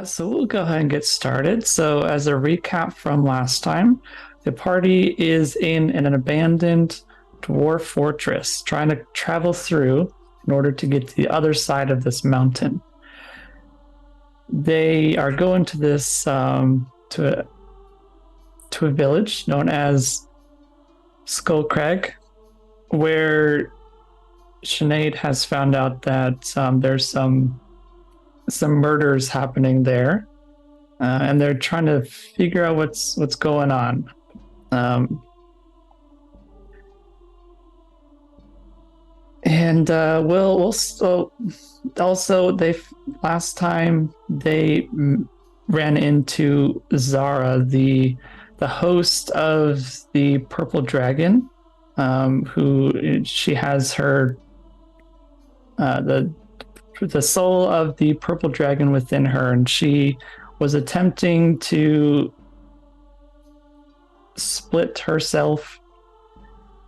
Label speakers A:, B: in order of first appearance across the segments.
A: So we'll go ahead and get started. So, as a recap from last time, the party is in an abandoned dwarf fortress, trying to travel through in order to get to the other side of this mountain. They are going to this to a village known as Skullcrag, where Sinead has found out that there's some murders happening there, and they're trying to figure out what's going on. Um, and we'll so also they last time they ran into Zara, the host of the Purple Dragon, who she has her the soul of the Purple Dragon within her, and she was attempting to split herself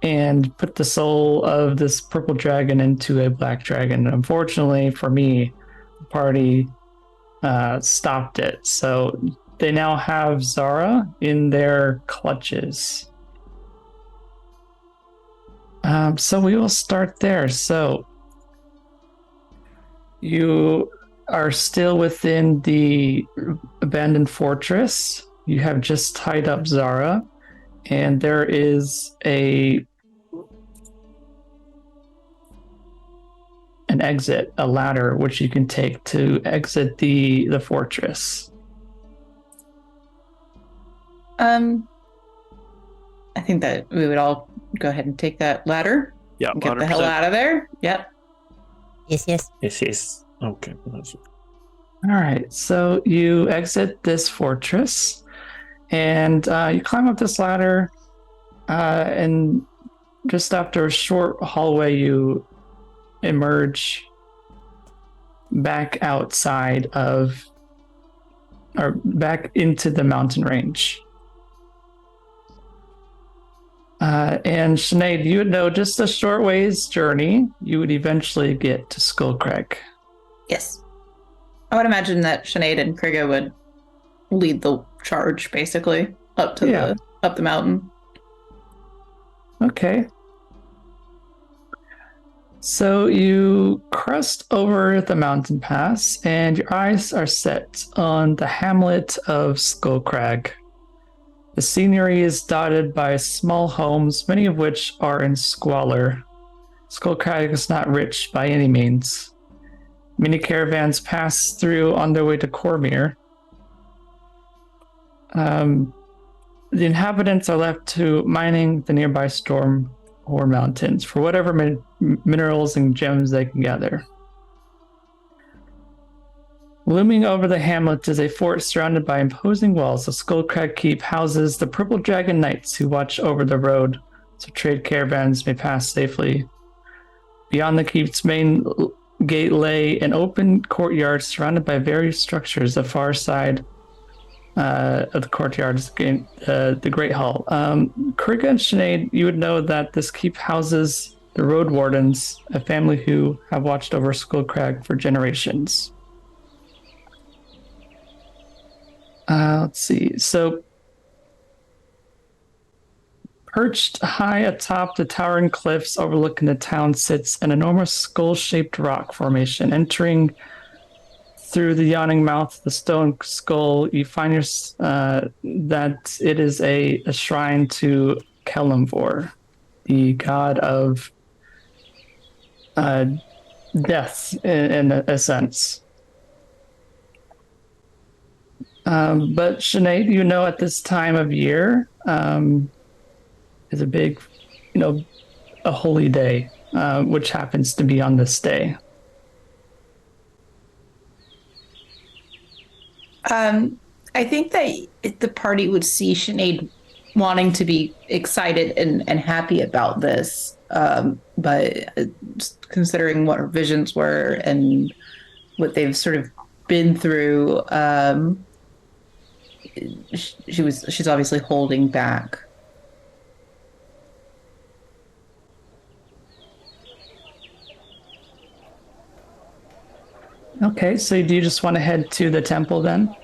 A: and put the soul of this purple dragon into a black dragon. And unfortunately for me, the party stopped it. So they now have Zara in their clutches. So we will start there. So you are still within the abandoned fortress. You have just tied up Zara, and there is an exit, a ladder, which you can take to exit the fortress.
B: I think that we would all go ahead and take that ladder.
C: Yeah,
B: and get the hell out of there. Yep.
C: Yes. Okay.
A: All right, so you exit this fortress, and you climb up this ladder, and just after a short hallway, you emerge back outside of, or back into the mountain range. And Sinead, you would know just a short ways journey, you would eventually get to Skullcrag.
B: Yes. I would imagine that Sinead and Krigga would lead the charge, basically, up to the mountain.
A: Okay. So you crest over the mountain pass, and your eyes are set on the hamlet of Skullcrag. The scenery is dotted by small homes, many of which are in squalor. Skullcrag is not rich by any means. Many caravans pass through on their way to Cormyr. The inhabitants are left to mining the nearby storm or mountains for whatever minerals and gems they can gather. Looming over the hamlet is a fort surrounded by imposing walls. The Skullcrag Keep houses the Purple Dragon Knights who watch over the road so trade caravans may pass safely. Beyond the keep's main gate lay an open courtyard surrounded by various structures. The far side of the courtyard is the Great Hall. Krigga and Sinead, you would know that this keep houses the Road Wardens, a family who have watched over Skullcrag for generations. Let's see. So, perched high atop the towering cliffs overlooking the town sits an enormous skull-shaped rock formation. Entering through the yawning mouth of the stone skull, you find that it is a shrine to Kelimvor, the god of death, in a sense. But Sinead, you know, at this time of year is a big, a holy day, which happens to be on this day.
B: I think that the party would see Sinead wanting to be excited and happy about this, but just considering what her visions were and what they've sort of been through, she's obviously holding back.
A: Okay, so do you just want to head to the temple then?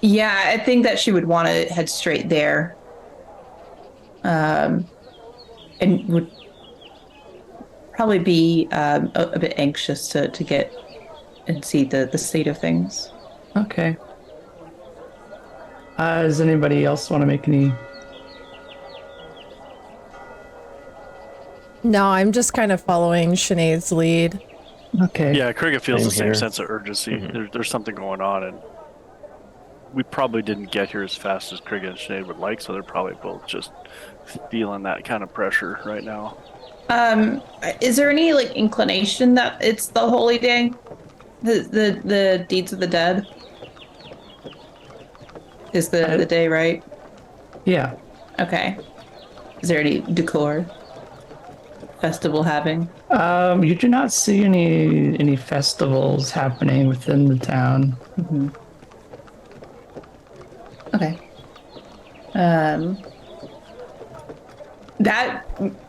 B: Yeah, I think that she would want to head straight there. And would probably be a bit anxious to get and see the state of things.
A: Okay. Does anybody else want to make any?
C: No, I'm just kind of following Sinead's lead.
A: Okay.
D: Yeah, Krigga feels
E: Same
D: the same
E: here.
D: sense of urgency. There's something going on, and we probably didn't get here as fast as Krigga and Sinead would like, so they're probably both just feeling that kind of pressure right now.
B: Is there any like inclination that it's the holy day? The deeds of the dead? Is the day right?
A: Yeah.
B: Okay. Is there any decor? Festival having?
A: You do not see any festivals happening within the town.
B: Okay. That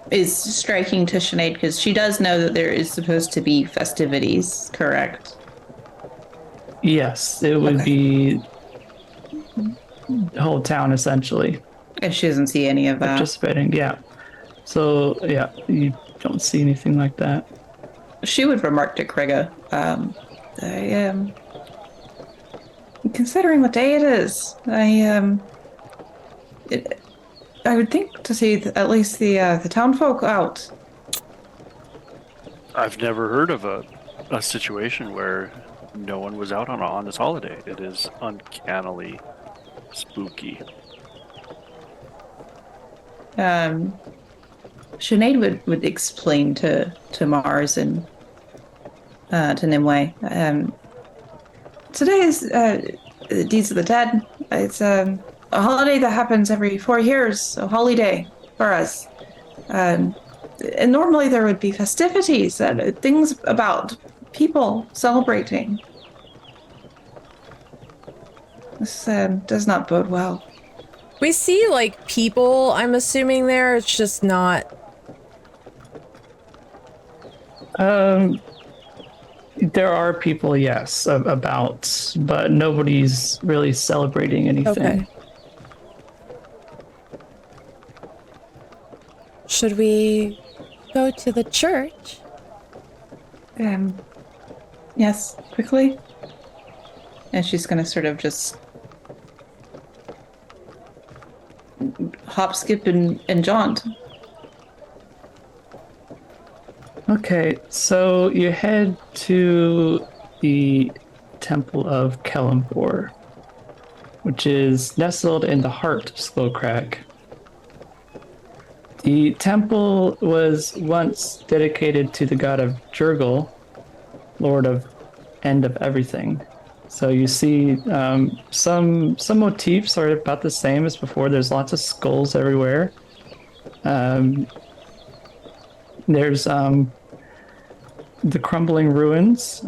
B: is striking to Sinead because she does know that there is supposed to be festivities, correct?
A: Yes, it would be the whole town essentially
B: And she doesn't see any of that.
A: participating. Yeah. So yeah, you don't see anything like that.
B: She would remark to Krigga, I am considering what day it is. I would think to see at least the town folk out.
D: I've never heard of a situation where no one was out on this holiday. It is uncannily spooky.
B: Sinead would explain to Mars and to Nimue. Today is the Deeds of the Dead. It's a holiday that happens every 4 years, a holiday for us. And normally there would be festivities and things about people celebrating. This does not bode well.
C: We see like people, I'm assuming there. It's just not.
A: There are people, yes, about, but nobody's really celebrating anything.
C: Okay. Should we go to the church?
B: Yes, quickly. And she's gonna sort of just hop, skip, and jaunt.
A: Okay, so you head to the Temple of Kellumbor, which is nestled in the heart of Skullcrag. The temple was once dedicated to the god of Jurgle, lord of end of everything. So you see some motifs are about the same as before. There's lots of skulls everywhere. There's the crumbling ruins,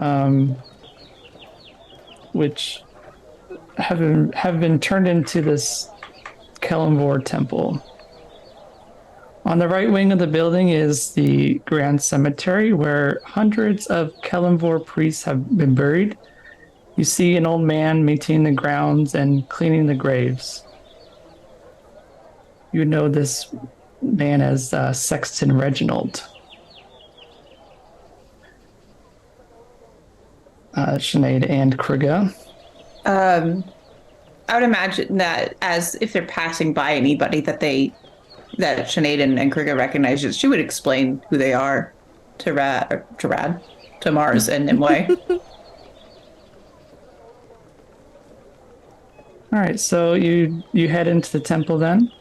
A: which have been turned into this Kellumbor temple. On the right wing of the building is the Grand Cemetery, where hundreds of Kellumbor priests have been buried. You see an old man maintaining the grounds and cleaning the graves. You know this man as Sexton Reginald. Sinead and Krigga.
B: I would imagine that as if they're passing by anybody that Sinead and Krigga recognize, she would explain who they are to Mars and Nimue.
A: All right, so you head into the temple then?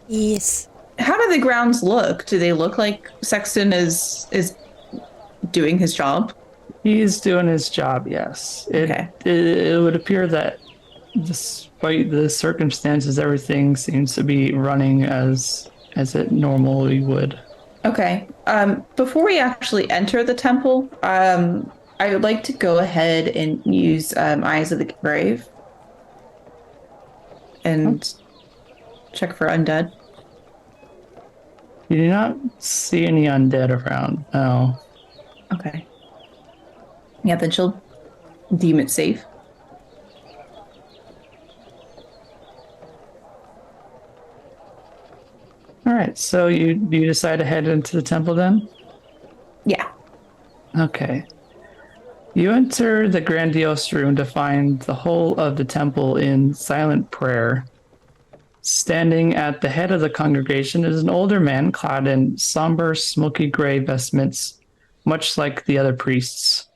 C: Yes.
B: How do the grounds look? Do they look like Sexton is doing his job?
A: He's doing his job, yes.
B: Okay.
A: It would appear that despite the circumstances, everything seems to be running as it normally would.
B: Okay. Before we actually enter the temple, I would like to go ahead and use Eyes of the Grave and check for undead.
A: You do not see any undead around, no.
B: Okay. Yeah, then she'll deem it safe.
A: All right, so you decide to head into the temple then?
B: Yeah.
A: Okay. You enter the grandiose room to find the whole of the temple in silent prayer. Standing at the head of the congregation is an older man clad in somber, smoky gray vestments, much like the other priests.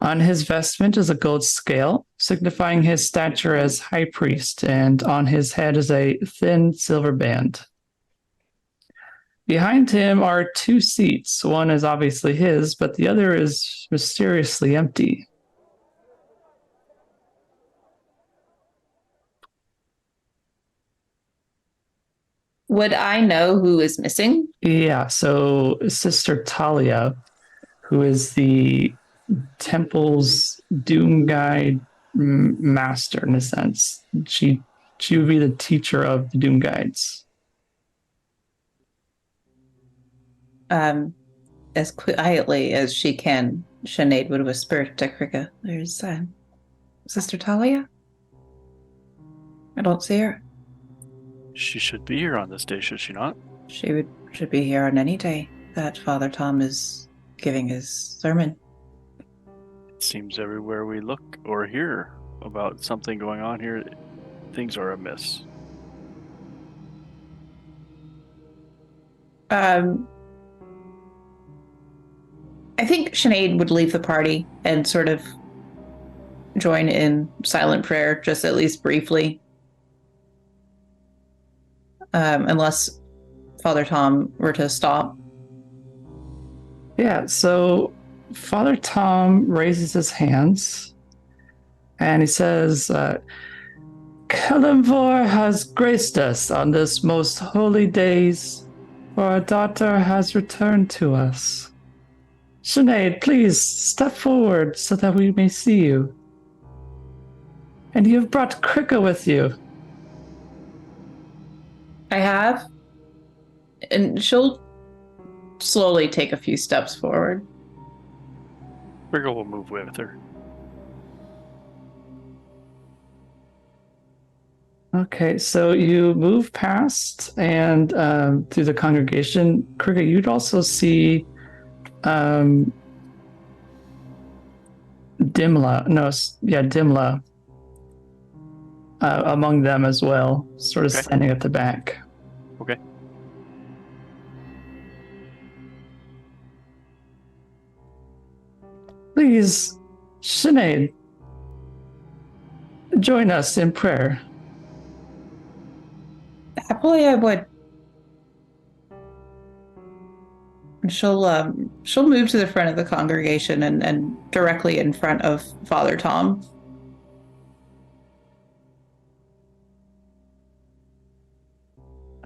A: On his vestment is a gold scale, signifying his stature as high priest, and on his head is a thin silver band. Behind him are two seats. One is obviously his, but the other is mysteriously empty.
B: Would I know who is missing?
A: Yeah, so Sister Talia, who is the temple's doom guide master in a sense. She would be the teacher of the doom guides.
B: As quietly as she can, Sinead would whisper to Krigga, "There's Sister Talia. I don't see her.
D: She should be here on this day, should she not?
B: Should be here on any day that Father Tom is giving his sermon."
D: It seems everywhere we look or hear about something going on here, things are amiss.
B: I think Sinead would leave the party and sort of join in silent prayer, just at least briefly. Unless Father Tom were to stop.
A: Yeah, so Father Tom raises his hands and he says, Kelimvor has graced us on this most holy days, for our daughter has returned to us. Sinead, please step forward so that we may see you. And you have brought Krigga with you.
B: I have. And she'll slowly take a few steps forward.
D: Krigga will move with her.
A: Okay, so you move past and through the congregation. Krigga, you'd also see Dimla among them as well, sort of standing at the back.
D: Okay.
A: Please, Sinead, join us in prayer.
B: Happily, I would. And she'll move to the front of the congregation and directly in front of Father Tom.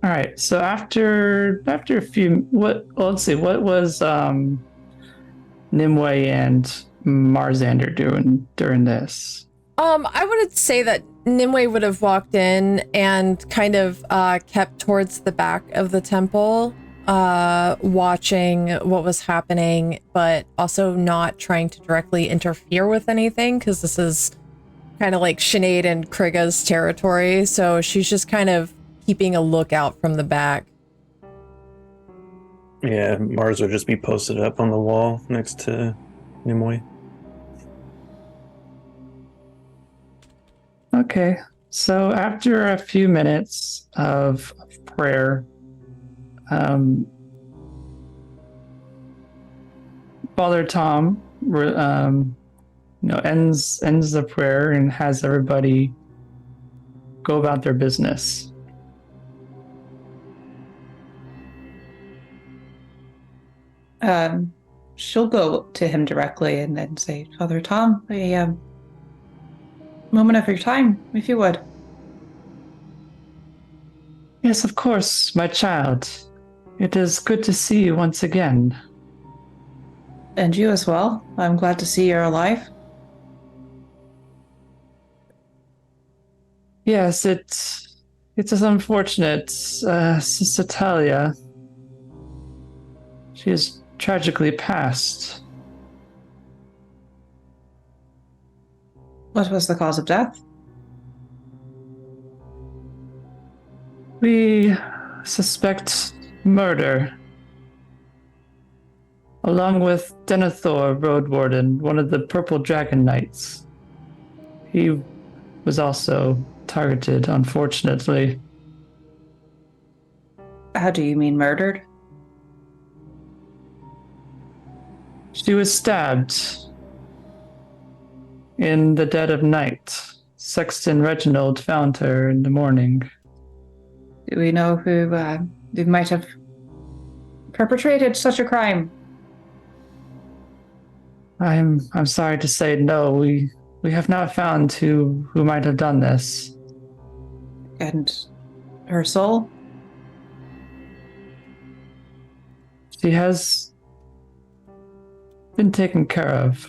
A: All right. So after a few, let's see, what was Nimue and Marzander doing during this?
C: I would say that Nimue would have walked in and kind of kept towards the back of the temple, watching what was happening, but also not trying to directly interfere with anything, because this is kind of like Sinead and Krigga's territory. So she's just kind of keeping a lookout from the back.
E: Yeah, Mars would just be posted up on the wall next to Nimue.
A: Okay, so after a few minutes of prayer, Father Tom, ends the prayer and has everybody go about their business.
B: She'll go to him directly and then say, "Father Tom, a moment of your time, if you would."
A: Yes, of course, my child. It is good to see you once again.
B: And you as well. I'm glad to see you're alive.
A: Yes, it is unfortunate. Sister Talia, she has tragically passed.
B: What was the cause of death?
A: We suspect murder. Along with Denethor, Road Warden, one of the Purple Dragon Knights. He was also targeted, unfortunately.
B: How do you mean murdered?
A: She was stabbed in the dead of night. Sexton Reginald found her in the morning.
B: Do we know who might have perpetrated such a crime?
A: I'm sorry to say no. We have not found who might have done this.
B: And her soul?
A: She has been taken care of.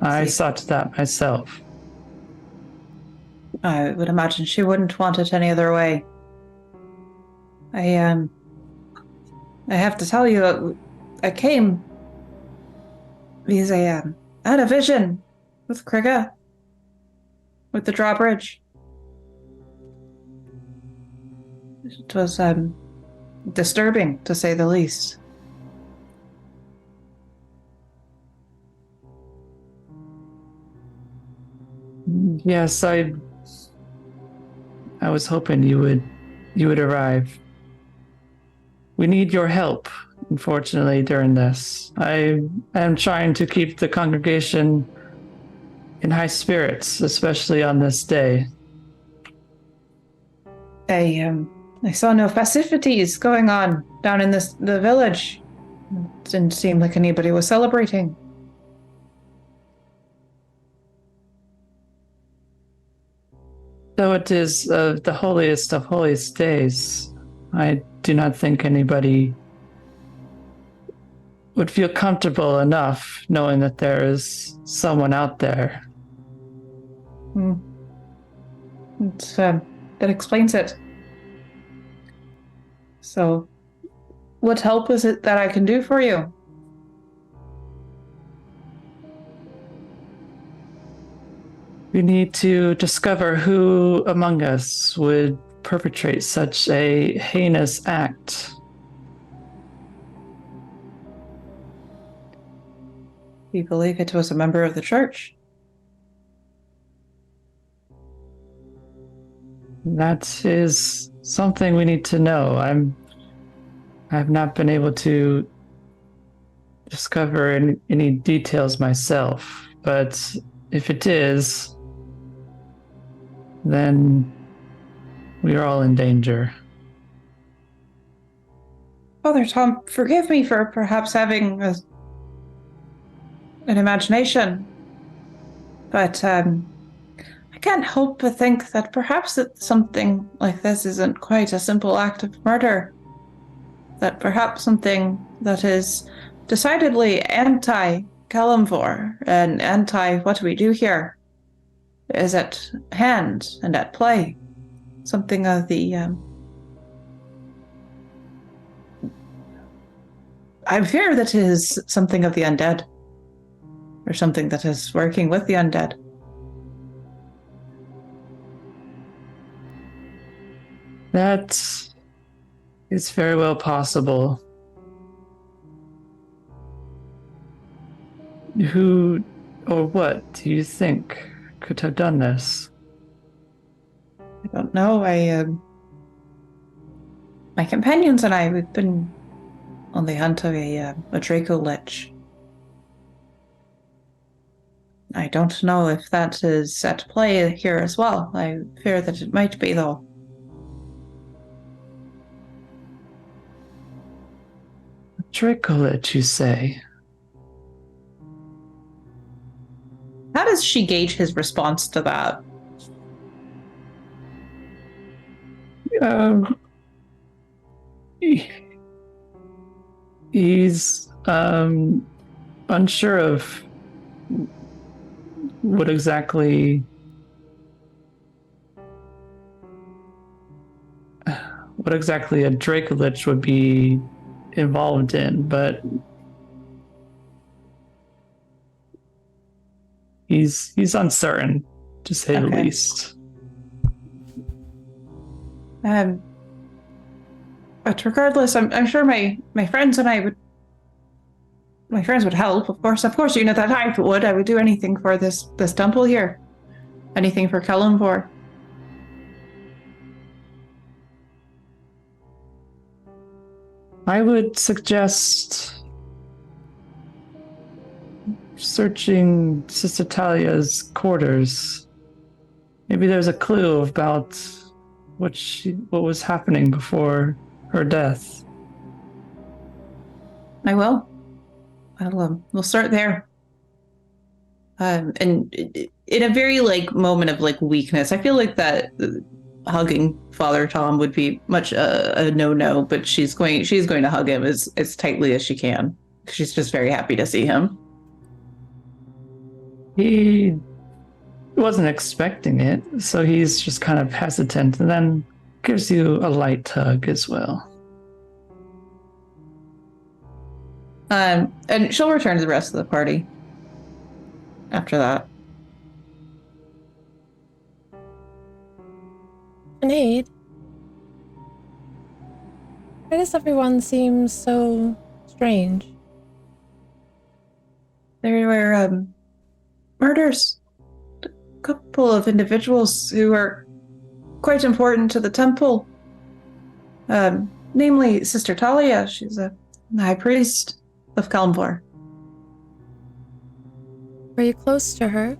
A: I saw to that myself.
B: I would imagine she wouldn't want it any other way. I have to tell you, I came because I had a vision with Krigga, with the drawbridge. It was disturbing, to say the least.
A: Yes, I was hoping you would arrive. We need your help, unfortunately, during this. I am trying to keep the congregation in high spirits, especially on this day.
B: I saw no festivities going on down in the village. It didn't seem like anybody was celebrating.
A: Though it is the holiest of holiest days, I do not think anybody would feel comfortable enough knowing that there is someone out there.
B: That explains it. So, what help is it that I can do for you?
A: We need to discover who among us would perpetrate such a heinous act.
B: You believe it was a member of the church?
A: That is something we need to know. I have not been able to discover any details myself, but if it is, then we are all in danger.
B: Father Tom, forgive me for perhaps having an imagination, but I can't help but think that perhaps that something like this isn't quite a simple act of murder. That perhaps something that is decidedly anti-Kalimvor and anti-what we do here is at hand and at play. Something of the... I fear that it is something of the undead. Or something that is working with the undead.
A: That is very well possible. Who or what do you think could have done this?
B: I don't know. My companions and I, we've been on the hunt of a Draco Lich. I don't know if that is at play here as well. I fear that it might be, though.
A: Dracolich, you say?
B: How does she gauge his response to that?
A: He's unsure of what exactly a Dracolich would be involved in, but He's uncertain, to say the
B: Okay.
A: least.
B: But regardless, I'm sure my friends and I would. My friends would help, of course. You know that I would. I would do anything for this temple here. Anything for Kellenvor.
A: I would suggest searching Sister Talia's quarters. Maybe there's a clue about what was happening before her death.
B: I will. We'll start there. And in a very moment of weakness, I feel like that hugging Father Tom would be much a no, but she's going to hug him as tightly as she can. She's just very happy to see him.
A: He wasn't expecting it, so he's just kind of hesitant, and then gives you a light hug as well.
B: And she'll return to the rest of the party after that.
C: Sinead, why does everyone seem so strange?
B: There were murders. A couple of individuals who are quite important to the temple. Namely Sister Talia. She's a high priest of Kellenvor.
C: Were you close to her?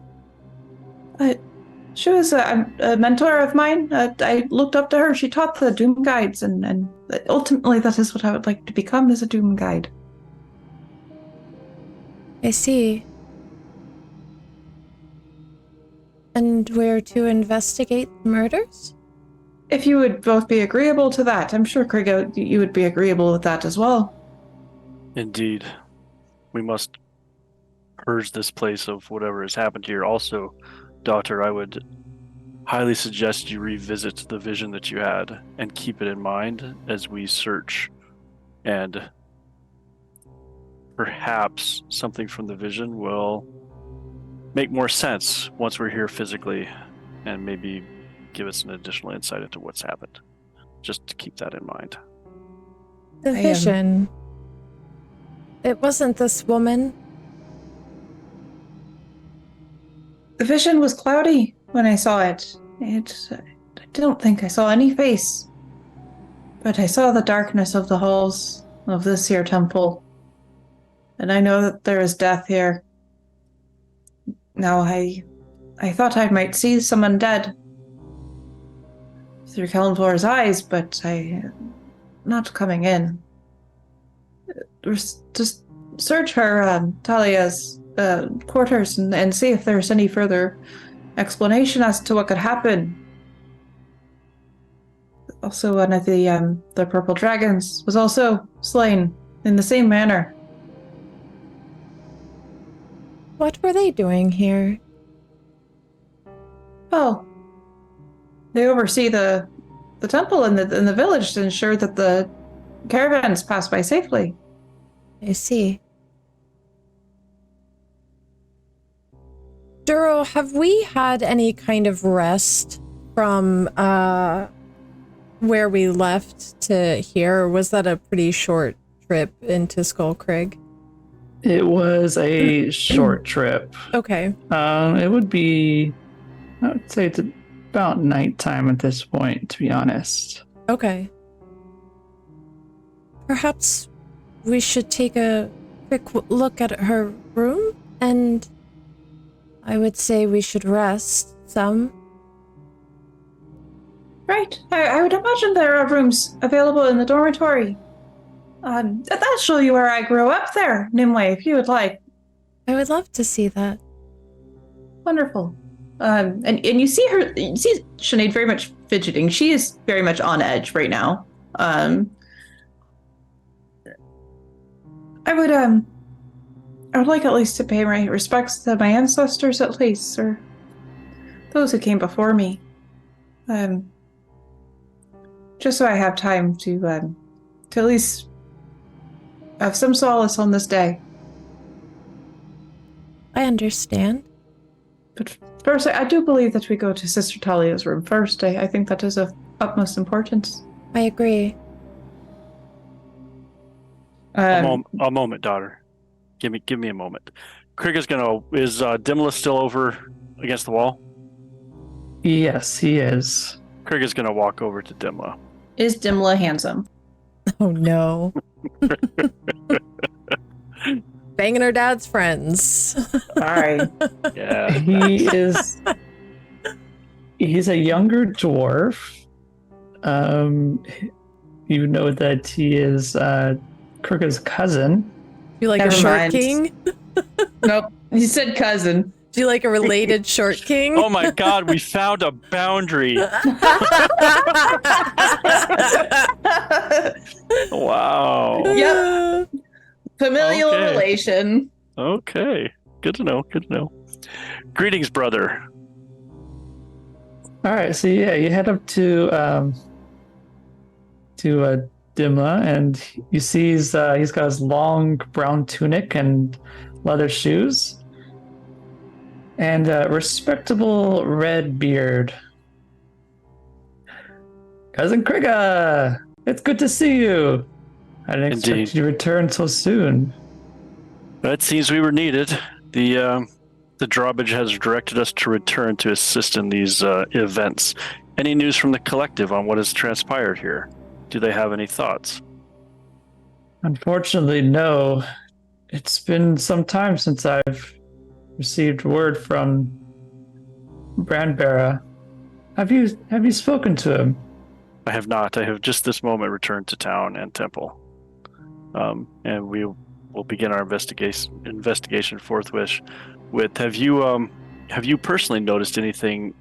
B: She was a mentor of mine. I looked up to her. She taught the Doom Guides, and ultimately that is what I would like to become, as a Doom Guide.
C: I see. And we're to investigate the murders?
B: If you would both be agreeable to that, I'm sure, Krigga, you would be agreeable with that as well.
D: Indeed. We must purge this place of whatever has happened here. Also, Doctor, I would highly suggest you revisit the vision that you had and keep it in mind as we search, and perhaps something from the vision will make more sense once we're here physically, and maybe give us an additional insight into what's happened. Just to keep that in mind.
C: The vision. It wasn't this woman.
B: The vision was cloudy when I saw it. I don't think I saw any face. But I saw the darkness of the halls of this here temple. And I know that there is death here. Now I thought I might see someone dead through Kellenvor's eyes, but not coming in. Just search her, Talia's quarters and see if there's any further explanation as to what could happen. Also, one of the purple dragons was also slain in the same manner.
C: What were they doing here?
B: Well, they oversee the temple and the village to ensure that the caravans pass by safely.
C: I see. Duro, have we had any kind of rest from where we left to here, or was that a pretty short trip into Skull Crag?
A: It was a short trip.
C: Okay.
A: It would be, I would say it's about nighttime at this point, to be honest.
C: Okay. Perhaps we should take a quick look at her room, and I would say we should rest some.
B: Right. I would imagine there are rooms available in the dormitory. That'll show you where I grew up there, Nimue, if you would like.
C: I would love to see that.
B: Wonderful. And you see Sinead very much fidgeting. She is very much on edge right now. I would like at least to pay my respects to my ancestors, at least, or those who came before me. Just so I have time to at least have some solace on this day.
C: I understand.
B: But first, I do believe that we go to Sister Talia's room first. I think that is of utmost importance.
C: I agree.
D: A moment, daughter. Give me a moment. Krigga's is Dimla still over against the wall?
A: Yes, he is.
D: Krigga's gonna walk over to Dimla.
B: Is Dimla handsome?
C: Oh no. Banging her dad's friends.
B: All right.
D: Yeah.
A: He's a younger dwarf. You know that he is Krigga's cousin.
C: You like
B: Never
C: a short
B: mind.
C: king?
B: Nope. You said cousin.
C: Do you like a related short king?
D: Oh my God, we found a boundary. Wow.
B: Yep. Familial
D: Okay.
B: relation.
D: Okay. Good to know. Greetings, brother.
A: All right, so yeah, you head up to Dimla, and you see he's got his long brown tunic and leather shoes, and a respectable red beard. Cousin Krigga, it's good to see you. I didn't expect
D: Indeed.
A: you to return so soon.
D: It seems we were needed. The drawbridge has directed us to return to assist in these events. Any news from the collective on what has transpired here? Do they have any thoughts?
A: Unfortunately, no. It's been some time since I've received word from Brandbera. Have you spoken to him?
D: I have not. I have just this moment returned to town and temple, and we will begin our investigation forthwith. Have you personally noticed anything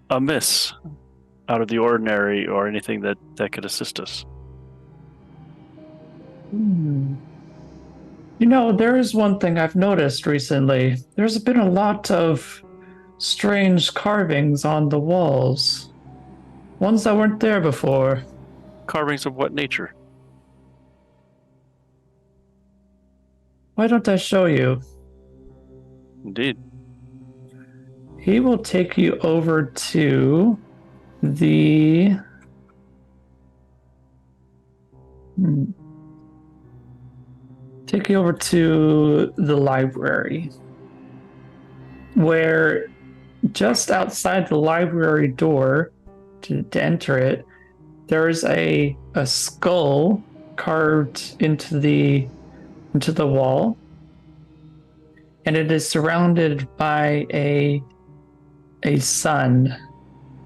D: amiss, out of the ordinary, or anything that could assist us?
A: You know, there is one thing I've noticed recently. There's been a lot of strange carvings on the walls. Ones that weren't there before.
D: Carvings of what nature?
A: Why don't I show you?
D: Indeed.
A: He will take you over to the... Take you over to the library, where just outside the library door to enter it, there is a skull carved into the wall, and it is surrounded by a sun,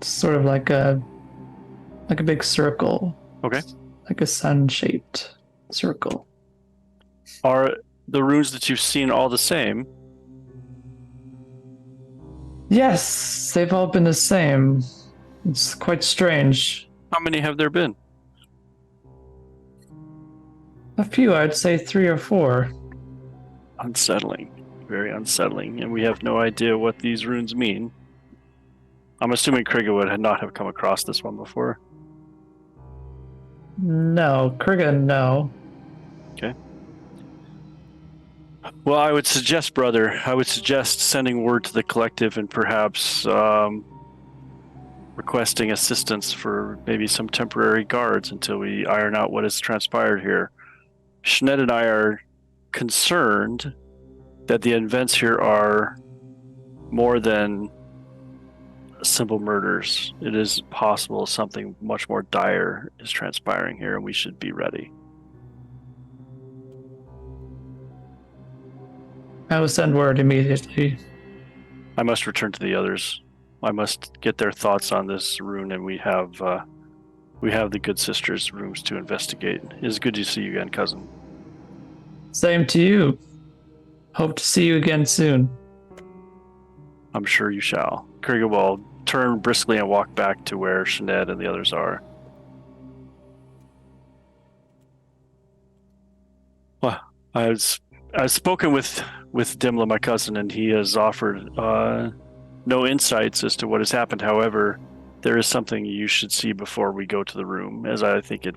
A: sort of like a big circle.
D: Okay.
A: Like a sun-shaped circle.
D: Are the runes that you've seen all the same?
A: Yes, they've all been the same. It's quite strange.
D: How many have there been?
A: A few, I'd say 3 or 4.
D: Unsettling. Very unsettling. And we have no idea what these runes mean. I'm assuming Krigga would not have come across this one before.
A: No, Krigga, no.
D: Okay. Well, I would suggest sending word to the collective and perhaps requesting assistance for maybe some temporary guards until we iron out what has transpired here. Sinead and I are concerned that the events here are more than simple murders. It is possible something much more dire is transpiring here, and we should be ready.
A: I will send word immediately.
D: I must return to the others. I must get their thoughts on this rune, and we have the good sister's rooms to investigate. It is good to see you again, cousin.
A: Same to you. Hope to see you again soon.
D: I'm sure you shall. Krigga will turn briskly and walk back to where Sinead and the others are. Well, I've spoken with Dimla, my cousin, and he has offered no insights as to what has happened. However, there is something you should see before we go to the room, as I think it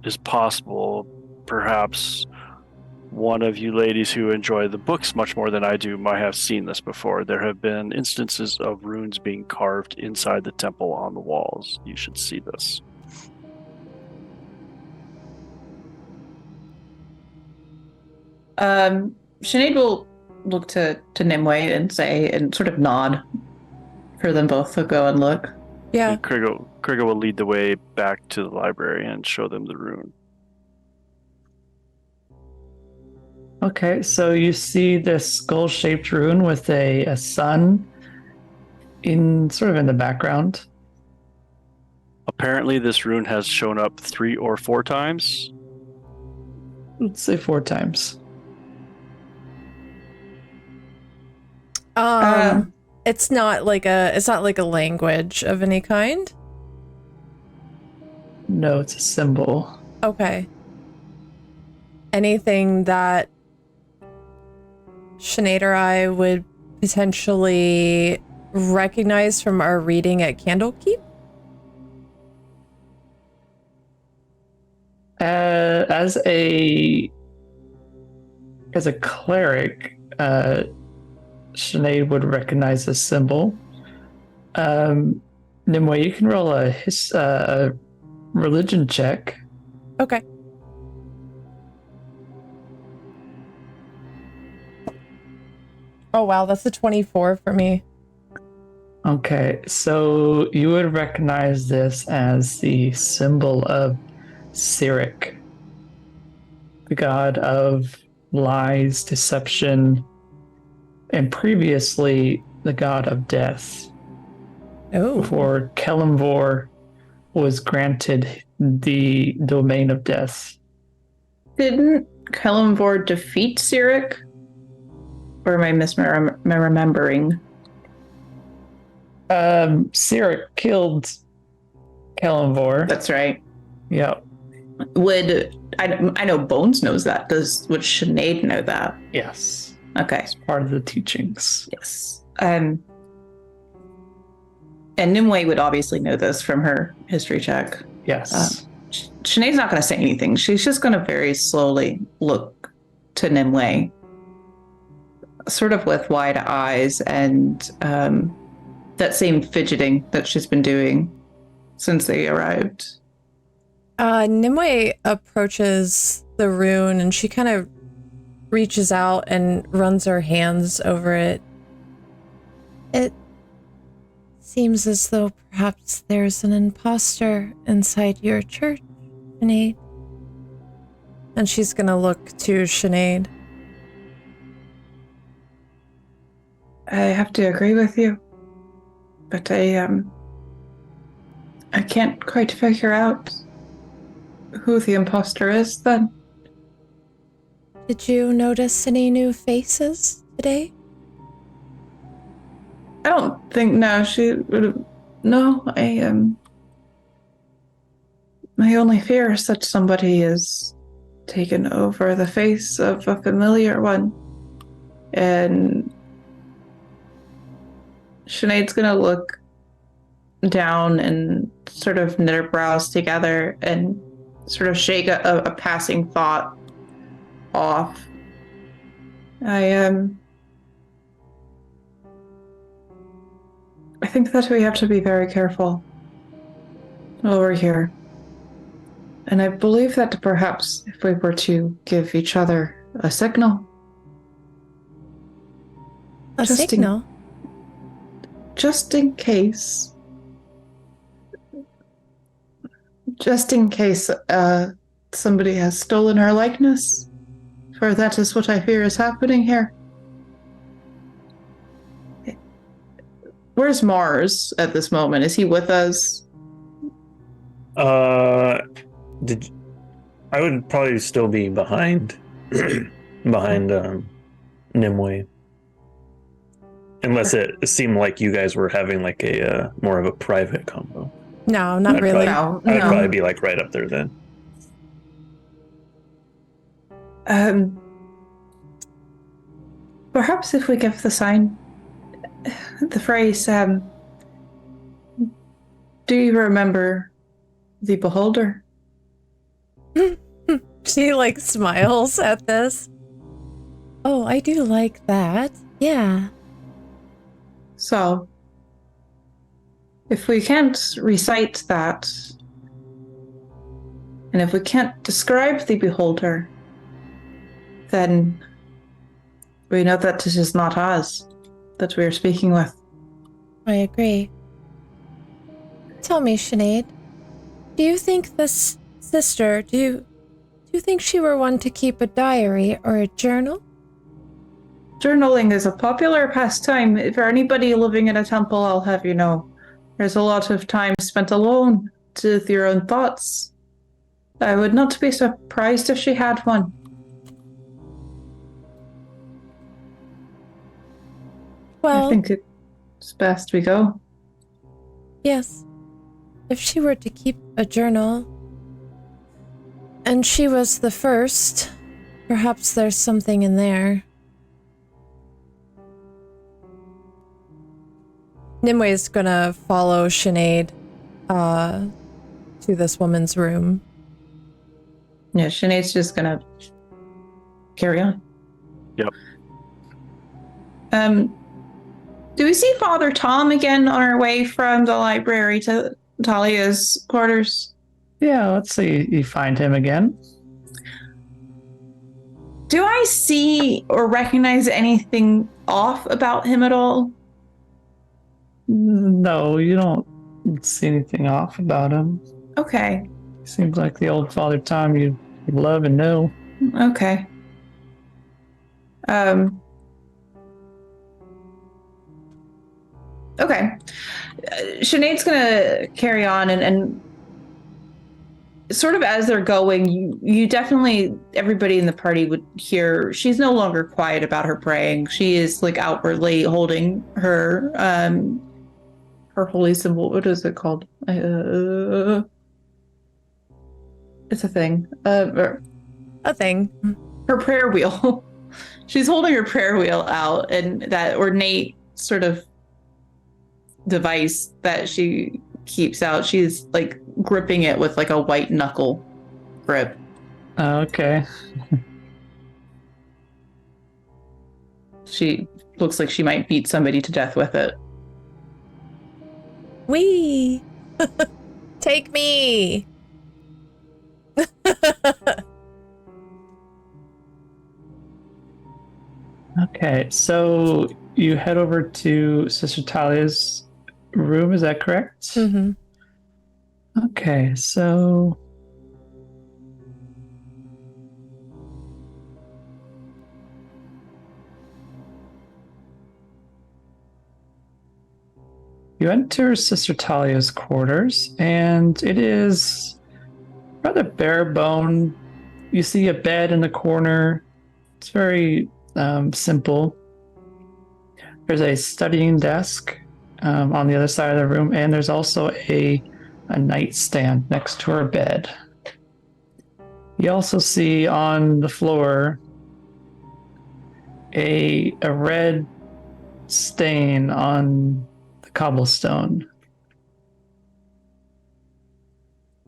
D: is possible, perhaps one of you ladies who enjoy the books much more than I do might have seen this before. There have been instances of runes being carved inside the temple on the walls. You should see this.
B: Sinead will look to Nimue and say, and sort of nod for them both to go and look.
C: Yeah.
D: And Krigga will lead the way back to the library and show them the rune.
A: Okay, so you see this skull-shaped rune with a sun in the background.
D: Apparently, this rune has shown up 3 or 4 times.
A: Let's say 4 times.
C: It's not like a language of any kind.
A: No, it's a symbol.
C: Okay. Anything that Sinead or I would potentially recognize from our reading at Candlekeep?
A: As a cleric, Sinead would recognize this symbol. Nimue, you can roll a religion check.
C: Okay. Oh wow, that's a 24 for me.
A: Okay, so you would recognize this as the symbol of Cyric, the god of lies, deception, and previously the god of death.
C: Oh.
A: Before Kelemvor was granted the domain of death.
B: Didn't Kelemvor defeat Cyric? Or am I misremembering?
A: Cyric killed Kelemvor.
B: That's right.
A: Yep.
B: I know Bones knows that. Would Sinead know that?
A: Yes.
B: Okay.
A: It's part of the teachings.
B: Yes. And Nimue would obviously know this from her history check.
A: Yes.
B: Sinead's not going to say anything. She's just going to very slowly look to Nimue, sort of with wide eyes and that same fidgeting that she's been doing since they arrived.
C: Nimue approaches the rune and she kind of reaches out and runs her hands over it. It seems as though perhaps there's an imposter inside your church, Sinead. And she's gonna look to Sinead.
B: I have to agree with you, but I can't quite figure out who the imposter is then.
C: Did you notice any new faces today?
B: I don't think she would have. No, my only fear is that somebody has taken over the face of a familiar one. And Sinead's gonna look down and sort of knit her brows together and sort of shake a passing thought off. I think that we have to be very careful over here. And I believe that perhaps if we were to give each other a signal.
C: A signal?
B: Just in case. Just in case somebody has stolen her likeness. For that is what I fear is happening here. Where's Mars at this moment? Is he with us?
E: I would probably still be behind Nimue. Unless it seemed like you guys were having like a more of a private combo.
C: No, not really.
E: I'd probably be like right up there then.
B: Perhaps if we give the sign, the phrase, do you remember the beholder?
C: She like smiles at this. Oh, I do like that. Yeah.
B: So, if we can't recite that, and if we can't describe the beholder, then we know that this is not us that we are speaking with.
C: I agree. Tell me, Sinead, do you think this sister, do you think she were one to keep a diary or a journal?
B: Journaling is a popular pastime. For anybody living in a temple, I'll have you know, there's a lot of time spent alone with your own thoughts. I would not be surprised if she had one.
C: Well,
B: I think it's best we go.
C: yes. If she were to keep a journal, and she was the first, perhaps there's something in there. Nimwe's gonna follow Sinead to this woman's room.
B: Yeah, Sinead's just gonna carry on.
D: Yep.
B: Do we see Father Tom again on our way from the library to Talia's quarters?
A: Yeah, let's see. You find him again.
B: Do I see or recognize anything off about him at all?
A: No, you don't see anything off about him.
B: Okay.
A: Seems like the old Father Tom you love and know.
B: Okay. Okay. Sinead's gonna carry on and sort of as they're going, you definitely, everybody in the party would hear she's no longer quiet about her praying. She is like outwardly holding her holy symbol. What is it called? It's a thing.
C: A thing.
B: Her prayer wheel. She's holding her prayer wheel out, and that ornate sort of device that she keeps out, she's like gripping it with like a white knuckle grip.
A: Okay.
B: She looks like she might beat somebody to death with it.
C: Wee! Take me!
A: Okay, so you head over to Sister Talia's room, is that correct?
C: Mm-hmm.
A: Okay, so you enter Sister Talia's quarters, and it is rather bare bone. You see a bed in the corner. It's very simple. There's a studying desk on the other side of the room, and there's also a nightstand next to her bed. You also see on the floor a red stain on the cobblestone.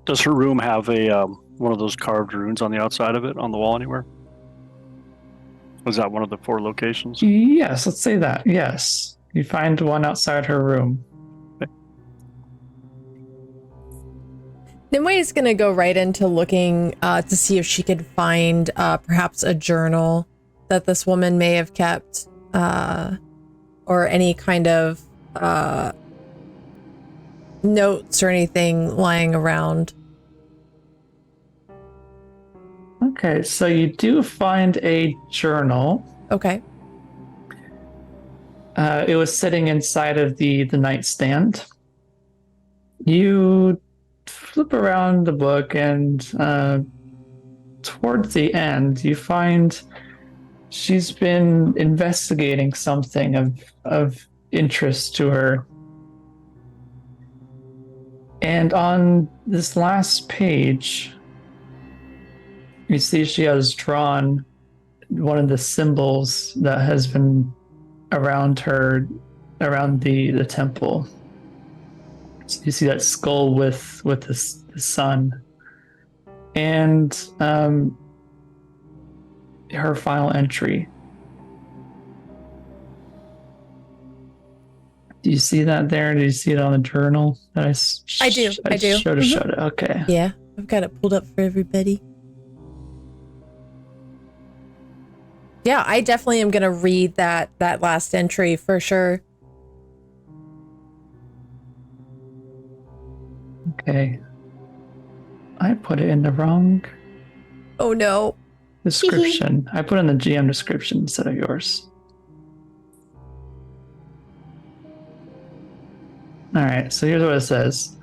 D: Does her room have a one of those carved runes on the outside of it on the wall anywhere? Was that one of the 4 locations?
A: Yes, let's say that. Yes. You find one outside her room.
C: Nimue is going to go right into looking to see if she could find perhaps a journal that this woman may have kept or any kind of notes or anything lying around.
A: Okay, so you do find a journal.
C: Okay.
A: It was sitting inside of the nightstand. You flip around the book, and towards the end, you find she's been investigating something of interest to her. And on this last page, you see she has drawn one of the symbols that has been around her, around the temple. So you see that skull with the sun, and her final entry. Do you see that there? Do you see it on the journal that
C: I do.
A: Showed it. Okay.
C: Yeah, I've got it pulled up for everybody. Yeah, I definitely am gonna read that last entry for sure.
A: Okay. I put it in the wrong
C: Oh no.
A: description. I put in the GM description instead of yours. All right, so here's what it says.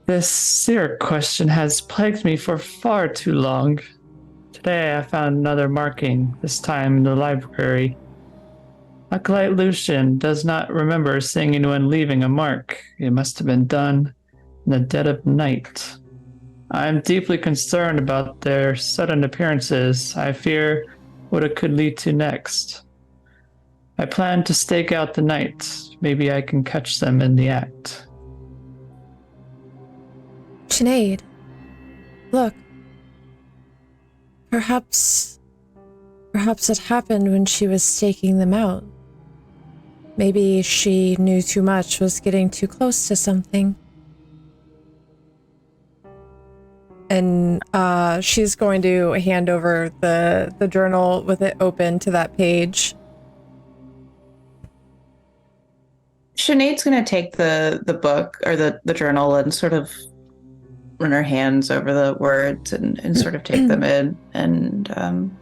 A: This seer question has plagued me for far too long. Today I found another marking, this time in the library. Acolyte Lucian does not remember seeing anyone leaving a mark. It must have been done in the dead of night. I am deeply concerned about their sudden appearances. I fear what it could lead to next. I plan to stake out the night. Maybe I can catch them in the act.
C: Sinead, look. Perhaps it happened when she was staking them out. Maybe she knew too much, was getting too close to something. And she's going to hand over the journal with it open to that page.
B: Sinead's going to take the book or the journal and sort of run her hands over the words and sort of take them in. And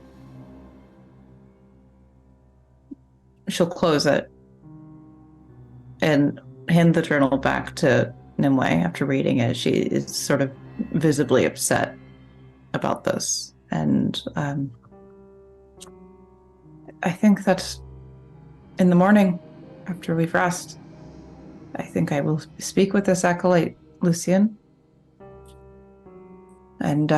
B: she'll close it and hand the journal back to Nimue after reading it. She is sort of visibly upset about this. And I think that in the morning, after we've rest, I think I will speak with this acolyte, Lucian, and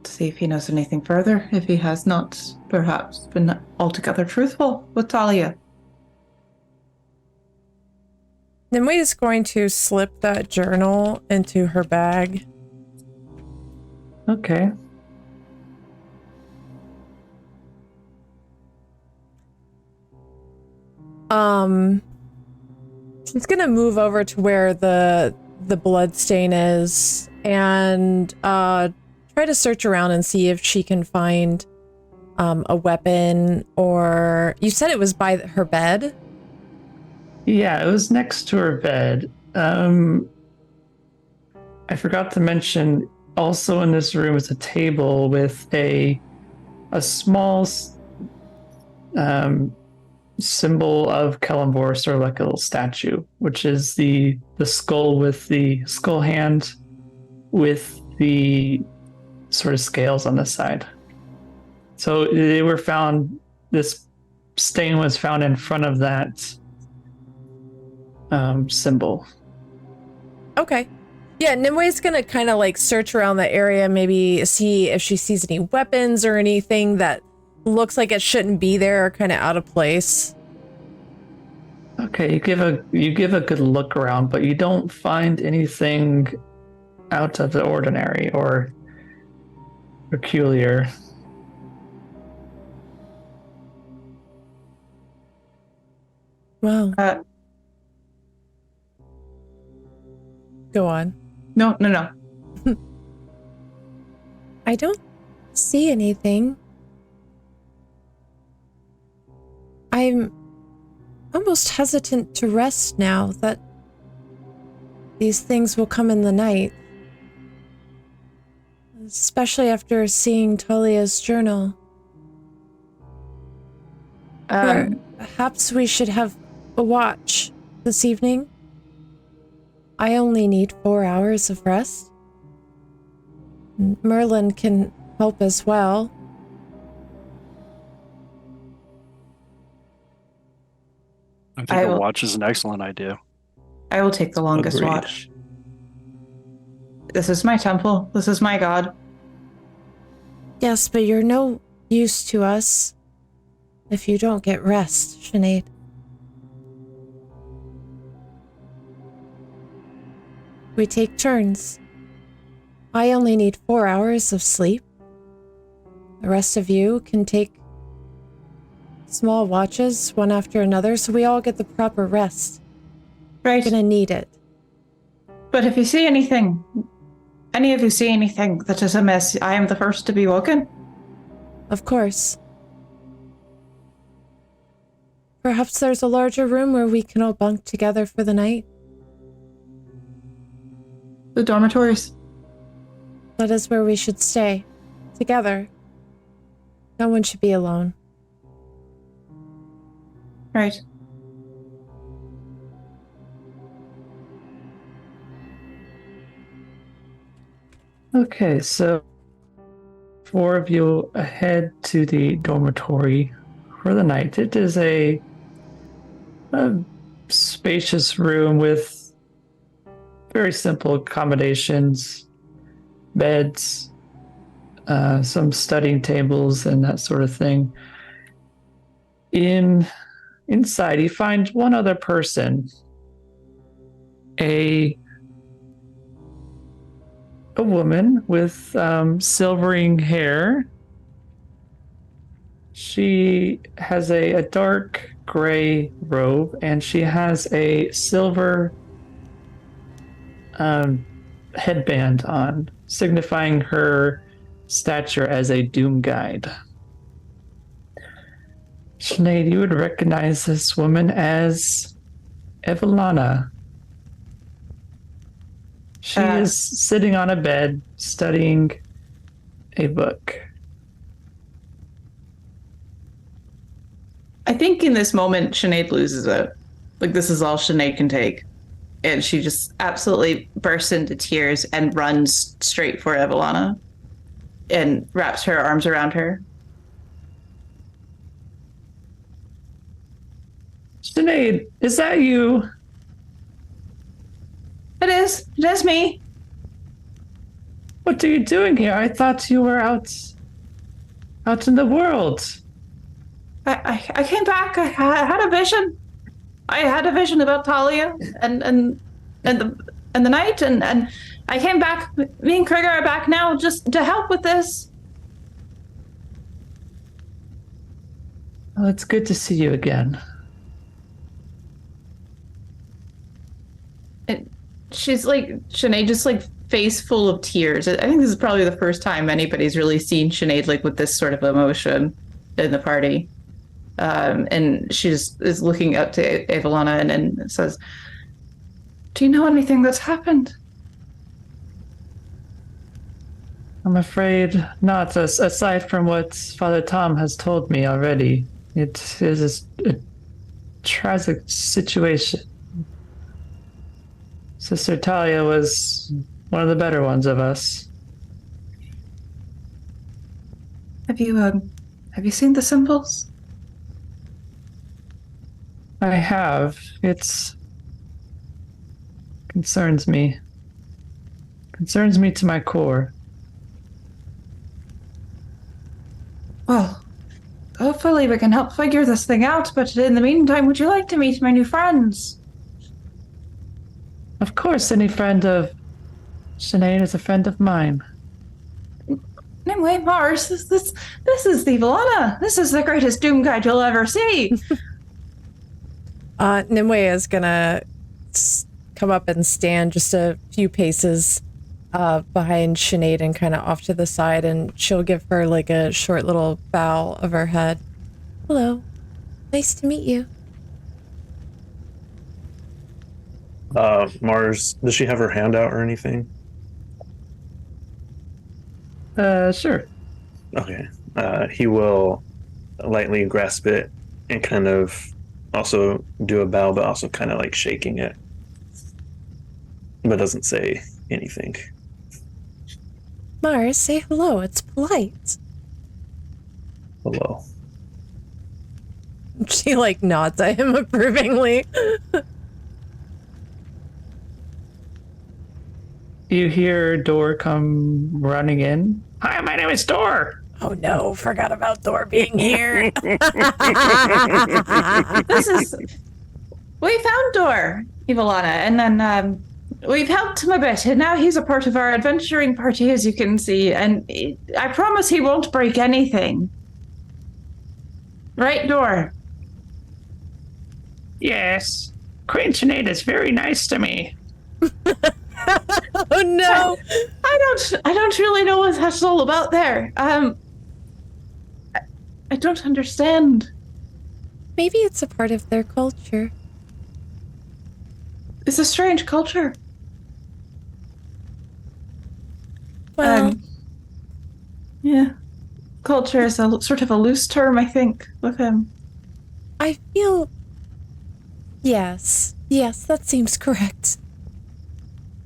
B: see if he knows anything further, if he has not perhaps been altogether truthful with Talia.
C: Nimue is going to slip that journal into her bag.
A: Okay.
C: She's gonna move over to where the blood stain is and try to search around and see if she can find a weapon, or you said it was by her bed?
A: Yeah, it was next to her bed. I forgot to mention also in this room is a table with a small symbol of Kellenvor, sort of like a little statue, which is the skull with the skull hand with the sort of scales on the side. So they were found, this stain was found in front of that symbol.
C: Okay. Yeah, Nimue's gonna kind of like search around the area, maybe see if she sees any weapons or anything that looks like it shouldn't be there, kind of out of place.
A: Okay, you give a good look around, but you don't find anything out of the ordinary or peculiar.
C: Wow. Go on.
B: No.
C: I don't see anything. I'm almost hesitant to rest now that these things will come in the night. Especially after seeing Talia's journal. Perhaps we should have a watch this evening. I only need 4 hours of rest. Merlin can help as well.
D: I think a watch is an excellent idea.
B: I will take the longest
E: Agreed.
B: watch. This is my temple. This is my god.
C: Yes, but you're no use to us if you don't get rest, Sinead. We take turns. I only need 4 hours of sleep. The rest of you can take small watches, one after another, so we all get the proper rest.
B: Right.
C: We're gonna need it.
B: But if you see anything, any of you see anything that is amiss, I am the first to be woken.
C: Of course. Perhaps there's a larger room where we can all bunk together for the night.
B: The dormitories.
C: That is where we should stay. Together. No one should be alone.
B: Right.
A: Okay, so 4 of you head to the dormitory for the night. It is a spacious room with very simple accommodations, beds, some studying tables, and that sort of thing. Inside, you find one other person, a woman with silvering hair. She has a dark gray robe, and she has a silver headband on, signifying her stature as a doom guide. Sinead, you would recognize this woman as Evelana. She is sitting on a bed studying a book.
B: I think in this moment, Sinead loses it. Like, this is all Sinead can take. And she just absolutely bursts into tears and runs straight for Evelana and wraps her arms around her.
A: Sinead, is that you?
B: It is. It is me.
A: What are you doing here? I thought you were out in the world.
B: I came back. I had a vision. I had a vision about Talia and the night, and I came back. Me and Krigga are back now, just to help with this.
A: Well, it's good to see you again.
B: She's like, Sinead, just like face full of tears. I think this is probably the first time anybody's really seen Sinead like with this sort of emotion in the party. And she just is looking up to Evelana and says, "Do you know anything that's happened?"
A: I'm afraid not, aside from what Father Tom has told me already. It is a tragic situation. Sister Talia was one of the better ones of us.
B: Have you seen the symbols?
A: I have. It's concerns me. Concerns me to my core.
B: Well, hopefully we can help figure this thing out, but in the meantime, would you like to meet my new friends?
A: Of course, any friend of Sinead is a friend of mine.
B: Anyway, Mars, this is the Evelana. This is the greatest Doom Guide you'll ever see.
C: Nimue is gonna come up and stand just a few paces behind Sinead and kind of off to the side, and she'll give her like a short little bow of her head. Hello. Nice to meet you.
E: Mars, does she have her hand out or anything?
A: Sure.
E: Okay. He will lightly grasp it and kind of also do a bow, but also kind of like shaking it, but doesn't say anything.
C: Mars, say hello. It's polite.
E: Hello.
C: She like nods at him approvingly.
A: You hear Dor come running in. Hi, my name is Dor.
C: Oh no, forgot about Thor being here.
B: We found Dor, Evelana, and then we've helped him a bit, and now he's a part of our adventuring party, as you can see, and I promise he won't break anything. Right door.
A: Yes. Queen Sinead is very nice to me.
C: Oh no!
B: I don't really know what that's all about there. I don't understand.
C: Maybe it's a part of their culture.
B: It's a strange culture.
C: Well,
B: Yeah. Culture is a sort of a loose term, I think, with him.
C: I feel. Yes, that seems correct.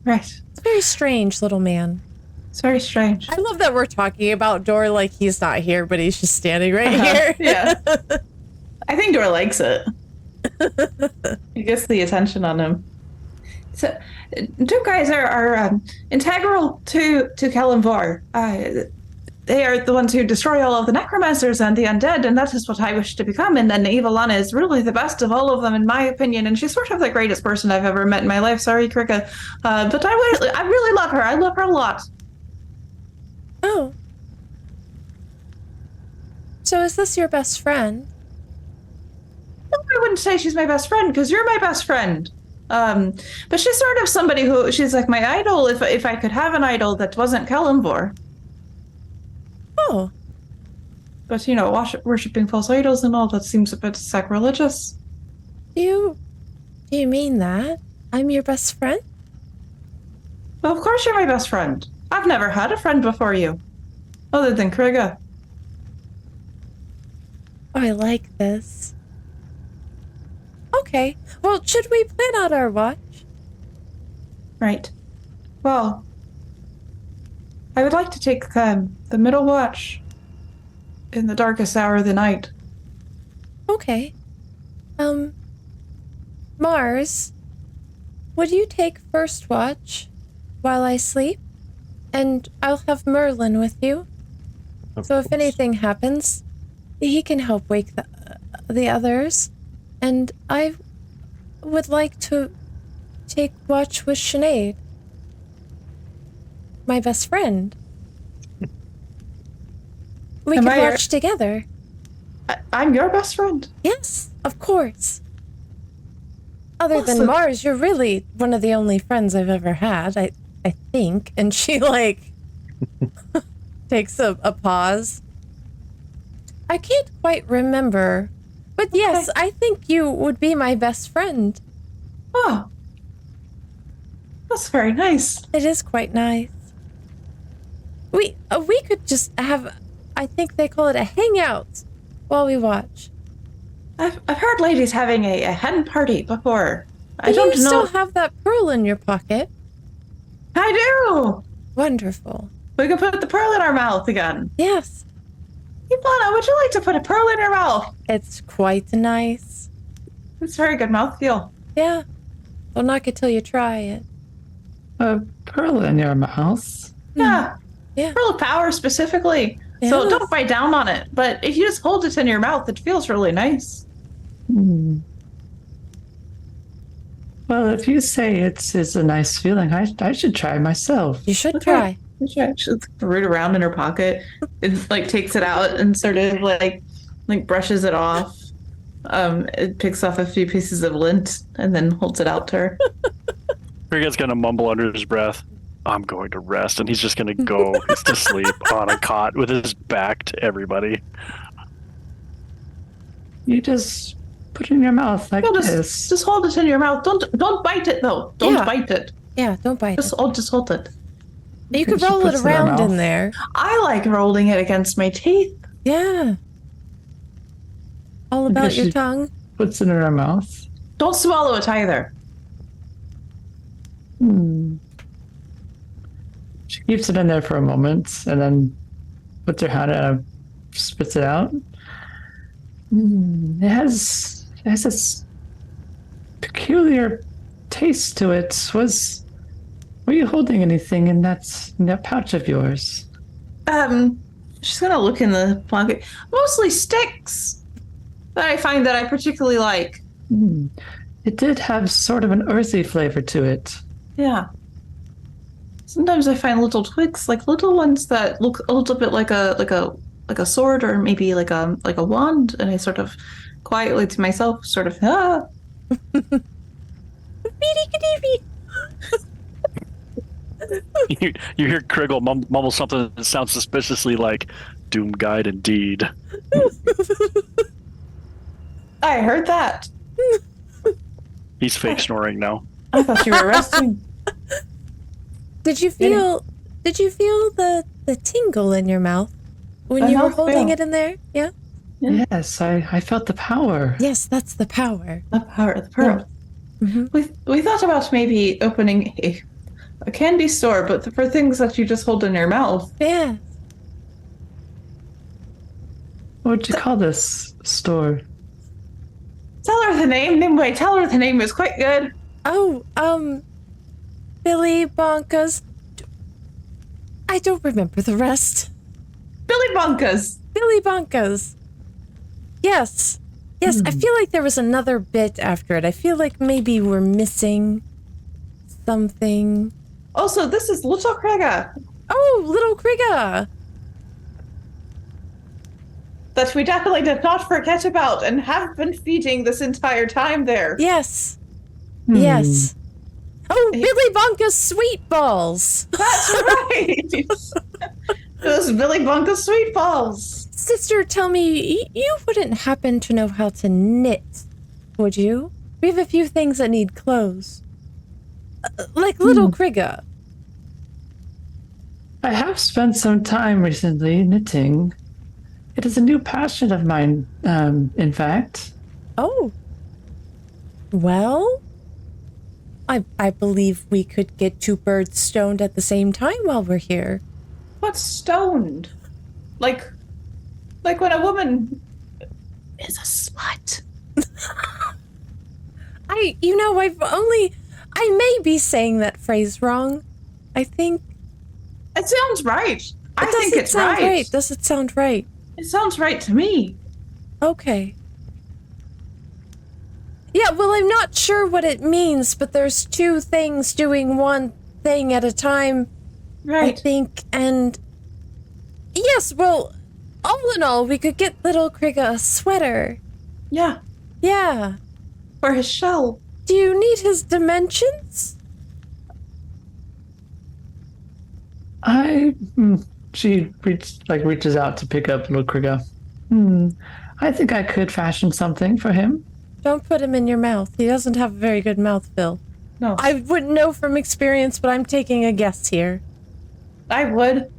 B: Right.
C: It's very strange, little man.
B: It's very strange.
C: I love that we're talking about Dor like he's not here, but he's just standing right here.
B: Yeah. I think Dor likes it. He gets the attention on him. So, two guys are integral to Kalimvor. They are the ones who destroy all of the necromancers and the undead, and that is what I wish to become. And then Evelana is really the best of all of them, in my opinion, and she's sort of the greatest person I've ever met in my life. Sorry, Krigga. But I really love her. I love her a lot.
C: Oh. So is this your best friend?
B: No, I wouldn't say she's my best friend, because you're my best friend. But she's sort of somebody who, she's like my idol, if I could have an idol that wasn't Kalimvor.
C: Oh.
B: But, you know, worshipping false idols and all, that seems a bit sacrilegious.
C: Do you mean that? I'm your best friend?
B: Well, of course you're my best friend. I've never had a friend before you. Other than Krigga.
C: Oh, I like this. Okay. Well, should we plan out our watch?
B: Right. Well, I would like to take the middle watch in the darkest hour of the night.
C: Okay. Mars, would you take first watch while I sleep? And I'll have Merlin with you. So if anything happens, he can help wake the others. And I would like to take watch with Sinead, my best friend. We
B: Am
C: can
B: I
C: watch together.
B: I'm your best friend.
C: Yes, of course. Other than
B: Awesome.
C: Mars, you're really one of the only friends I've ever had, I think. And she, like, takes a pause. I can't quite remember. But yes, I think you would be my best friend.
B: Oh. That's very nice.
C: It is quite nice. We could just have, I think they call it a hangout while we watch.
B: I've heard ladies having a hen party before. I
C: Do
B: don't
C: you
B: know.
C: still have that pearl in your pocket?
B: I do.
C: Wonderful.
B: We can put the pearl in our mouth again.
C: Yes,
B: Ivana, would you like to put a pearl in your mouth?
C: it's quite nice.
B: It's very good mouthfeel.
C: Yeah. Don't knock it till you try it.
A: A pearl in your mouth.
B: Yeah.
C: Yeah.
B: Pearl of power specifically. So
C: Yes.
B: don't bite down on it. But if you just hold it in your mouth, it feels really nice.
A: Hmm. Well, if you say it's a nice feeling, I should try myself.
C: You should
B: Okay.
C: try.
B: She'll root around in her pocket and like takes it out and sort of like brushes it off. It picks off a few pieces of lint and then holds it out to her.
D: Krigga's gonna mumble under his breath, "I'm going to rest," and he's just gonna go to sleep on a cot with his back to everybody.
A: You just put it in your mouth like
B: No,
A: this.
B: just hold it in your mouth. Don't bite it though. Don't
C: Yeah.
B: bite it.
C: Yeah, don't bite
B: Just hold it.
C: it. You could
A: She
C: roll it
A: puts it in her
C: around in
A: mouth.
C: there.
B: I like rolling it against my teeth.
C: Yeah. All about
A: Because
C: your
A: she-
C: tongue.
A: Puts it in her mouth.
B: Don't swallow it either.
A: Hmm. She keeps it in there for a moment and then puts her hand out and spits it out. It has this peculiar taste to it. Were you holding anything in that pouch of yours?
B: She's gonna look in the pocket. Mostly sticks that I find that I particularly like.
A: It did have sort of an earthy flavor to it.
B: Yeah. Sometimes I find little twigs, like little ones that look a little bit like a like a sword or maybe like a wand, and I sort of quietly to myself, sort of, ah.
D: You hear Krigga mumble something that sounds suspiciously like Doom Guide indeed.
B: I heard that.
D: He's fake snoring now.
B: I thought you were resting.
C: Did you feel the tingle in your mouth when you were holding it in there? Yeah?
A: Yes, I felt the power.
C: Yes, that's the power.
B: The power.
C: Mm-hmm.
B: We thought about maybe opening a candy store, but for things that you just hold in your mouth.
C: Yeah.
A: What would you call this store?
B: Tell her the name, Nimue. Tell her the name is quite good.
C: Oh, Billy Bonka's. I don't remember the rest.
B: Billy Bunkus.
C: Billy Bonka's. Yes. Yes, I feel like there was another bit after it. I feel like maybe we're missing something.
B: Also, this is Little Krigga.
C: Oh, little Krigga.
B: That we definitely did not forget about and have been feeding this entire time there.
C: Yes. Yes. Oh, Billy Bonka's sweet balls.
B: That's right. Those Billy Bunkus sweet balls.
C: Sister, tell me, you wouldn't happen to know how to knit, would you? We have a few things that need clothes. Like little Krigga.
A: I have spent some time recently knitting. It is a new passion of mine, in fact.
C: Oh. Well, I believe we could get 2 birds stoned at the same time while we're here.
B: What's stoned? Like when a woman is a slut.
C: I may be saying that phrase wrong. I think
B: It sounds right. I think it's
C: sound
B: right.
C: Does it sound right?
B: It sounds right to me.
C: Okay. Yeah, well, I'm not sure what it means, but there's 2 things doing one thing at a time,
B: Right.
C: I think, and yes, well, all in all, we could get little Krigga a sweater.
B: Yeah.
C: Yeah.
B: For his shell.
C: Do you need his dimensions?
A: She reaches out to pick up little Krigga. I think I could fashion something for him.
C: Don't put him in your mouth. He doesn't have a very good mouthfeel.
B: No.
C: I wouldn't know from experience, but I'm taking a guess here.
B: I would.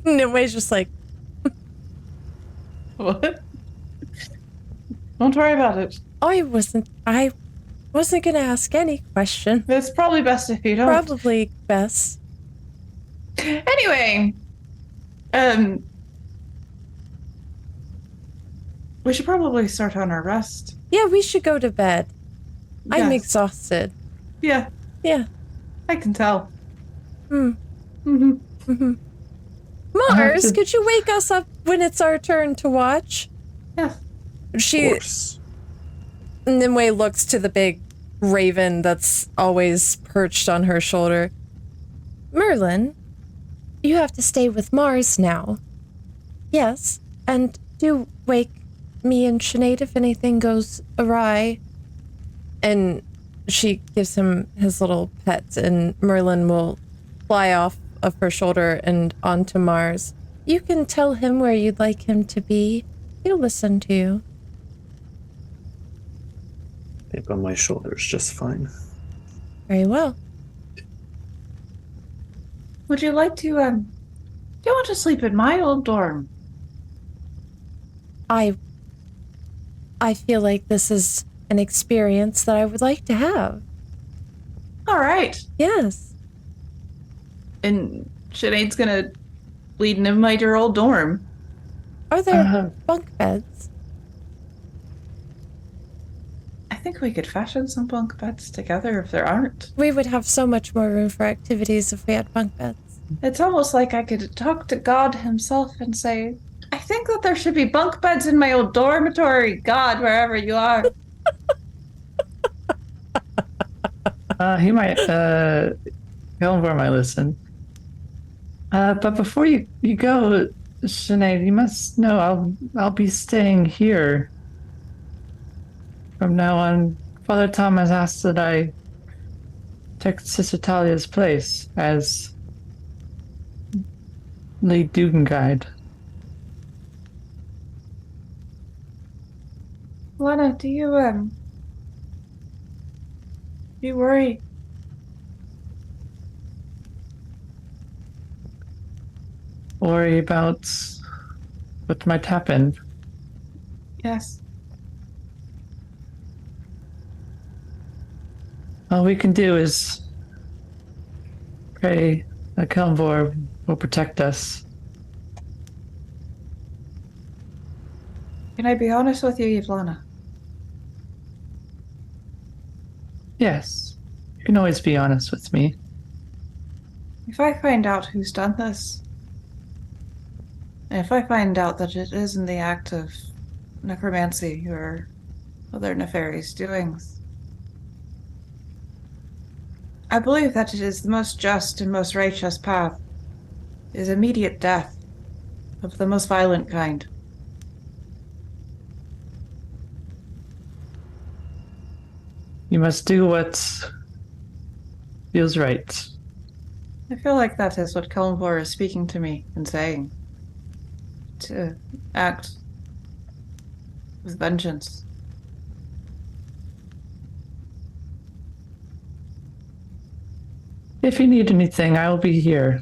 C: Nimue's just like,
B: What? Don't worry about it.
C: I wasn't gonna ask any question.
B: It's probably best if you don't.
C: Probably best.
B: Anyway, we should probably start on our rest.
C: Yeah, we should go to bed. I'm
B: Yes.
C: exhausted.
B: Yeah,
C: Yeah.
B: I can tell.
C: Mars, could you wake us up when it's our turn to watch?
B: Yeah.
E: Of course.
C: Nimue looks to the big raven that's always perched on her shoulder. Merlin, you have to stay with Mars now. Yes, and do wake me and Sinead if anything goes awry. And she gives him his little pet, and Merlin will fly off of her shoulder and onto Mars. You can tell him where you'd like him to be. He'll listen to you.
E: Sleep on my shoulders just fine.
C: Very well.
B: Would you like to, do you want to sleep in my old dorm?
C: I feel like this is an experience that I would like to have.
B: All right.
C: Yes.
B: And Sinead's gonna lead Nimue to her old dorm.
C: Are there bunk beds?
B: I think we could fashion some bunk beds together if there aren't.
C: We would have so much more room for activities if we had bunk beds.
B: It's almost like I could talk to God himself and say, I think that there should be bunk beds in my old dormitory, God, wherever you are.
A: He might, Hillenborn might listen. But before you go, Sinead, you must know I'll be staying here from now on. Father Tom has asked that I take Sister Talia's place as lead Dugan guide.
B: Lana, do you worry?
A: Worry about what might happen.
B: Yes.
A: All we can do is pray that Kelmvor will protect us.
B: Can I be honest with you, Yvlana?
A: Yes, you can always be honest with me.
B: If I find out who's done this, and if I find out that it is in the act of necromancy or other nefarious doings, I believe that it is the most just and most righteous path is immediate death of the most violent kind.
A: You must do what feels right.
B: I feel like that is what Kelmvor is speaking to me and saying. To act with vengeance.
A: If you need anything, I will be here.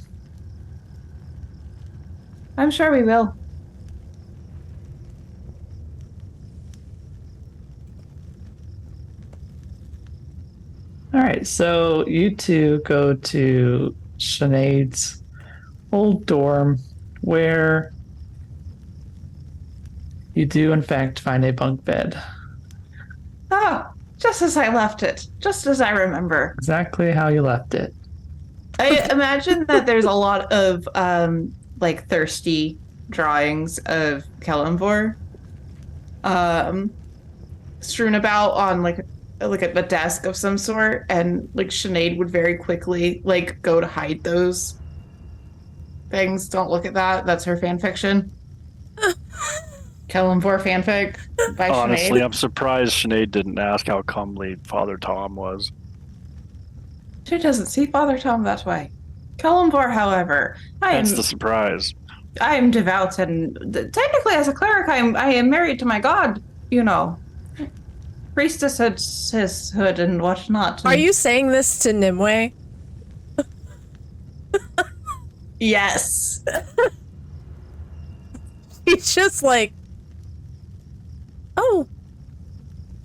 B: I'm sure we will.
A: All right, so you two go to Sinead's old dorm where you do, in fact, find a bunk bed.
B: Oh, just as I left it. Just as I remember.
A: Exactly how you left it.
B: I imagine that there's a lot of like thirsty drawings of Kellenvor strewn about on like a desk of some sort, and like Sinead would very quickly like go to hide those things. Don't look at that. That's her fan fiction. Kellenvor fanfic by
D: Honestly,
B: Sinead.
D: I'm surprised Sinead didn't ask how comely Father Tom was.
B: She doesn't see Father Tom that way. Kellenvor, however,
D: That's the surprise.
B: I am devout, and technically, as a cleric, I am married to my god. You know, priestesshood and whatnot.
C: Are you saying this to Nimue?
B: Yes.
C: He's just like, oh,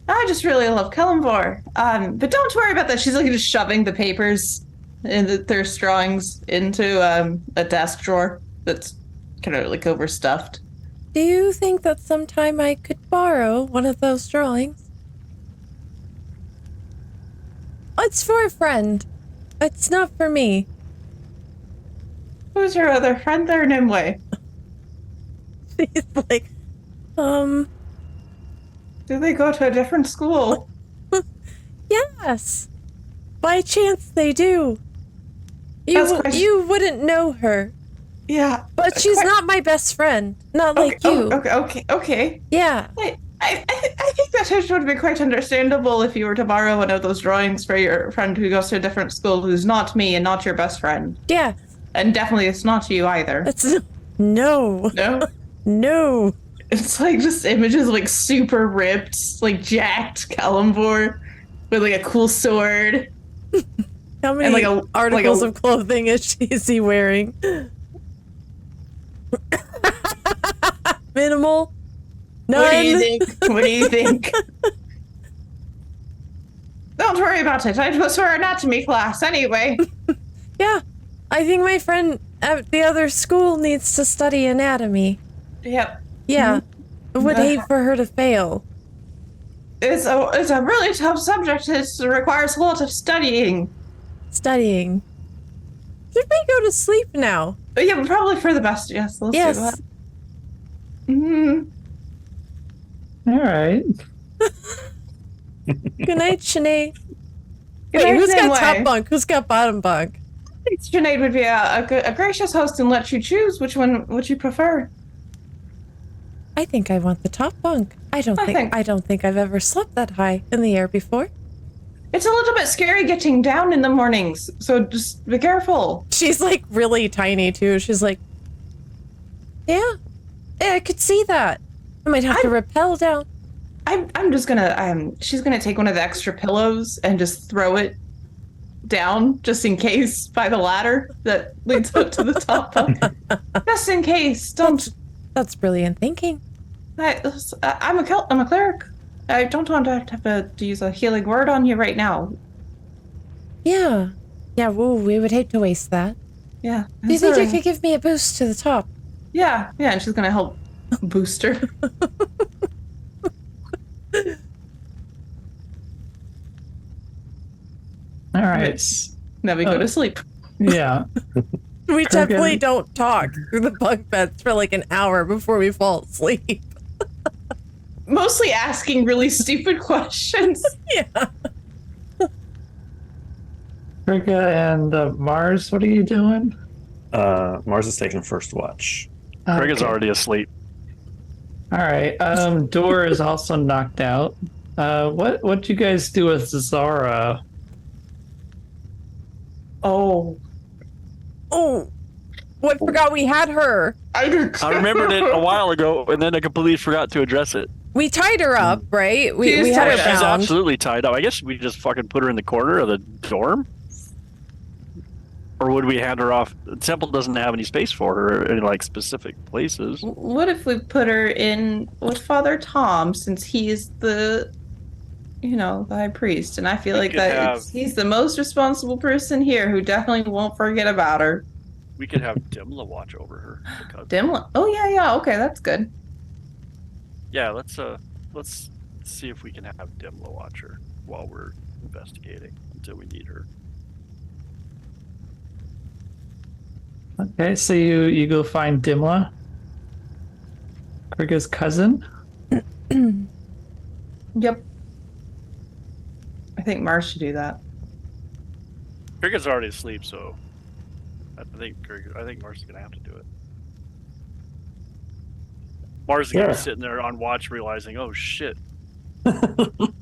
B: I just really love Kellenvor. But don't worry about that. She's like just shoving the papers and the thirst drawings into a desk drawer that's kind of like overstuffed.
C: do you think that sometime I could borrow one of those drawings? It's for a friend. It's not for me.
B: Who's your other friend there, Nimue?
C: He's like,
B: Do they go to a different school?
C: yes. By chance they do.
B: That's quite-
C: You wouldn't know her,
B: Yeah.
C: but she's not my best friend. Not like you.
B: Okay.
C: Yeah.
B: I think that it would be quite understandable if you were to borrow one of those drawings for your friend who goes to a different school who's not me and not your best friend.
C: Yeah.
B: And definitely it's not you either.
C: That's no.
B: No?
C: No.
B: It's like just images of like super ripped, like jacked Kellenvor with like a cool sword.
C: How many
B: like a-
C: articles
B: like a-
C: of clothing is he wearing? Minimal. None.
B: What do you think? What do you think? Don't worry about it. I was for anatomy class anyway.
C: Yeah. I think my friend at the other school needs to study anatomy.
B: Yep.
C: Yeah. I would hate for her to fail.
B: It's a really tough subject. It requires a lot of studying.
C: Studying. Should we go to sleep now?
B: But yeah, but probably for the best. Yes. Let's
C: Yes.
B: do that. Mm-hmm.
A: All right.
C: Good night, Sinead.
B: Good
C: Wait,
B: night,
C: who's got
B: Nimue.
C: top bunk? Who's got bottom bunk?
B: Sinead would be a gracious host and let you choose which one would you prefer.
C: I think I want the top bunk. I don't think I've ever slept that high in the air before.
B: It's a little bit scary getting down in the mornings, so just be careful.
C: She's like really tiny too. She's like, yeah, I could see that. I might have to rappel down.
B: I'm just gonna she's gonna take one of the extra pillows and just throw it down just in case by the ladder that leads up to the top bunk. Just in case.
C: That's brilliant thinking.
B: I'm a cleric. I don't want to have to use a healing word on you right now.
C: Yeah. Yeah, we would hate to waste that.
B: Yeah.
C: Do you think you could give me a boost to the top?
B: Yeah, and she's gonna help boost her.
A: All right.
B: Then we go to sleep.
A: Yeah.
C: We definitely don't talk through the bunk beds for like an hour before we fall asleep.
B: Mostly asking really stupid questions.
C: Yeah.
A: Krigga and Mars, what are you doing?
E: Mars is taking first watch.
D: Krigga's
A: Okay.
D: already asleep.
A: All right. Dor is also knocked out. What you guys do with Zara?
B: Oh,
C: I forgot we had her.
B: I did.
D: I remembered it a while ago, and then I completely forgot to address it.
C: We tied her up, right? We
B: She's
C: had her
B: tied up.
D: She's
C: bound.
D: absolutely tied up. I guess we just fucking put her in the corner of the dorm? Or would we hand her off? The temple doesn't have any space for her in like specific places.
B: What if we put her in with Father Tom, since he's the high priest, and I feel like he's the most responsible person here who definitely won't forget about her.
D: We could have Dimla watch over her.
B: Dimla. Oh yeah, okay, that's good.
D: Yeah, let's see if we can have Dimla watch her while we're investigating until we need her.
A: Okay, so you go find Dimla, Krigga's cousin.
B: Yep. I think Mars should do that.
D: Krigga's already asleep, so I think Mars is gonna have to do it. Mars is gonna be sitting there on watch, realizing, oh shit.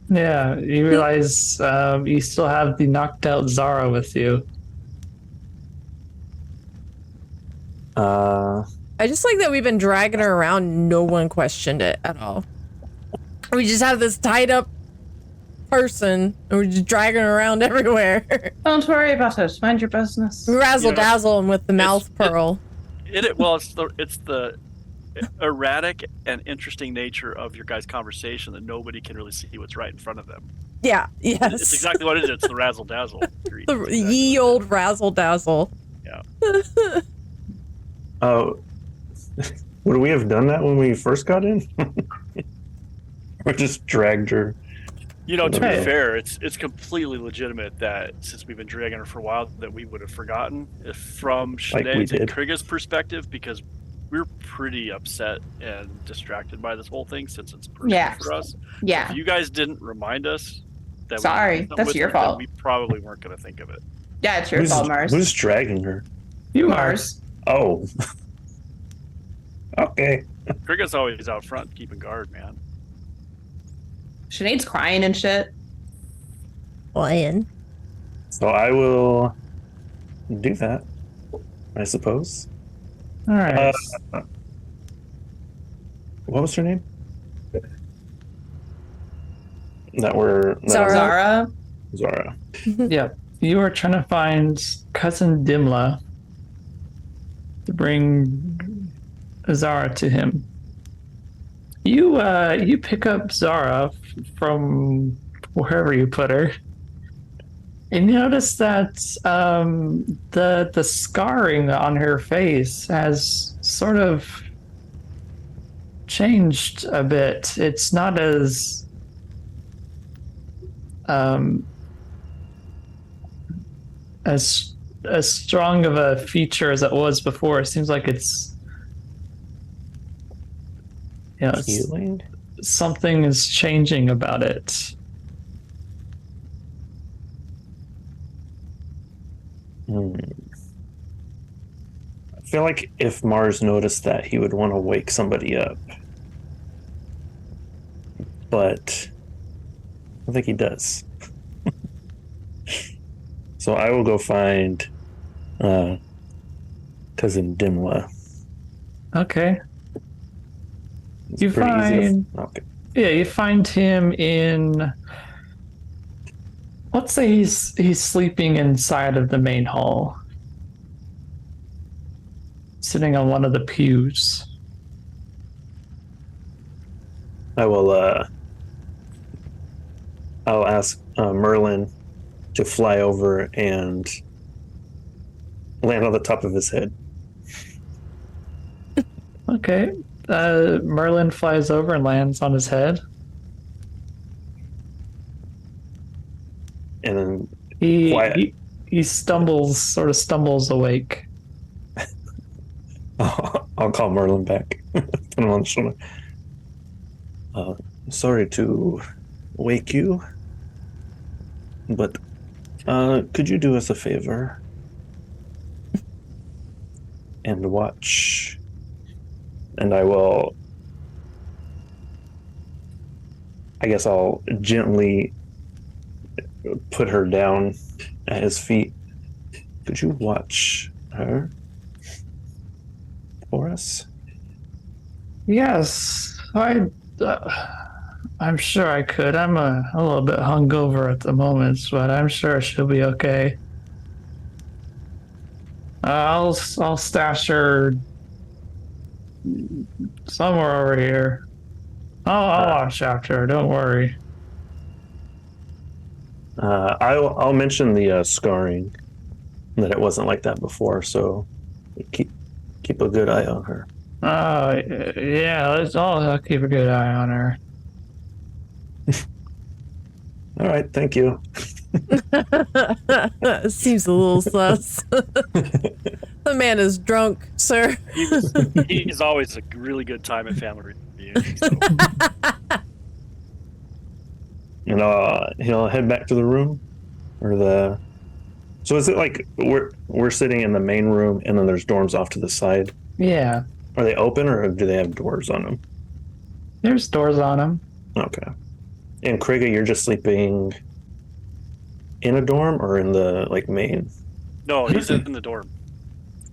A: Yeah, you realize you still have the knocked out Zara with you.
C: I just like that we've been dragging her around. No one questioned it at all. We just have this tied up person and we're just dragging her around everywhere.
B: Don't worry about it. Mind your business.
C: Razzle dazzle him with the mouth pearl.
D: It's the erratic and interesting nature of your guys' conversation that nobody can really see what's right in front of them.
C: Yeah, yes.
D: It's exactly what it is. It's the razzle dazzle.
C: The ye old razzle dazzle.
D: Yeah.
E: Oh, would we have done that when we first got in? Or just dragged her?
D: You know, to be fair, it's completely legitimate that since we've been dragging her for a while, that we would have forgotten from Sinead's and Krigga's perspective, because we're pretty upset and distracted by this whole thing since it's personal for us.
B: Yeah.
D: If you guys didn't remind us that
B: Sorry, that's your fault.
D: we probably weren't going to think of it.
B: Yeah, it's your fault, Mars.
E: Who's dragging her?
A: You
B: Mars.
E: Oh. Okay.
D: Krigga's always out front keeping guard, man.
B: Sinead's crying and shit.
C: Lion.
E: So I will do that, I suppose.
A: All right.
E: What was her name?
B: Zara.
E: Zara.
A: Yep. You are trying to find cousin Dimla to bring Zara to him. You pick up Zara from wherever you put her, and you notice that the scarring on her face has sort of changed a bit. It's not as strong of a feature as it was before. It seems like it's
E: Healing?
A: something is changing about it.
E: feel like if Mars noticed that, he would want to wake somebody up. But I don't think he does. So I will go find cousin Dimla.
A: Okay.
E: It's
A: You
E: pretty easy
A: find-
E: okay.
A: Yeah, you find him in. Let's say he's sleeping inside of the main hall, sitting on one of the pews.
E: I will. I'll ask Merlin to fly over and land on the top of his head.
A: Okay. Merlin flies over and lands on his head.
E: And then
A: He sort of stumbles awake.
E: I'll call Merlin back. Put him on the shoulder. Sorry to wake you, but could you do us a favor and watch? And I guess I'll gently put her down at his feet. Could you watch her for us?
A: Yes, I'm sure I could. I'm a little bit hungover at the moment, but I'm sure she'll be okay. I'll stash her somewhere over here. I'll watch after her. Don't worry.
E: I'll mention the scarring, that it wasn't like that before, so keep a good eye on her.
A: Yeah. I'll keep a good eye on her.
E: All right, thank you.
C: Seems a little sus. The man is drunk, sir.
D: He's always a really good time at family reunions. So.
E: And he'll head back to the room, So is it like we're sitting in the main room and then there's dorms off to the side?
A: Yeah.
E: Are they open or do they have doors on them?
A: There's doors on them.
E: Okay. And Krigga, you're just sleeping in a dorm or in the main?
D: No, he's in the dorm.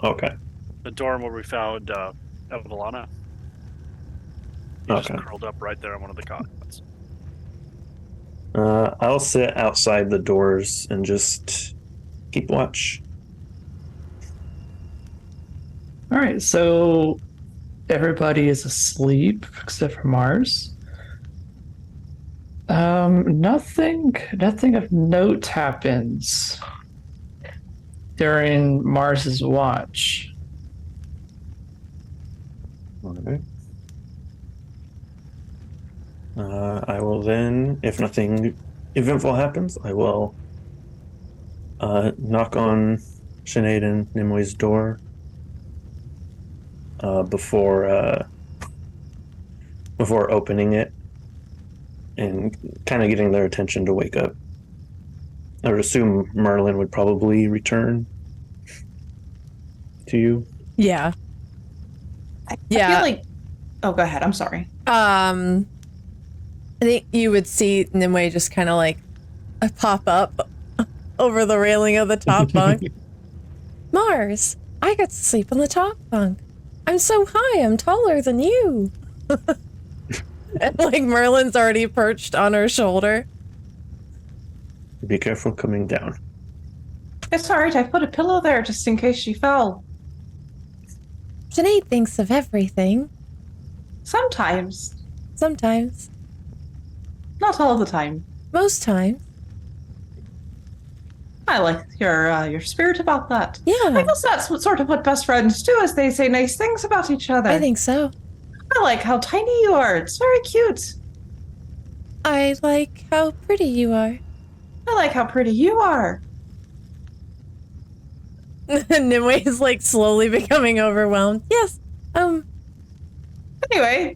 E: Okay.
D: The dorm where we found Evelana. He's just
E: Okay.
D: curled up right there on one of the cots.
E: I'll sit outside the doors and just keep watch.
A: All right, so everybody is asleep except for Mars. Nothing of note happens during Mars's watch.
E: Okay. I will then, if nothing eventful happens, I will knock on Sinead and Nimwe's door before opening it and kind of getting their attention to wake up. I would assume Merlin would probably return to you.
C: Yeah.
B: I feel like. Oh, go ahead. I'm sorry.
C: I think you would see Nimue just kind of pop up over the railing of the top bunk. Mars, I got to sleep on the top bunk. I'm so high, I'm taller than you. And Merlin's already perched on her shoulder.
E: Be careful coming down.
B: It's all right. I put a pillow there just in case she fell.
C: Sinead thinks of everything.
B: Sometimes.
C: Sometimes.
B: Not all the time.
C: Most times.
B: I like your spirit about that.
C: Yeah.
B: I guess that's what best friends do, is they say nice things about each other.
C: I think so.
B: I like how tiny you are. It's very cute.
C: I like how pretty you are.
B: I like how pretty you are.
C: Nimue is slowly becoming overwhelmed. Yes.
B: Anyway.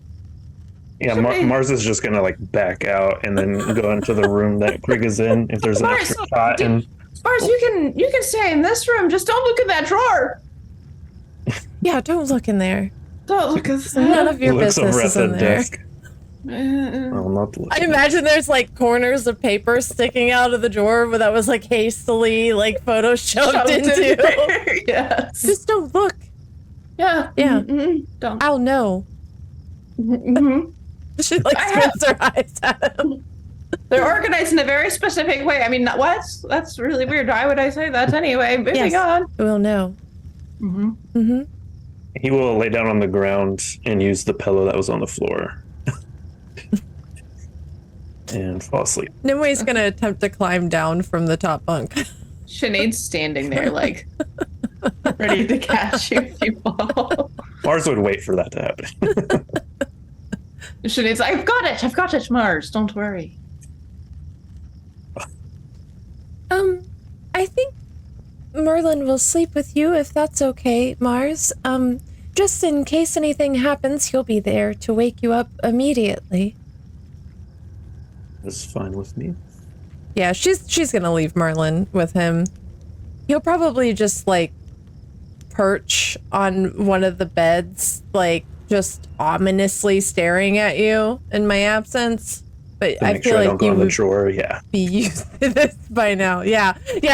E: Yeah, Mars is just gonna back out and then go into the room that Krigga's in. If there's an
B: Mars,
E: extra cot, and
B: Mars, you can stay in this room. Just don't look in that drawer.
C: Yeah, don't look in there.
B: Don't look at
C: None of your
E: Looks over
C: business
E: at
C: is
E: the
C: in there.
E: desk. I'll not look.
C: I imagine there's like corners of paper sticking out of the drawer that was like hastily like photoshopped into.
B: Yes.
C: Just don't look.
B: Yeah.
C: Yeah.
B: Don't.
C: I'll know. She like squints her eyes at him.
B: They're organized in a very specific way. I mean, what? That's really weird. Why would I say that anyway? Moving on.
C: We'll know.
E: He will lay down on the ground and use the pillow that was on the floor. And fall asleep.
C: Nimwe's gonna attempt to climb down from the top bunk.
B: Sinead's standing there, like, ready to catch you if you fall.
E: Mars would wait for that to happen.
B: Sinead's like, I've got it, Mars. Don't worry.
C: I think Merlin will sleep with you if that's okay, Mars. Just in case anything happens, he'll be there to wake you up immediately.
E: That's fine with me.
C: Yeah, she's gonna leave Merlin with him. He'll probably just like perch on one of the beds, like just ominously staring at you in my absence. But
E: To
C: I
E: make
C: feel
E: sure I
C: like
E: don't go
C: you
E: in the
C: would
E: drawer, yeah.
C: be used to this by now. Yeah,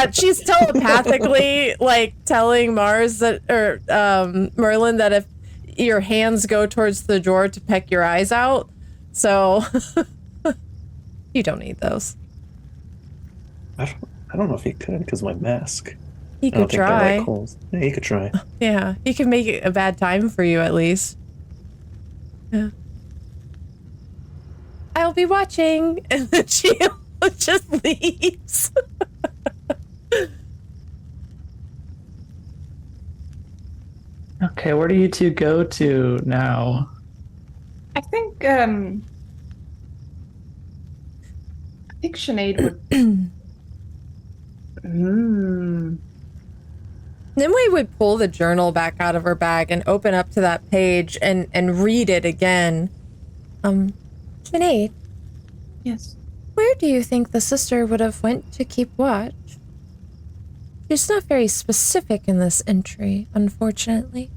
C: she's telepathically like telling Mars that, or Merlin, that if your hands go towards the drawer to peck your eyes out, so you don't need those.
E: I don't know if he could because my mask.
C: He
E: I don't
C: could
E: think they're
C: try.
E: like holes. Yeah, he could try.
C: Yeah, he can make it a bad time for you at least. Yeah. I'll be watching, and then she just leaves.
A: Okay, where do you two go to now?
B: I think Sinead would.
C: Nimue would pull the journal back out of her bag and open up to that page and read it again. Sinead,
B: Yes.
C: where do you think the sister would have went to keep watch? She's not very specific in this entry, unfortunately.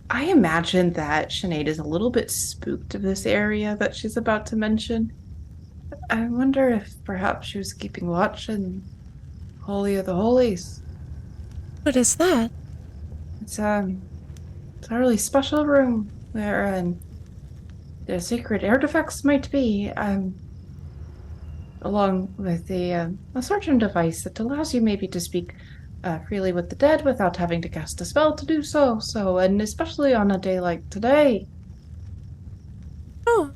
B: I imagine that Sinead is a little bit spooked of this area that she's about to mention. I wonder if perhaps she was keeping watch in Holy of the Holies.
C: What is that?
B: It's a really special room where the secret artifacts might be, along with a certain device that allows you maybe to speak freely with the dead without having to cast a spell to do so. So, and especially on a day like today.
C: Oh.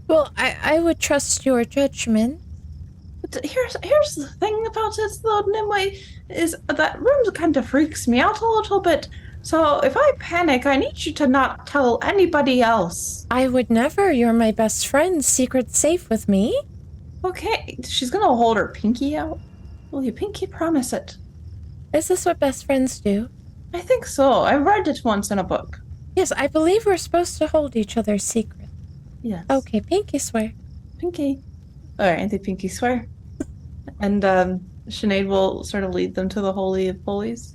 C: Well, I would trust your judgment.
B: But here's the thing about it, though, Nimue, is that room kind of freaks me out a little bit. So if I panic, I need you to not tell anybody else.
C: I would never. You're my best friend. Secret safe with me?
B: Okay, she's gonna hold her pinky out. Will you pinky promise it?
C: Is this what best friends do?
B: I think so. I read it once in a book.
C: Yes, I believe we're supposed to hold each other's secret.
B: Yes.
C: Okay, pinky swear.
B: Pinky. All right, they pinky swear. And Sinead will sort of lead them to the Holy of Holies.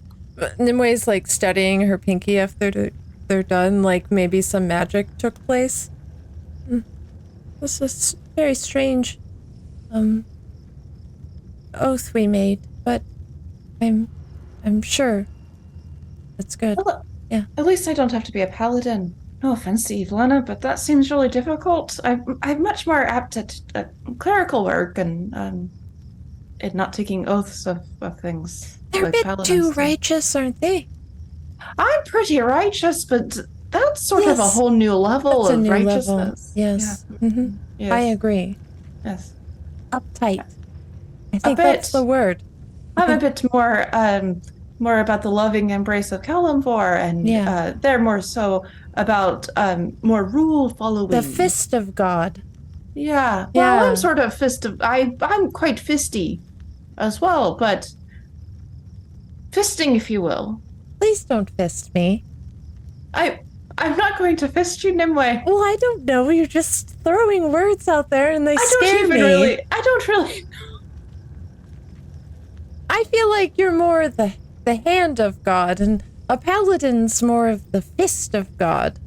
C: Nimue's like studying her pinky after they're done, like maybe some magic took place. This is very strange oath we made, but I'm sure it's good.
B: Well,
C: Yeah.
B: At least I don't have to be a paladin. No offense to Evelina, but that seems really difficult. I'm much more apt at clerical work and not taking oaths of things.
C: They're a
B: like
C: bit
B: paladins
C: too
B: do.
C: righteous, aren't they?
B: I'm pretty righteous, but that's sort of a
C: Yes.
B: whole new level
C: That's a
B: of
C: new
B: righteousness.
C: level. Yes.
B: Yeah.
C: Hmm.
B: Yes.
C: I agree.
B: Yes.
C: Uptight. I think
B: bit.
C: that's the word.
B: I'm a bit more about the loving embrace of Kalimvor, and
C: Yeah.
B: they're more so about more rule following.
C: The fist of God.
B: Yeah. Well,
C: Yeah.
B: I'm sort of I'm quite fisty as well, but fisting, if you will.
C: Please don't fist me.
B: I'm not going to fist you, Nimue.
C: Well, I don't know. You're just throwing words out there and they
B: I
C: scare me.
B: don't really.
C: I feel like you're more the hand of God, and a paladin's more of the fist of God.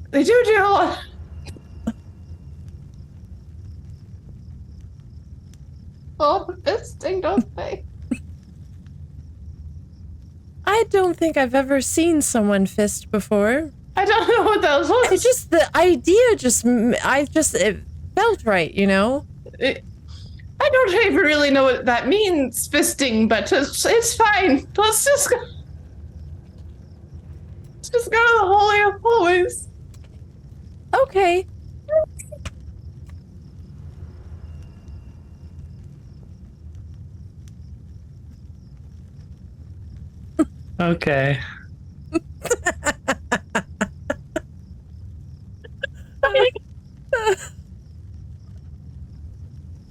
B: They do a lot. Oh, fisting, don't they?
C: I don't think I've ever seen someone fist before.
B: I don't know what that was.
C: It's just the idea. It felt right, you know.
B: I don't even really know what that means, fisting, but it's fine. Let's just go. Let's just go to the Holy of Holies.
C: Okay.
A: Okay.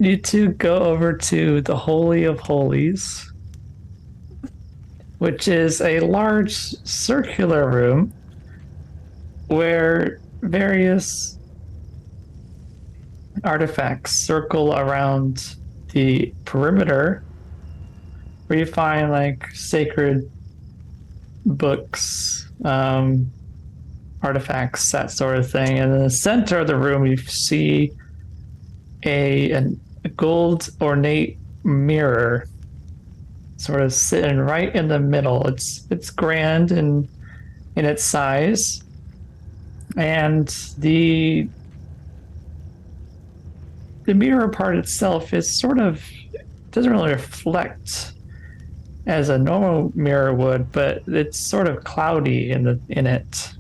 A: You two go over to the Holy of Holies, which is a large circular room where various artifacts circle around the perimeter, where you find like sacred books, artifacts, that sort of thing. And in the center of the room, you see a gold ornate mirror sort of sitting right in the middle. It's grand in its size, and the mirror part itself is sort of doesn't really reflect as a normal mirror would, but it's sort of cloudy in it.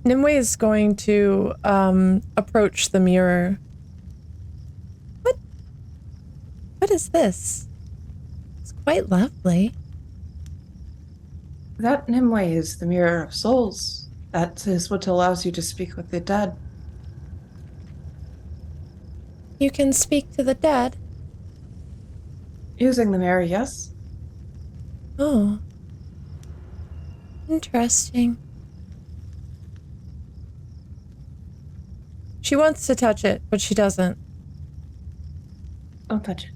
C: Nimue is going to approach the mirror. What is this? It's quite lovely.
B: That Nimue is the mirror of souls. That is what allows you to speak with the dead.
C: You can speak to the dead.
B: Using the mirror, yes.
C: Oh. Interesting. She wants to touch it, but she doesn't.
B: Don't touch it.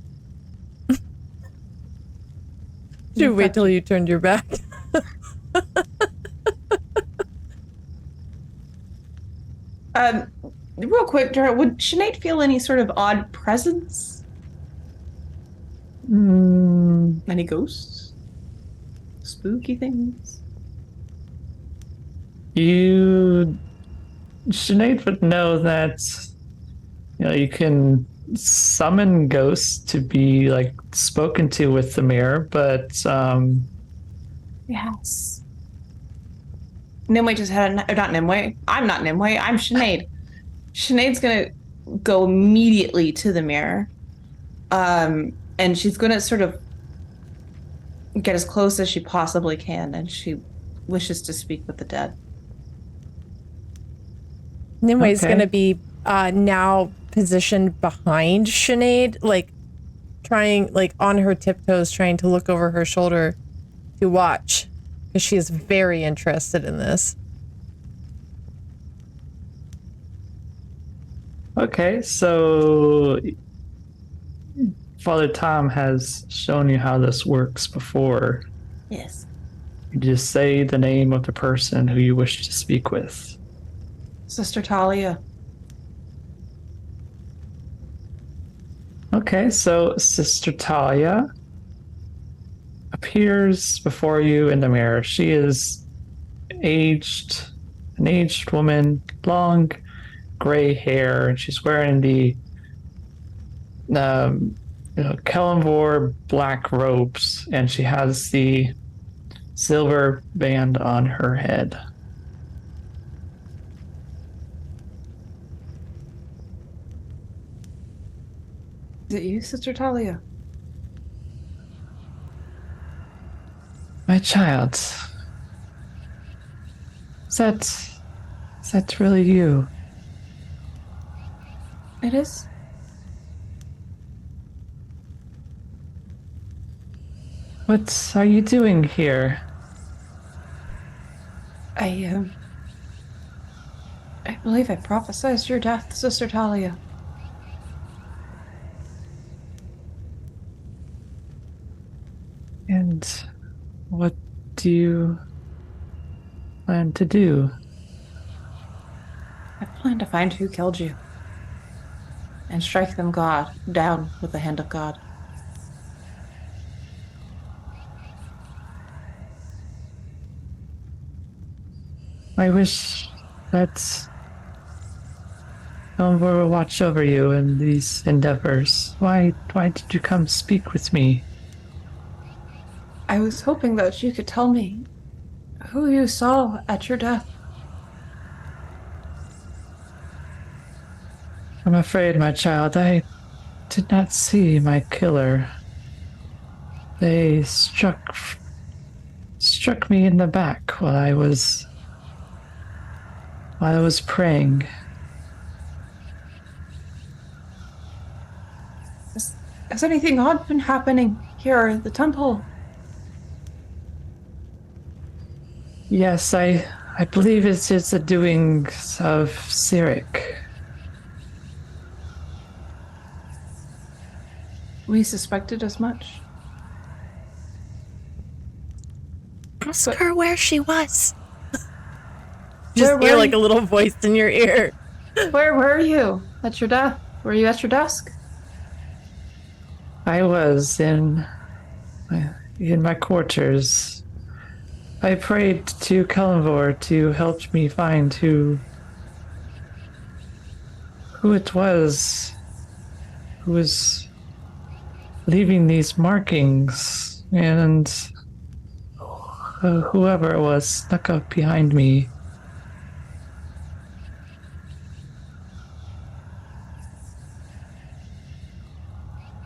C: Should wait till you turned your back.
B: Real quick, Dara, would Sinead feel any sort of odd presence? Any ghosts? Spooky things?
A: Sinead would know that you can summon ghosts to be like spoken to with the mirror, but
B: Yes. Nimue just had not Nimue. I'm not Nimue. I'm Sinead. Sinead's gonna go immediately to the mirror, and she's gonna sort of get as close as she possibly can, and she wishes to speak with the dead.
C: Nimue's
A: Okay.
C: going to be now positioned behind Sinead, like trying, like on her tiptoes, trying to look over her shoulder to watch, because she is very interested in this.
A: okay, so Father Tom has shown you how this works before.
B: Yes.
A: You just say the name of the person who you wish to speak with.
B: Sister Talia.
A: Okay, so Sister Talia appears before you in the mirror. She is an aged woman, long gray hair, and she's wearing the Kellenvor black robes, and she has the silver band on her head.
B: Is it you, Sister Talia?
A: My child, is that really you?
B: It is.
A: What are you doing here?
B: I believe I prophesized your death, Sister Talia.
A: do you plan to do?
B: I plan to find who killed you and strike them down with the hand of God.
A: I wish that Elmore will watch over you in these endeavors. Why did you come speak with me?
B: I was hoping that you could tell me who you saw at your death.
A: I'm afraid, my child, I did not see my killer. They struck me in the back while I was praying.
B: Has anything odd been happening here at the temple?
A: Yes, I believe it's the doings of Cyric.
B: We suspected as much.
C: Ask her where she was.
B: Where
C: Just hear
B: were
C: like
B: you?
C: a little voice in your ear.
B: Where were you at your death? Were you at your desk?
A: I was in my quarters. I prayed to Kellenvor to help me find who it was who was leaving these markings, and whoever it was snuck up behind me.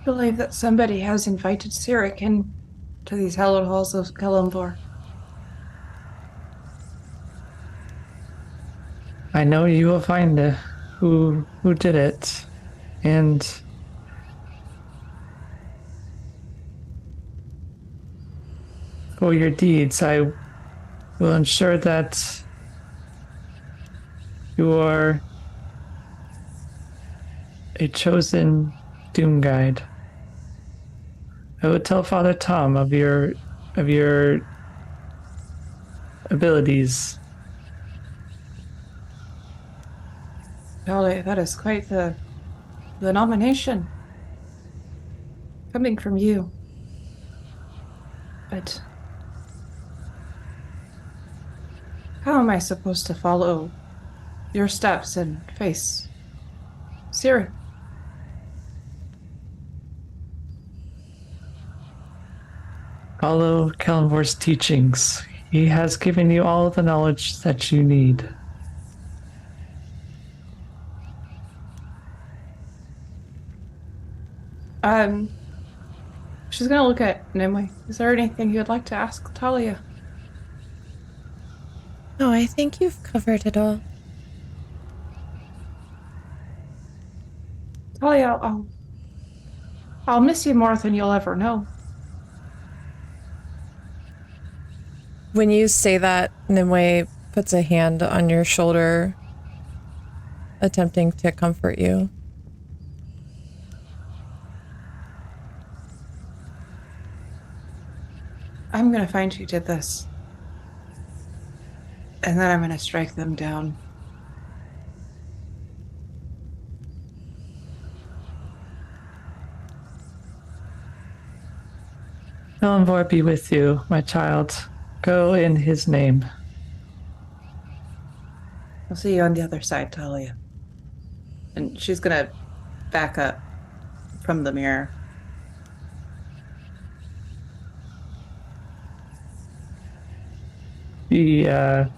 B: I believe that somebody has invited Cyric in to these hallowed halls of Kellenvor.
A: I know you will find who did it, and for your deeds, I will ensure that you are a chosen Doom Guide. I will tell Father Tom of your abilities.
B: Golly, that is quite the nomination coming from you. But how am I supposed to follow your steps and face Cyric?
A: Follow Kellenvor's teachings. He has given you all the knowledge that you need.
B: She's gonna look at Nimue. Is there anything you'd like to ask Talia?
C: No, I think you've covered it all.
B: Talia, I'll miss you more than you'll ever know.
C: When you say that, Nimue puts a hand on your shoulder, attempting to comfort you.
B: I'm gonna find who did this. And then I'm gonna strike them down.
A: Kellenvor be with you, my child. Go in his name.
B: I'll see you on the other side, Talia. And she's gonna back up from the mirror.
A: The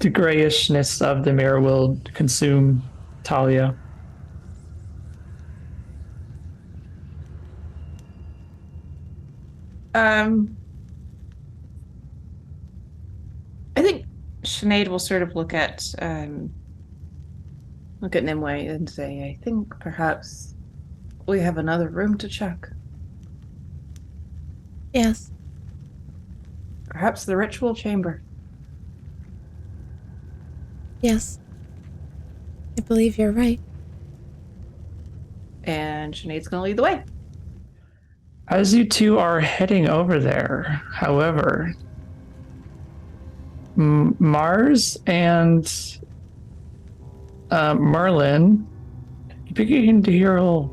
A: grayishness of the mirror will consume Talia.
B: I think Sinead will sort of look at Nimue and say, I think perhaps we have another room to check.
C: Yes.
B: Perhaps the ritual chamber.
C: Yes. I believe you're right.
B: And Sinead's gonna lead the way.
A: As you two are heading over there, however, Mars and Merlin, you begin to hear a little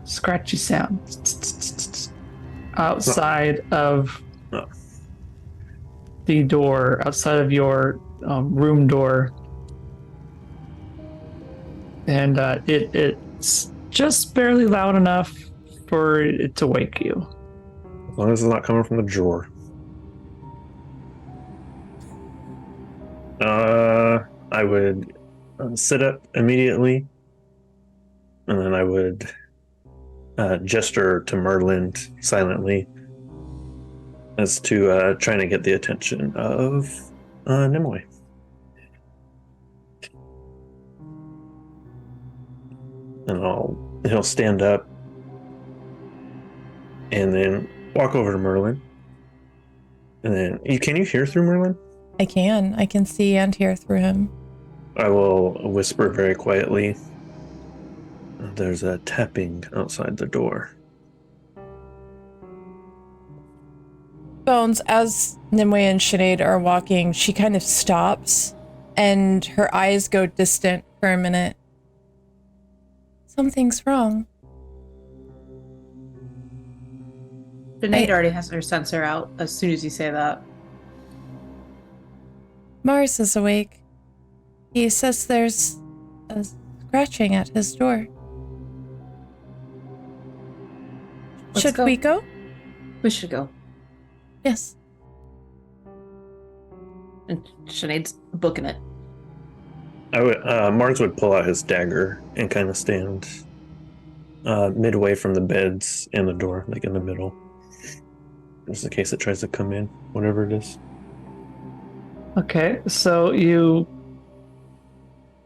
A: scratchy sound outside of the door, outside of your room door. And it's just barely loud enough for it to wake you.
E: As long as it's not coming from the drawer. I would sit up immediately, and then I would gesture to Merlin silently as to trying to get the attention of Nimue. And he'll stand up and then walk over to Merlin. And then, can you hear through Merlin?
C: I can see and hear through him.
E: I will whisper very quietly. There's a tapping outside the door.
C: Bones, as Nimue and Sinead are walking, she kind of stops and her eyes go distant for a minute. Something's wrong.
B: Sinead already has her sensor out as soon as you say that.
C: Mars is awake. He says there's a scratching at his door. Should we go?
B: We should go.
C: Yes.
B: And Sinead's booking it.
E: Mars would pull out his dagger and kind of stand midway from the beds and the door, like in the middle. Just in case it tries to come in, whatever it is.
A: Okay, so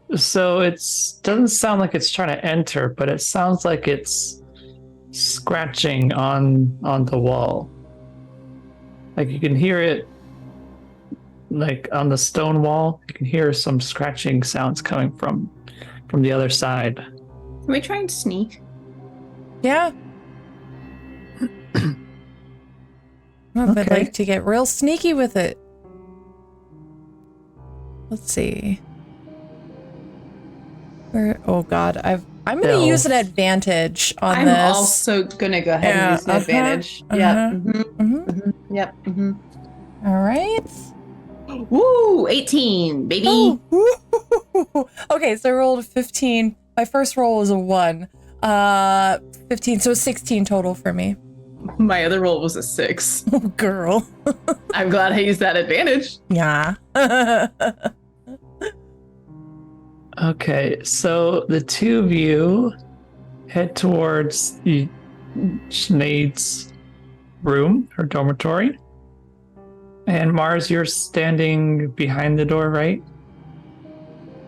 A: it doesn't sound like it's trying to enter, but it sounds like it's scratching on the wall. Like you can hear it, like on the stone wall. You can hear some scratching sounds coming from the other side.
B: Can we try and sneak?
C: Yeah. I would like to get real sneaky with it. Let's see. Oh God, I'm gonna use an advantage on this.
B: I'm also gonna go ahead and use an advantage. Yeah. Yep.
C: All right.
B: Woo! 18, baby.
C: Oh. Okay, so I rolled a 15. My first roll was a 1. 15, so 16 total for me.
B: My other roll was a 6.
C: Oh, girl.
B: I'm glad I used that advantage.
C: Yeah.
A: Okay, so the two of you head towards Sinead's room, her dormitory. And Mars, you're standing behind the door, right?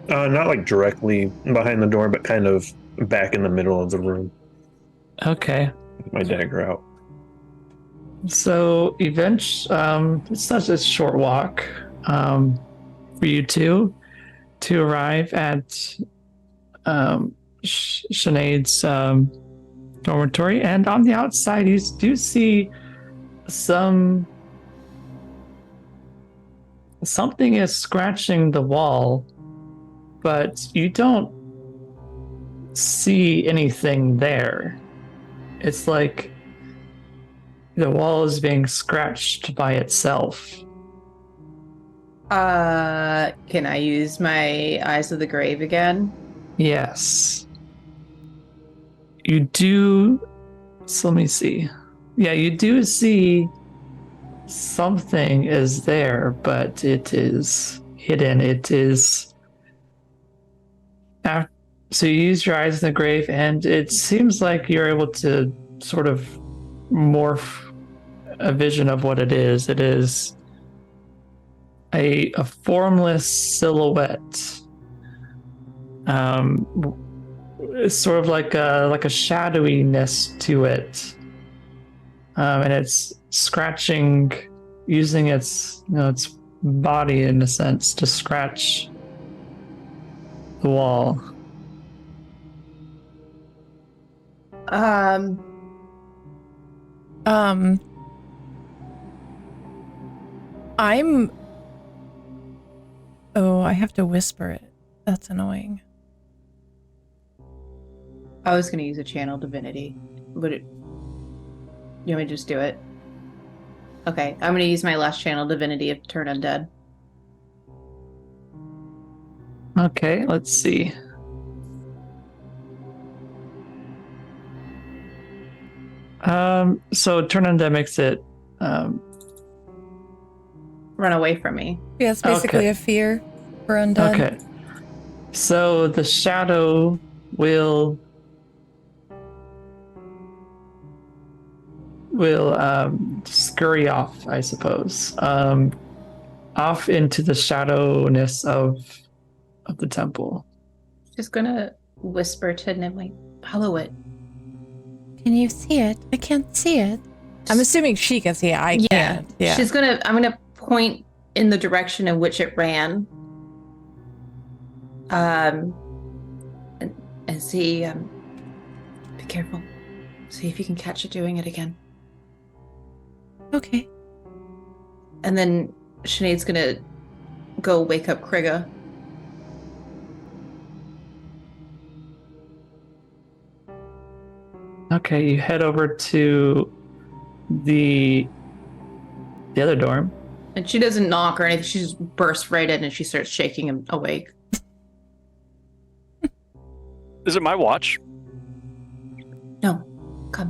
E: Not like directly behind the door, but kind of back in the middle of the room.
A: Okay.
E: With my dagger out.
A: So it's such a short walk for you two to arrive at Sinead's dormitory, and on the outside you do see something is scratching the wall, but you don't see anything there. It's like the wall is being scratched by itself.
B: Can I use my Eyes of the Grave again?
A: Yes. You do. So let me see. Yeah, you do see something is there, but it is hidden. It is. So you use your Eyes in the Grave, and it seems like you're able to sort of morph a vision of what it is. It is a formless silhouette. It's sort of like a shadowiness to it, and it's scratching, using its its body in a sense to scratch the wall.
C: Oh, I have to whisper it. That's annoying.
B: I was going to use a channel divinity. Would it? You want me to just do it? Okay, I'm going to use my last channel divinity of turn undead.
A: Okay, let's see. So turn undead makes it
B: Run away from me.
C: Yeah, it's basically
A: Okay.
C: a fear for undead.
A: okay. So the shadow will scurry off, I suppose. Off into the shadowness of the temple.
B: Just going to whisper to Nimue, follow it.
C: Can you see it? I can't see it. I'm assuming she can see it. I can't. Yeah.
B: I'm gonna point in the direction in which it ran. And see, be careful. See if you can catch it doing it again.
C: Okay.
B: And then Sinead's gonna go wake up Krigga.
A: Okay, you head over to the other dorm.
B: And she doesn't knock or anything. She just bursts right in and she starts shaking him awake.
D: Is it my watch?
B: No, come.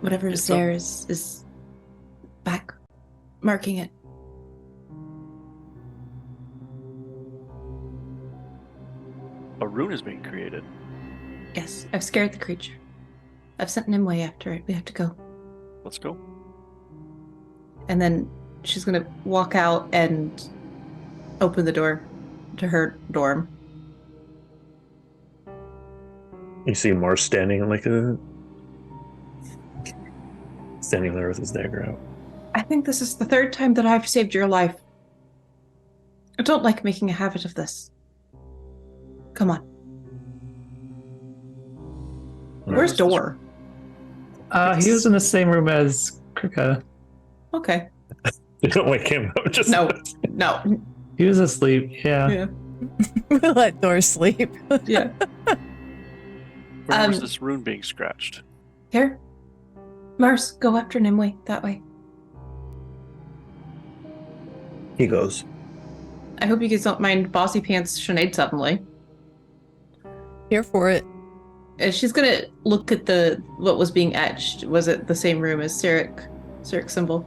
B: Whatever is
D: It's
B: there is back, marking it.
D: A rune is being created.
B: Yes, I've scared the creature. I've sent Nimue after it. We have to go.
D: Let's go.
B: And then she's gonna walk out and open the door to her dorm.
E: You see Mars standing there with his dagger out.
B: I think this is the third time that I've saved your life. I don't like making a habit of this. Come on. Where's Door?
A: He was in the same room as Krigga.
B: Okay.
E: You don't wake him up. Just
B: No.
A: He was asleep. Yeah.
C: We'll let Dor sleep.
B: Yeah.
D: Where was this rune being scratched?
B: Here. Mars, go after Nimue that way.
E: He goes.
B: I hope you guys don't mind Bossy Pants Sinead suddenly.
C: Here for it.
B: And she's gonna look at what was being etched. Was it the same room as Cyric symbol?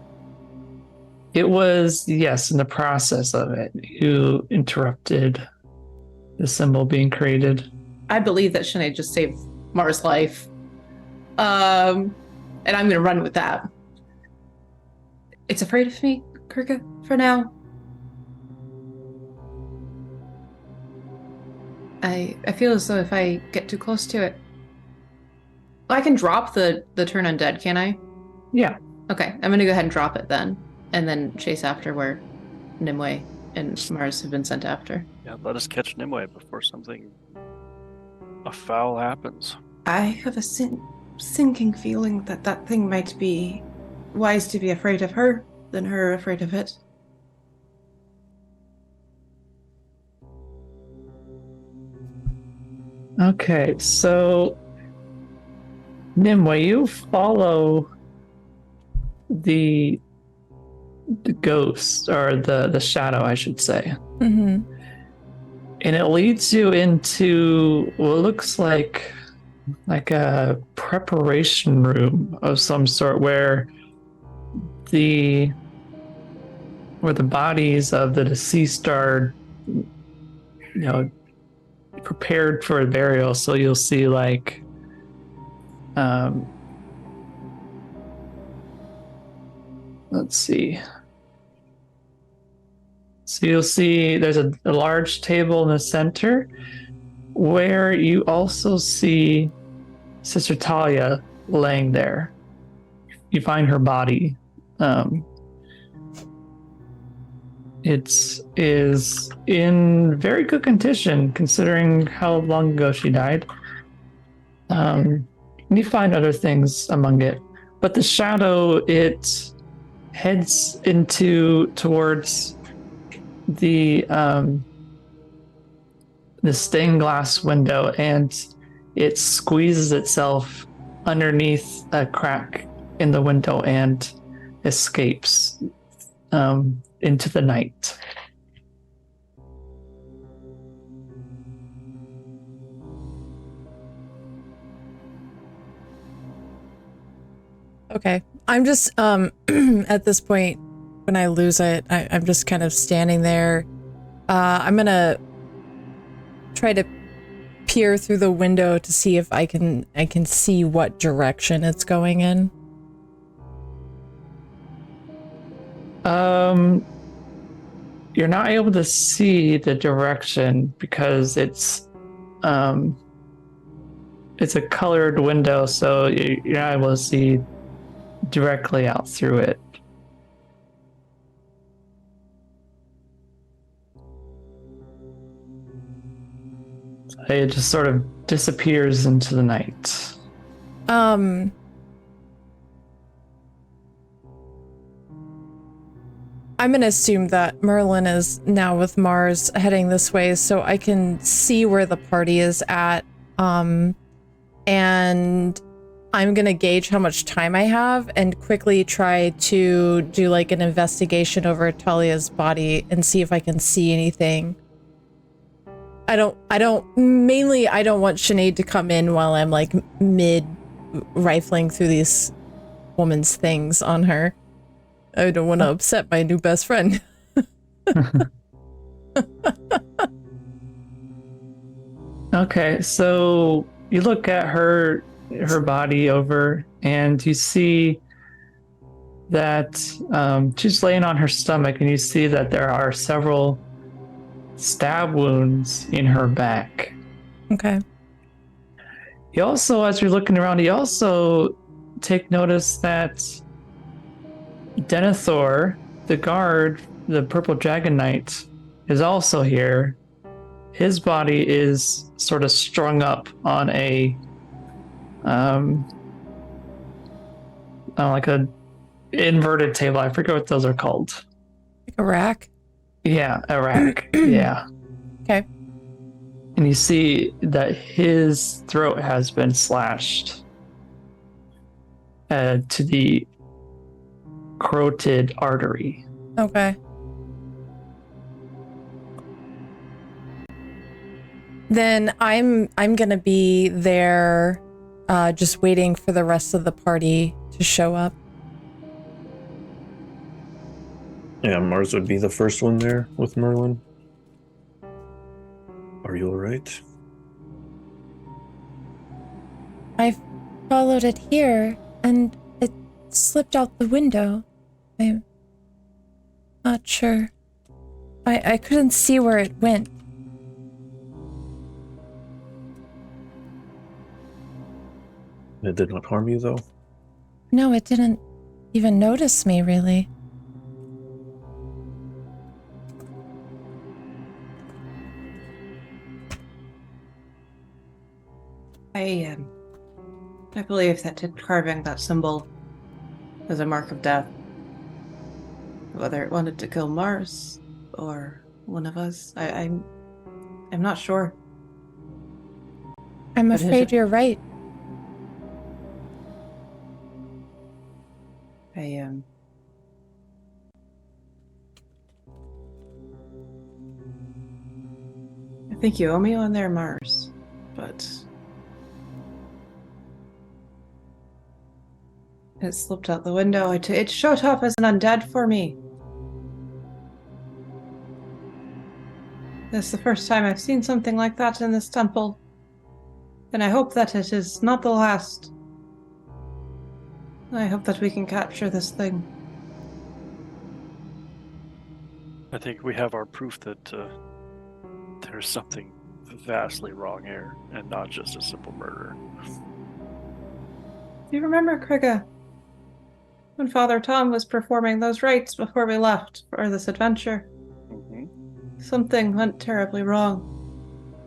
A: It was, yes, in the process of it. You interrupted the symbol being created.
B: I believe that Sinead just saved Mars' life. And I'm gonna run with that. It's afraid of me, Krigga, for now. I feel as though if I get too close to it, I can drop the turn undead, can I?
A: Yeah.
B: Okay, I'm gonna go ahead and drop it then, and then chase after where Nimue and Mars have been sent after.
D: Yeah, let us catch Nimue before something foul happens.
B: I have a sinking feeling that thing might be wise to be afraid of her than her afraid of it.
A: Okay, so Nimue, you follow the ghost, or the shadow, I should say.
C: Mm-hmm.
A: And it leads you into what looks like a preparation room of some sort, where the bodies of the deceased are, prepared for burial. So you'll see let's see. So you'll see there's a large table in the center, where you also see Sister Talia laying there. You find her body. It is in very good condition considering how long ago she died. And you find other things among it. But the shadow, it heads towards the stained glass window, and it squeezes itself underneath a crack in the window and escapes into the night.
C: Okay. I'm just at this point when I lose it, I'm just kind of standing there. I'm gonna try to peer through the window to see if I can see what direction it's going in.
A: You're not able to see the direction because it's a colored window, so you're not able to see directly out through it. It just sort of disappears into the night.
C: I'm gonna assume that Merlin is now with Mars heading this way, so I can see where the party is at. And I'm gonna gauge how much time I have and quickly try to do like an investigation over Talia's body and see if I can see anything. I don't want Sinead to come in while I'm like mid rifling through these woman's things on her. I don't want to upset my new best friend.
A: Okay, so you look at her body over, and you see that she's laying on her stomach, and you see that there are several stab wounds in her back.
C: Okay.
A: You also, as you're looking around, you also take notice that Denethor, the guard, the Purple Dragon Knight, is also here. His body is sort of strung up on a like a inverted table. I forget what those are called.
C: Like a rack?
A: Yeah, a rack. Yeah.
C: Okay.
A: And you see that his throat has been slashed to the carotid artery.
C: Okay. Then I'm gonna be there, just waiting for the rest of the party to show up.
E: Yeah, Mars would be the first one there with Merlin. Are you alright?
C: I followed it here, and it slipped out the window. I'm not sure. I couldn't see where it went.
E: It did not harm you, though?
C: No, it didn't even notice me, really.
B: I believe that carving that symbol is a mark of death. Whether it wanted to kill Mars or one of us, I'm not sure.
C: I'm afraid you're right.
B: I think you owe me one there, Mars, but it slipped out the window. It showed up as an undead for me. This is the first time I've seen something like that in this temple, and I hope that it is not the last. I hope that we can capture this thing.
D: I think we have our proof that there's something vastly wrong here, and not just a simple murder.
B: Do you remember, Krigga, when Father Tom was performing those rites before we left for this adventure?
D: Mm-hmm.
B: Something went terribly wrong.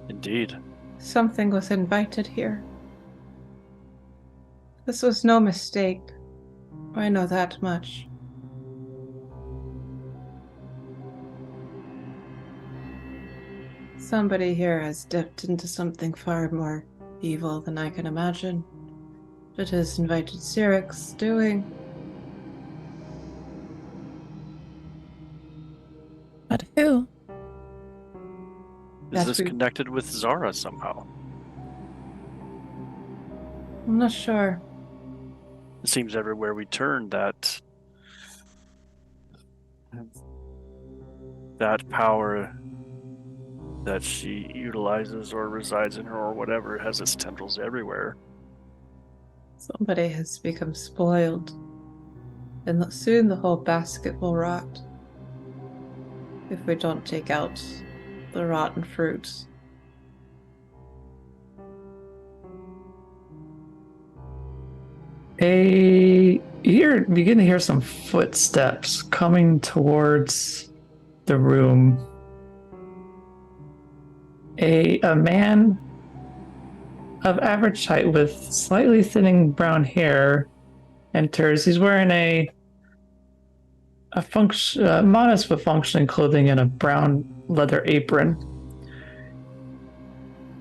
D: Indeed.
B: Something was invited here. This was no mistake. I know that much. Somebody here has dipped into something far more evil than I can imagine. It has invited Cyric's doing.
C: But who?
D: Is
B: Yes,
D: this
B: we-
D: connected with Zara somehow?
B: I'm not sure.
D: It seems everywhere we turn that power that she utilizes or resides in her or whatever has its tendrils everywhere.
B: Somebody has become spoiled. And soon the whole basket will rot. If we don't take out the rotten fruits.
A: You begin to hear some footsteps coming towards the room. A man of average height with slightly thinning brown hair enters. He's wearing a modest but functioning clothing and a brown leather apron.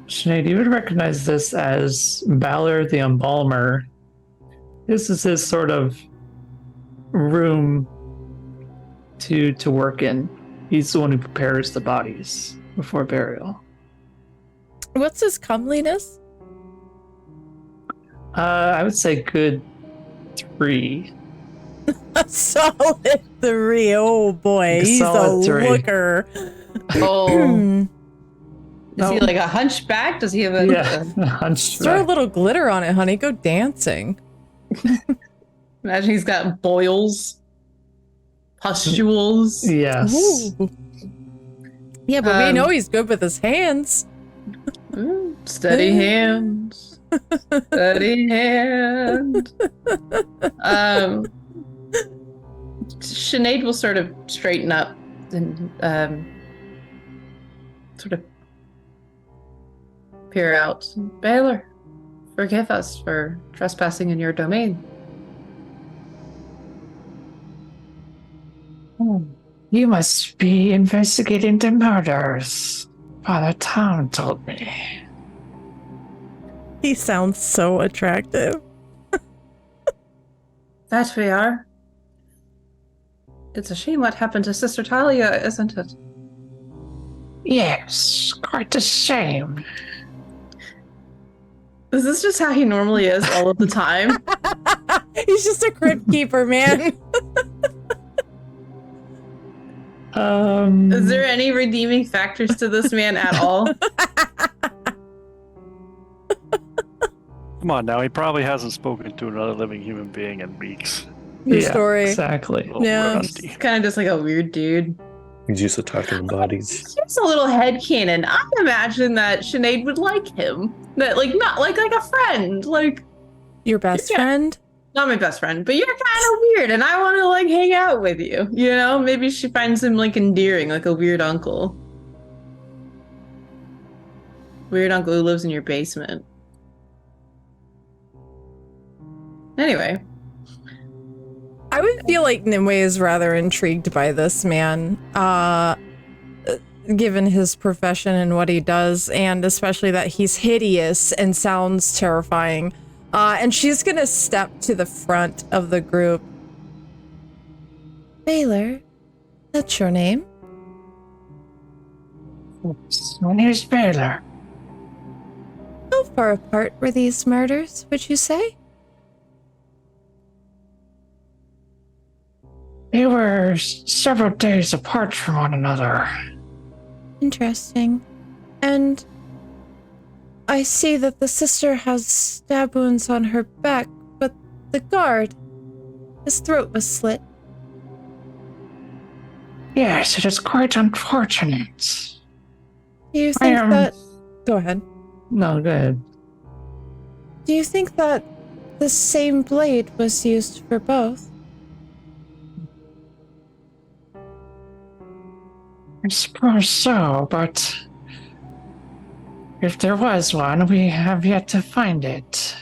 A: Sinead, you would recognize this as Balor the Embalmer. This is his sort of room to work in. He's the one who prepares the bodies before burial.
C: What's his comeliness?
A: I would say good 3.
C: A solid 3. Oh boy,
A: A
C: he's a
A: solid 3.
C: looker.
B: Oh. Is he
A: No.
B: like a hunchback? Does he have a...
A: Yeah,
C: Throw a
A: hunchback.
C: little glitter on it, honey. Go dancing.
B: Imagine he's got boils. Pustules.
A: Yes.
C: Ooh. Yeah, but we
B: Um,
C: know he's good with his hands.
B: Steady hands. Steady hand. Sinead will sort of straighten up and sort of peer out. Baylor, forgive us for trespassing in your domain.
A: You must be investigating the murders. Father Tom told me.
C: He sounds so attractive.
B: That we are. It's a shame what happened to Sister Talia, isn't it?
A: Yes, quite a shame.
B: Is this just how he normally is all of the time?
C: He's just a crypt keeper, man.
B: Is there any redeeming factors to this man at all?
D: Come on now, he probably hasn't spoken to another living human being in weeks.
C: True story.
A: Exactly.
D: A little
C: Yeah.
D: rusty.
B: He's kind of just like a weird dude.
E: He's used to talking to bodies.
B: Here's a little headcanon. I imagine that Sinead would like him. That not like a friend. Like
C: Your best
B: Yeah.
C: friend?
B: not my best friend, but you're kind of weird and I want to hang out with you. You know, maybe she finds him endearing, like a weird uncle. Weird uncle who lives in your basement. Anyway.
C: I would feel like Nimue is rather intrigued by this man, given his profession and what he does, and especially that he's hideous and sounds terrifying. And she's gonna step to the front of the group. Baylor, that's your name?
A: My name is Baylor.
C: How far apart were these murders, would you say?
A: They were several days apart from one another.
C: Interesting. And I see that the sister has stab wounds on her back, but the guard, his throat was slit.
A: Yes, it is quite unfortunate.
C: Do you think that... Go ahead.
A: No, go ahead.
C: Do you think that the same blade was used for both?
A: I suppose so, but if there was one, we have yet to find it.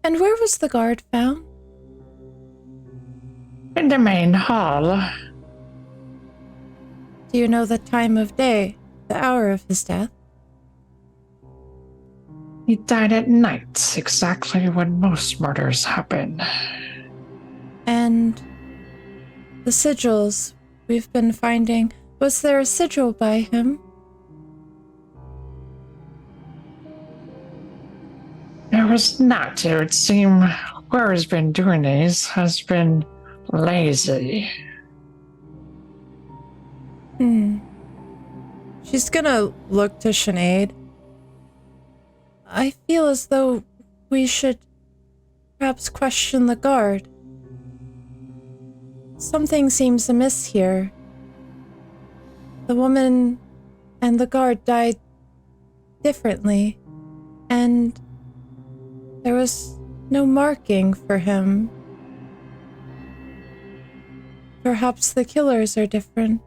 C: And where was the guard found?
A: In the main hall.
C: Do you know the time of day, the hour of his death?
A: He died at night, exactly when most murders happen.
C: And the sigils we've been finding, was there a sigil by him?
A: There was not. It would seem whoever's been doing these has been lazy.
C: She's gonna look to Sinead. I feel as though we should perhaps question the guard. Something seems amiss here. The woman and the guard died differently, and there was no marking for him. Perhaps the killers are different.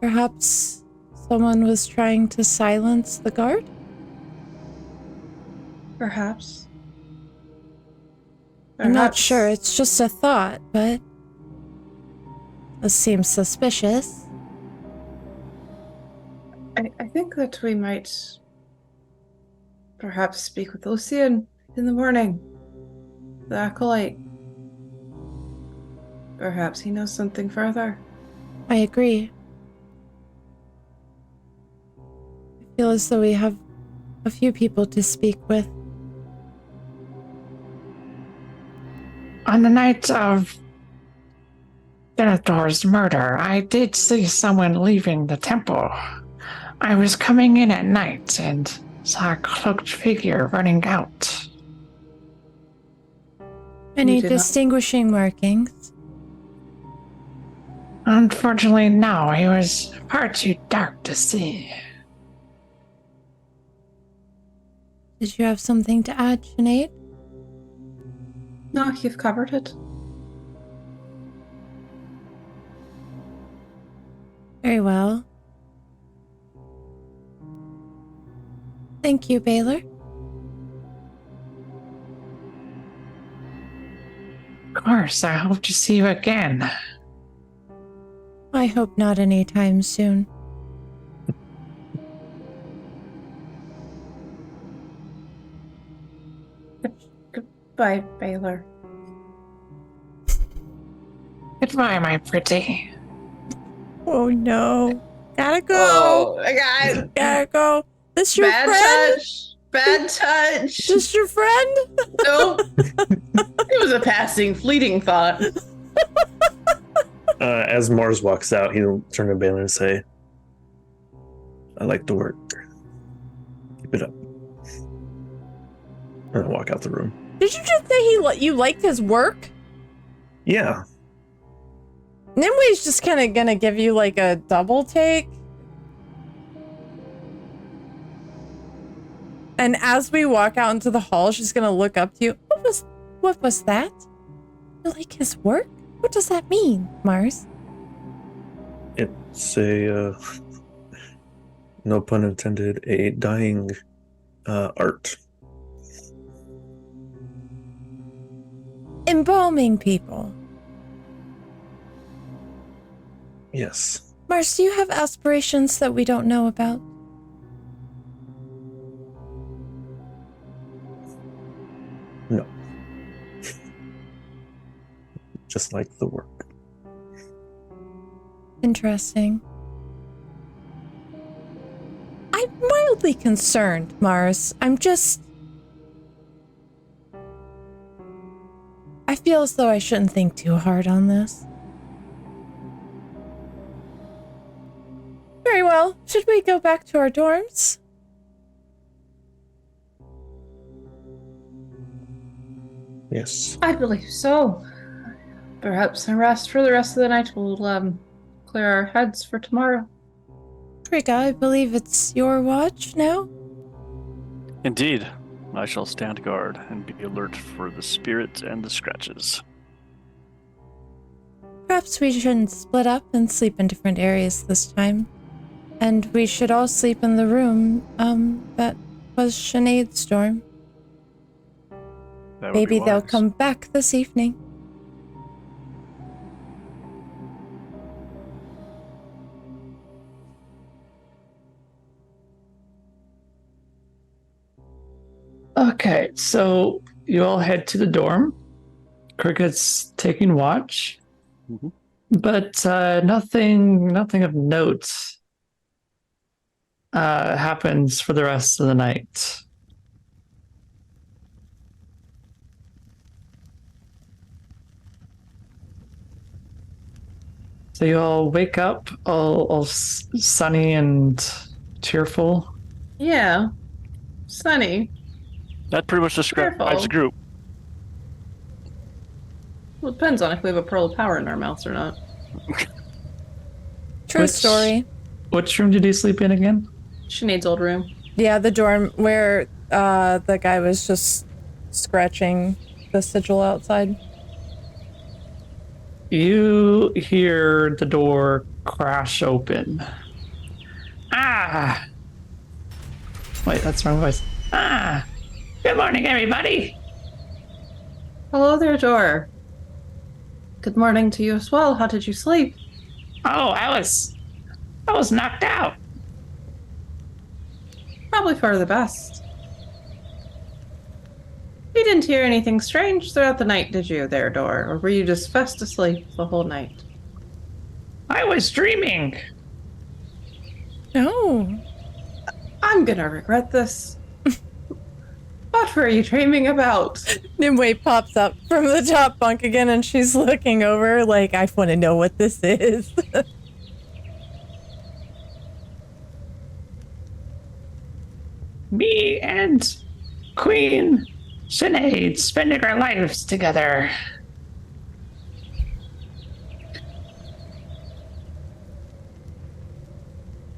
C: Perhaps someone was trying to silence the guard?
B: Perhaps.
C: I'm not sure, it's just a thought, but it seems suspicious.
B: I think that we might perhaps speak with Lucian in the morning. The acolyte. Perhaps he knows something further.
C: I agree. I feel as though we have a few people to speak with.
A: On the night of Denethor's murder, I did see someone leaving the temple. I was coming in at night and saw a cloaked figure running out.
C: Any
B: You did not-
C: distinguishing markings?
A: Unfortunately, no, it was far too dark to see.
C: Did you have something to add, Sinead?
B: No, you've covered it.
C: Very well. Thank you, Baylor.
A: Of course, I hope to see you again.
C: I hope not anytime soon.
B: Goodbye, Baylor.
A: Goodbye, my pretty.
C: Oh no. Gotta go.
B: Oh, my God.
C: Gotta go. This your
B: Bad
C: friend?
B: touch. Bad touch.
C: This your friend?
B: Nope. It was a passing, fleeting thought.
E: As Mars walks out, he'll turn to Balin and say, I like the work. Keep it up. And then walk out the room.
C: Did you just say you liked his work?
E: Yeah.
C: Nimwe's just kind of gonna give you like a double take. And as we walk out into the hall, she's gonna look up to you. What was that? You like his work? What does that mean, Mars?
E: It's a, no pun intended, a dying art.
C: Embalming people.
E: Yes.
C: Mars, do you have aspirations that we don't know about?
E: No. Just like the work.
C: Interesting. I'm mildly concerned, Mars. I feel as though I shouldn't think too hard on this. Very well. Should we go back to our dorms?
E: Yes.
B: I believe so. Perhaps a rest for the rest of the night will clear our heads for tomorrow.
C: Krigga, I believe it's your watch now?
D: Indeed. I shall stand guard and be alert for the spirits and the scratches.
C: Perhaps we shouldn't split up and sleep in different areas this time. And we should all sleep in the room, that was Sinead's dorm.
D: That would
C: Maybe
D: be
C: they'll
D: wise.
C: come back this evening.
A: Okay, so you all head to the dorm. Cricket's taking watch,
D: Mhm.
A: but nothing of note happens for the rest of the night. So you all wake up all sunny and cheerful.
B: Yeah. Sunny.
D: That pretty much describes the
B: Careful.
D: group.
B: Well, it depends on if we have a pearl of power in our mouths or not.
C: True
A: Which-
C: story.
A: Which room did you sleep in again?
B: Sinead's old room.
C: Yeah, the dorm where the guy was just scratching the sigil outside.
A: You hear the door crash open. Ah! Wait, that's the wrong voice. Ah! Good morning, everybody!
B: Hello there, door. Good morning to you as well. How did you sleep?
A: Oh, I was knocked out.
B: Probably for the best. You didn't hear anything strange throughout the night, did you, there, door? Or were you just fast asleep the whole night?
A: I was dreaming.
C: No.
B: I'm gonna regret this. What were you dreaming about?
C: Nimue pops up from the top bunk again and she's looking over like, I want to know what this is.
A: Me and Queen Sinead spending our lives together.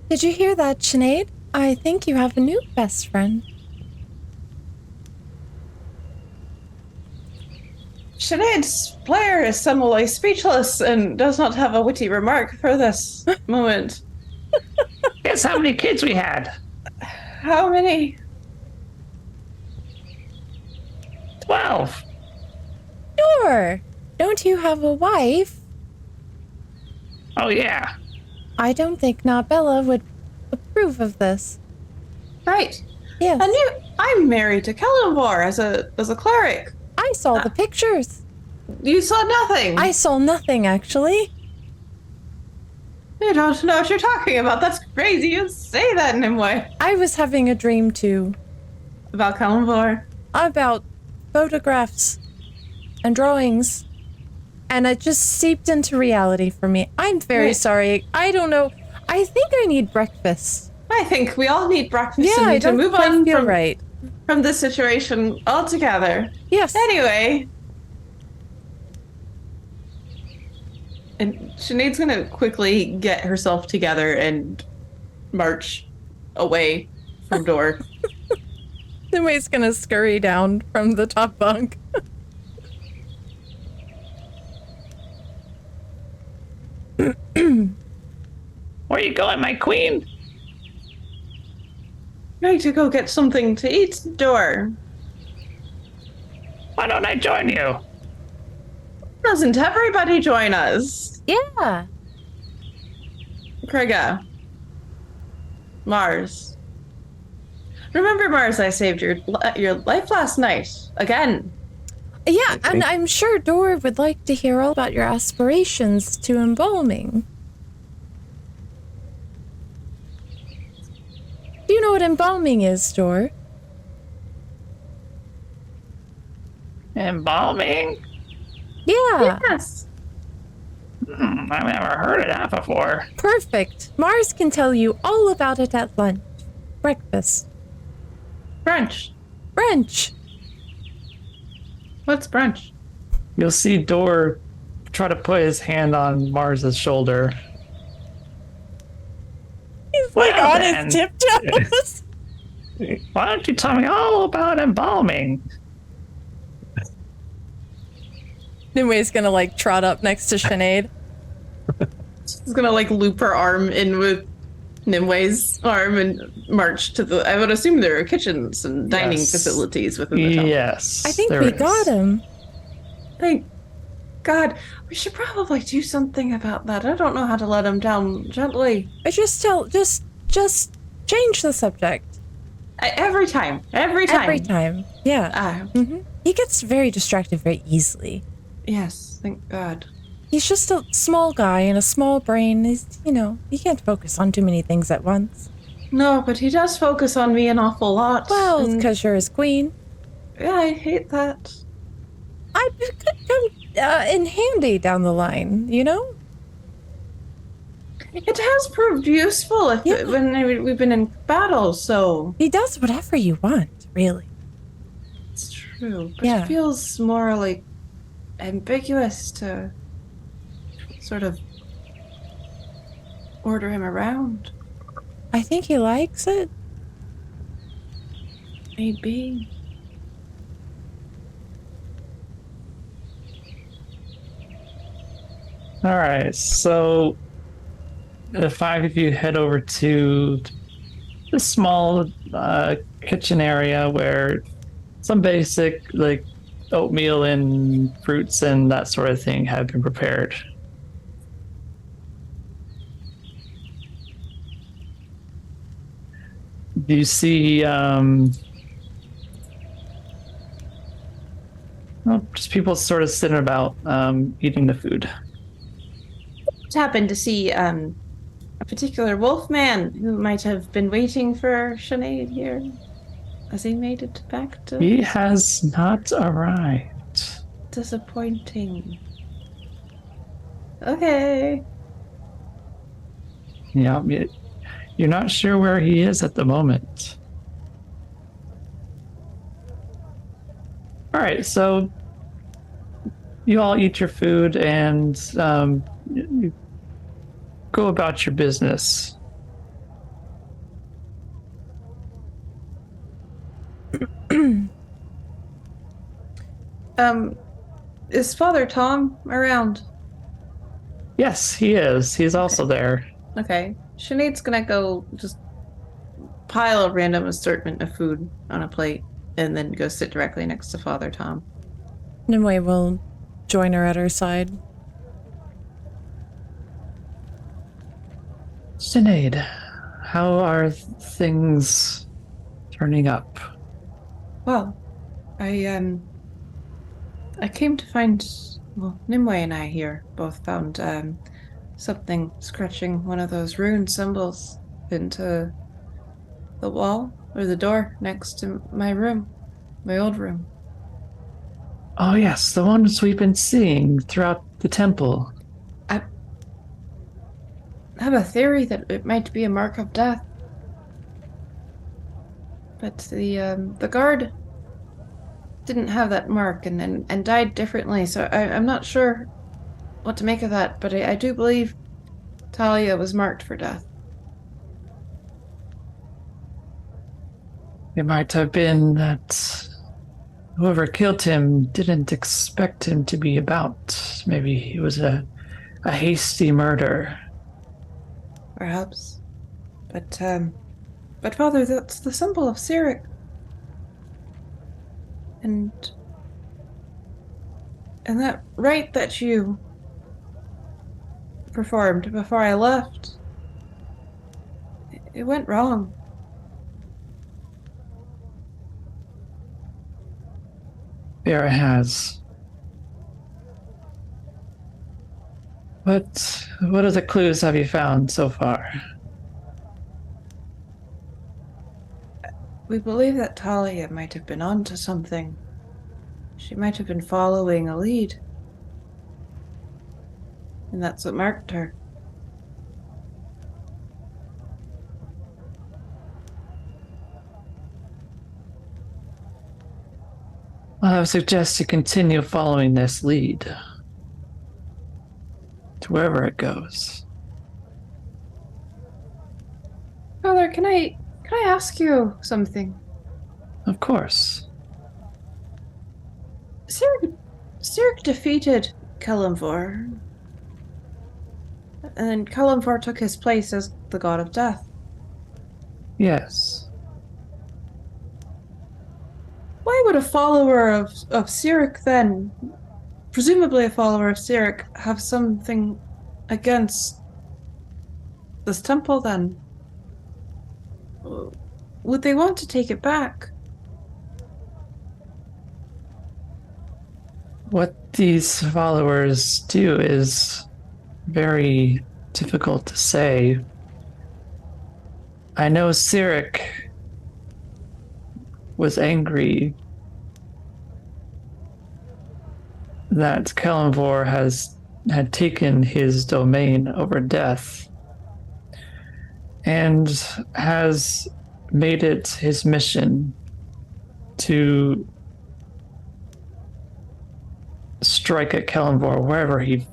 C: Did you hear that, Sinead? I think you have a new best friend.
B: Sinead's player is similarly speechless and does not have a witty remark for this moment.
A: Guess how many kids we had?
B: How many?
A: 12.
C: Sure. Don't you have a wife?
A: Oh, yeah.
C: I don't think Nabella would approve of this.
B: Right.
C: Yes.
B: And I'm married to Kellenvor as a cleric.
C: I saw the pictures.
B: You saw nothing.
C: I saw nothing, actually.
B: You don't know what you're talking about. That's crazy. You say that in Nimue.
C: I was having a dream, too,
B: About Kellenvor.
C: about photographs and drawings. And it just seeped into reality for me. I'm very
B: Right.
C: sorry. I don't know. I think I need breakfast.
B: I think we all need breakfast
C: Yeah,
B: and
C: I
B: need to
C: don't
B: move
C: quite
B: on
C: feel
B: from,
C: right.
B: from this situation altogether.
C: Yes.
B: Anyway. And Sinead's gonna quickly get herself together and march away from door.
C: Nimue's gonna scurry down from the top bunk.
A: Where you going, my queen?
B: Ready to go get something to eat, door.
A: Why don't I join you?
B: Doesn't everybody join us?
C: Yeah.
B: Krigga. Mars. Remember, Mars, I saved your life last night. Again.
C: Yeah, and I'm sure Dor would like to hear all about your aspirations to embalming. Do you know what embalming is, Dor?
A: Embalming?
C: Yeah.
B: Yes.
A: I've never heard of that before.
C: Perfect. Mars can tell you all about it at lunch. Breakfast.
B: Brunch.
C: Brunch.
B: What's brunch?
A: You'll see Dor try to put his hand on Mars's shoulder.
C: He's
A: Well,
C: like on
A: then.
C: his tiptoes.
A: Why don't you tell me all about embalming?
C: Nimue's gonna like trot up next to Sinead.
B: She's gonna like loop her arm in with Nimwe's arm and march to the. I would assume there are kitchens and dining
A: Yes.
B: facilities within the temple.
A: Yes.
C: I think
A: there
C: we
A: is.
C: got him.
B: Thank God. We should probably do something about that. I don't know how to let him down gently.
C: I just change the subject.
B: Every time.
C: Every time. Yeah. He gets very distracted very easily.
B: Yes, thank God.
C: He's just a small guy and a small brain. He's, he can't focus on too many things at once.
B: No, but he does focus on me an awful lot.
C: Well, it's
B: and-
C: because you're his queen.
B: Yeah, I hate that.
C: I could come in handy down the line,
B: It has proved useful when we've been in battle, so...
C: He does whatever you want, really.
B: It's true, but
C: Yeah.
B: it feels more, like, ambiguous to sort of order him around.
C: I think he likes it.
B: Maybe.
A: All right, so the 5 of you head over to the small kitchen area where some basic like oatmeal and fruits and that sort of thing have been prepared. Do you see just people sort of sitting about eating the food?
B: Just happened to see a particular wolf man who might have been waiting for Sinead here. Has he made it back to...
A: He has not arrived.
B: Disappointing. Okay.
A: Yeah, you're not sure where he is at the moment. All right, so you all eat your food and you go about your business.
B: Is Father Tom around?
A: Yes, he is. He's also there.
B: Okay. Sinead's gonna go just pile a random assortment of food on a plate and then go sit directly next to Father Tom.
C: Nimue will join her at her side.
A: Sinead, how are things turning up?
B: Well, I came to find, well, Nimue and I here both found something scratching one of those rune symbols into the wall or the door next to my room, my old room.
A: Oh yes, the ones we've been seeing throughout the temple.
B: I have a theory that it might be a mark of death. But the guard didn't have that mark and died differently, so I'm not sure what to make of that, but I do believe Talia was marked for death.
A: It might have been that whoever killed him didn't expect him to be about. Maybe it was a hasty murder.
B: Perhaps. But Father, that's the symbol of Cyric. And that rite that you performed before I left, it went wrong.
A: There it has. What other clues have you found so far?
B: We believe that Talia might have been onto something. She might have been following a lead. And that's what marked her.
A: Well, I would suggest you continue following this lead to wherever it goes.
B: Father, can I ask you something?
A: Of course.
B: Cyric defeated Kelemvor. And then Kelemvor took his place as the god of death.
A: Yes.
B: Why would a follower of Cyric then, presumably a follower of Cyric, have something against this temple then? Would they want to take it back?
A: What these followers do is very difficult to say. I know Cyric was angry that Kellenvor had taken his domain over death and has made it his mission to strike at Kellenvor wherever he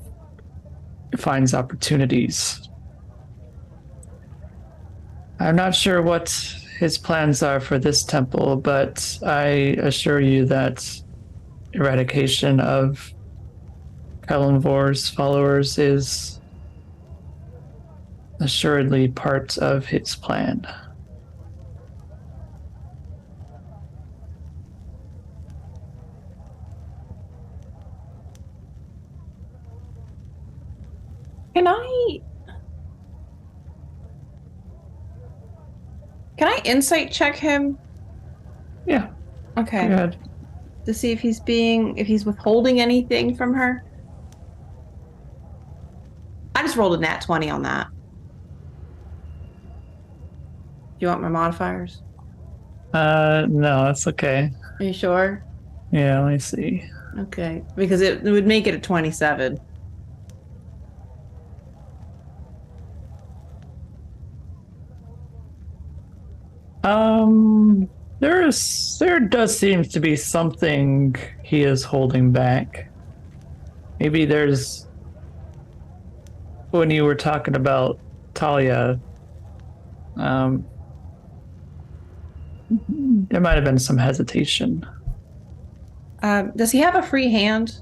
A: finds opportunities. I'm not sure what his plans are for this temple, but I assure you that eradication of Kellenvor's followers is assuredly part of his plan.
B: Can I insight check him?
A: Yeah,
B: Okay.
A: go ahead.
B: To see if he's withholding anything from her. I just rolled a nat 20 on that. Do you want my modifiers?
A: No, that's okay.
B: Are you sure?
A: Yeah, let me see.
B: Okay. Because it would make it a 27.
A: There does seem to be something he is holding back. Maybe there's when you were talking about Talia, there might have been some hesitation.
B: Does he have a free hand?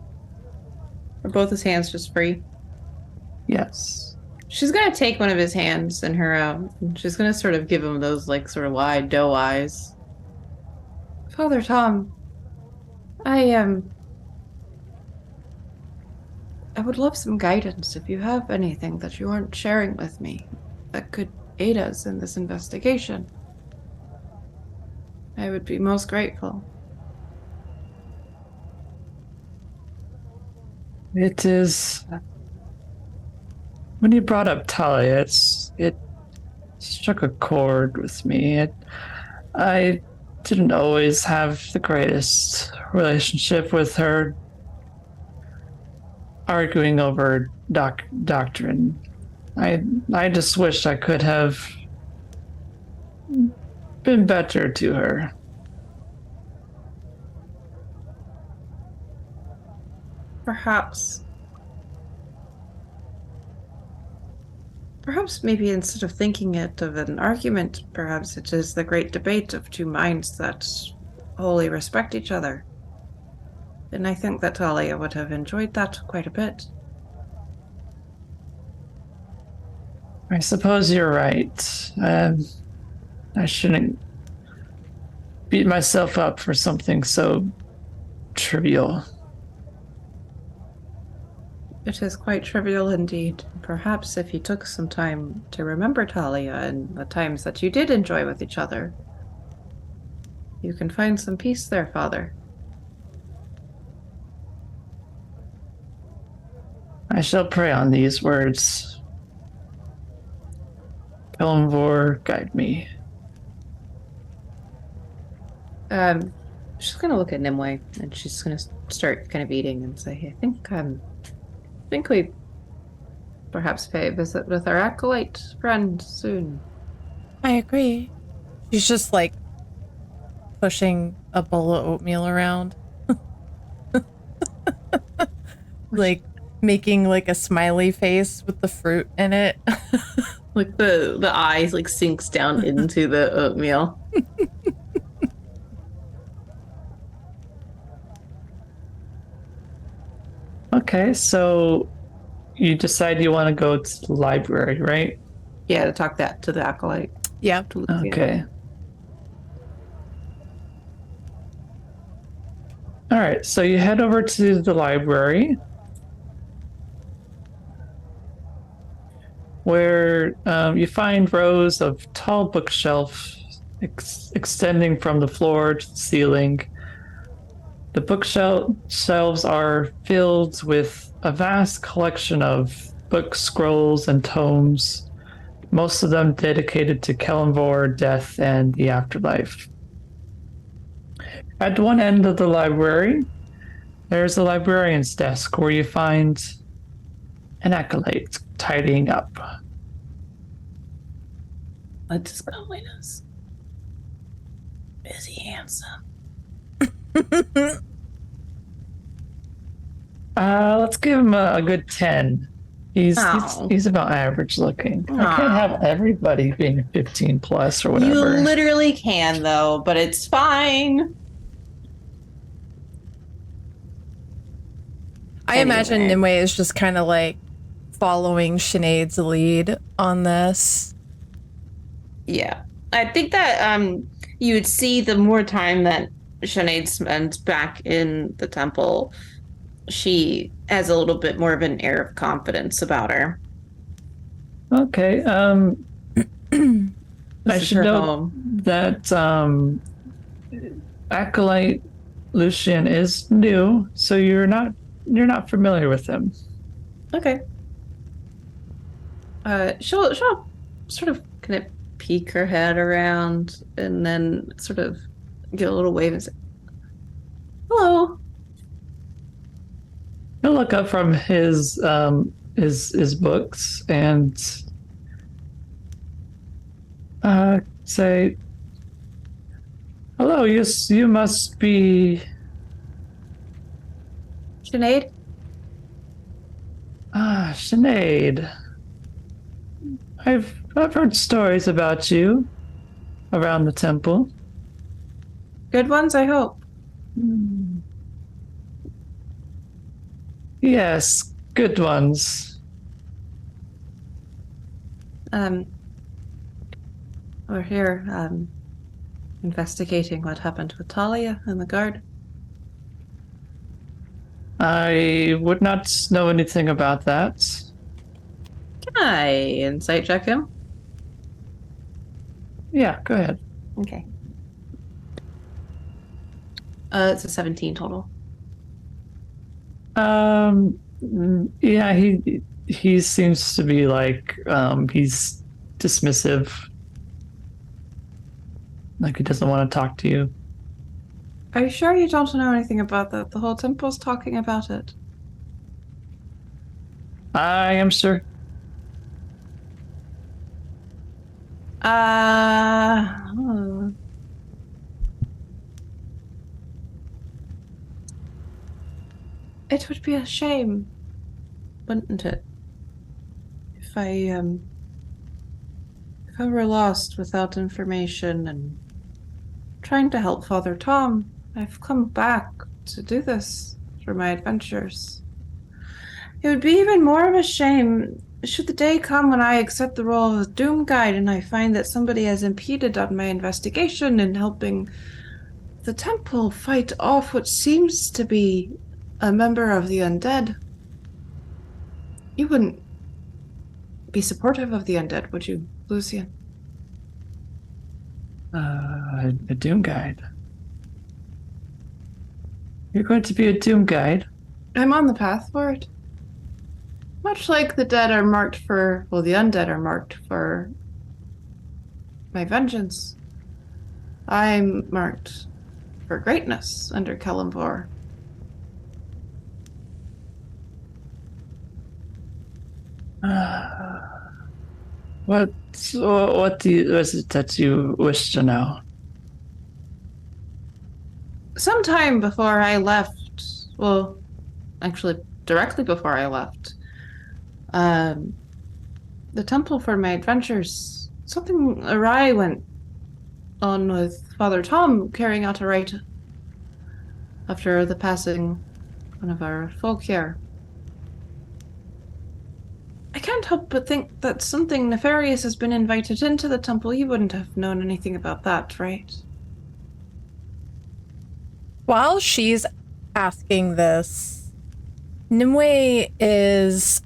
B: Or both his hands just free?
A: Yes.
B: She's gonna take one of his hands in her and she's gonna sort of give him those like sort of wide doe eyes. Father Tom, I would love some guidance if you have anything that you aren't sharing with me that could aid us in this investigation. I would be most grateful.
A: It is. When you brought up Talia, it struck a chord with me. I didn't always have the greatest relationship with her, arguing over doctrine. I just wished I could have been better to her.
B: Perhaps maybe instead of thinking it of an argument, perhaps it is the great debate of two minds that wholly respect each other. And I think that Talia would have enjoyed that quite a bit.
A: I suppose you're right. I shouldn't beat myself up for something so trivial.
B: It is quite trivial indeed. Perhaps if you took some time to remember Talia and the times that you did enjoy with each other, you can find some peace there, Father.
A: I shall pray on these words. Kellenvor, guide me.
B: She's gonna look at Nimue and she's gonna start kind of eating and say, I think we perhaps pay a visit with our acolyte friend soon.
C: I agree. She's just like pushing a bowl of oatmeal around. Like making like a smiley face with the fruit in it.
B: Like the eyes like sinks down into the oatmeal.
A: Okay, so you decide you want to go to the library, right?
B: Yeah, to talk that to the acolyte.
C: Yeah.
B: to Lucian.
A: Okay. All right, so you head over to the library where you find rows of tall bookshelves extending from the floor to the ceiling. The bookshelves are filled with a vast collection of books, scrolls, and tomes, most of them dedicated to Kellenvor, death, and the afterlife. At one end of the library, there's a librarian's desk where you find an acolyte tidying up.
B: What is calling us? Is he handsome?
A: Let's give him a good 10. He's about average looking. I can't have everybody being 15 plus or whatever.
B: You literally can, though, but it's fine.
C: I imagine Nimue is just kind of like following Sinead's lead on this.
B: Yeah. I think that you would see the more time that Sinead spends back in the temple, she has a little bit more of an air of confidence about her.
A: Okay. I should note that acolyte Lucian is new, so you're not familiar with him.
B: Okay. She'll sort of kind of peek her head around and then sort of give a little wave and say, "Hello."
A: He'll look up from his books and say, "Hello, you must be
B: Sinead?
A: Sinead. I've heard stories about you around the temple.
B: Good ones, I hope."
A: Yes, good ones.
B: We're here, investigating what happened with Talia and the guard.
A: I would not know anything about that.
B: Can I insight check him?
A: Yeah, go ahead.
B: Okay. It's a 17 total.
A: Yeah, he seems to be like he's dismissive. Like he doesn't want to talk to you.
B: Are you sure you don't know anything about that? The whole temple's talking about it.
A: I am sure. It would be a shame, wouldn't it? If I were lost without information and trying to help Father Tom. I've come back to do this for my adventures. It would be even more of a shame should the day come when I accept the role of a Doom Guide and I find that somebody has impeded on my investigation in helping the temple fight off what seems to be a member of the undead. You wouldn't be supportive of the undead, would you, Lucian? A Doom Guide. You're going to be a Doom Guide?
B: I'm on the path for it. Much like the dead are marked for, well, the undead are marked for my vengeance. I'm marked for greatness under Kellenvor.
A: What is it that you wish to know?
B: Sometime before I left, well, actually directly before I left, the temple for my adventures, something awry went on with Father Tom carrying out a rite after the passing one of our folk here. I can't help but think that something nefarious has been invited into the temple. You wouldn't have known anything about that, right?
C: While she's asking this, Nimue is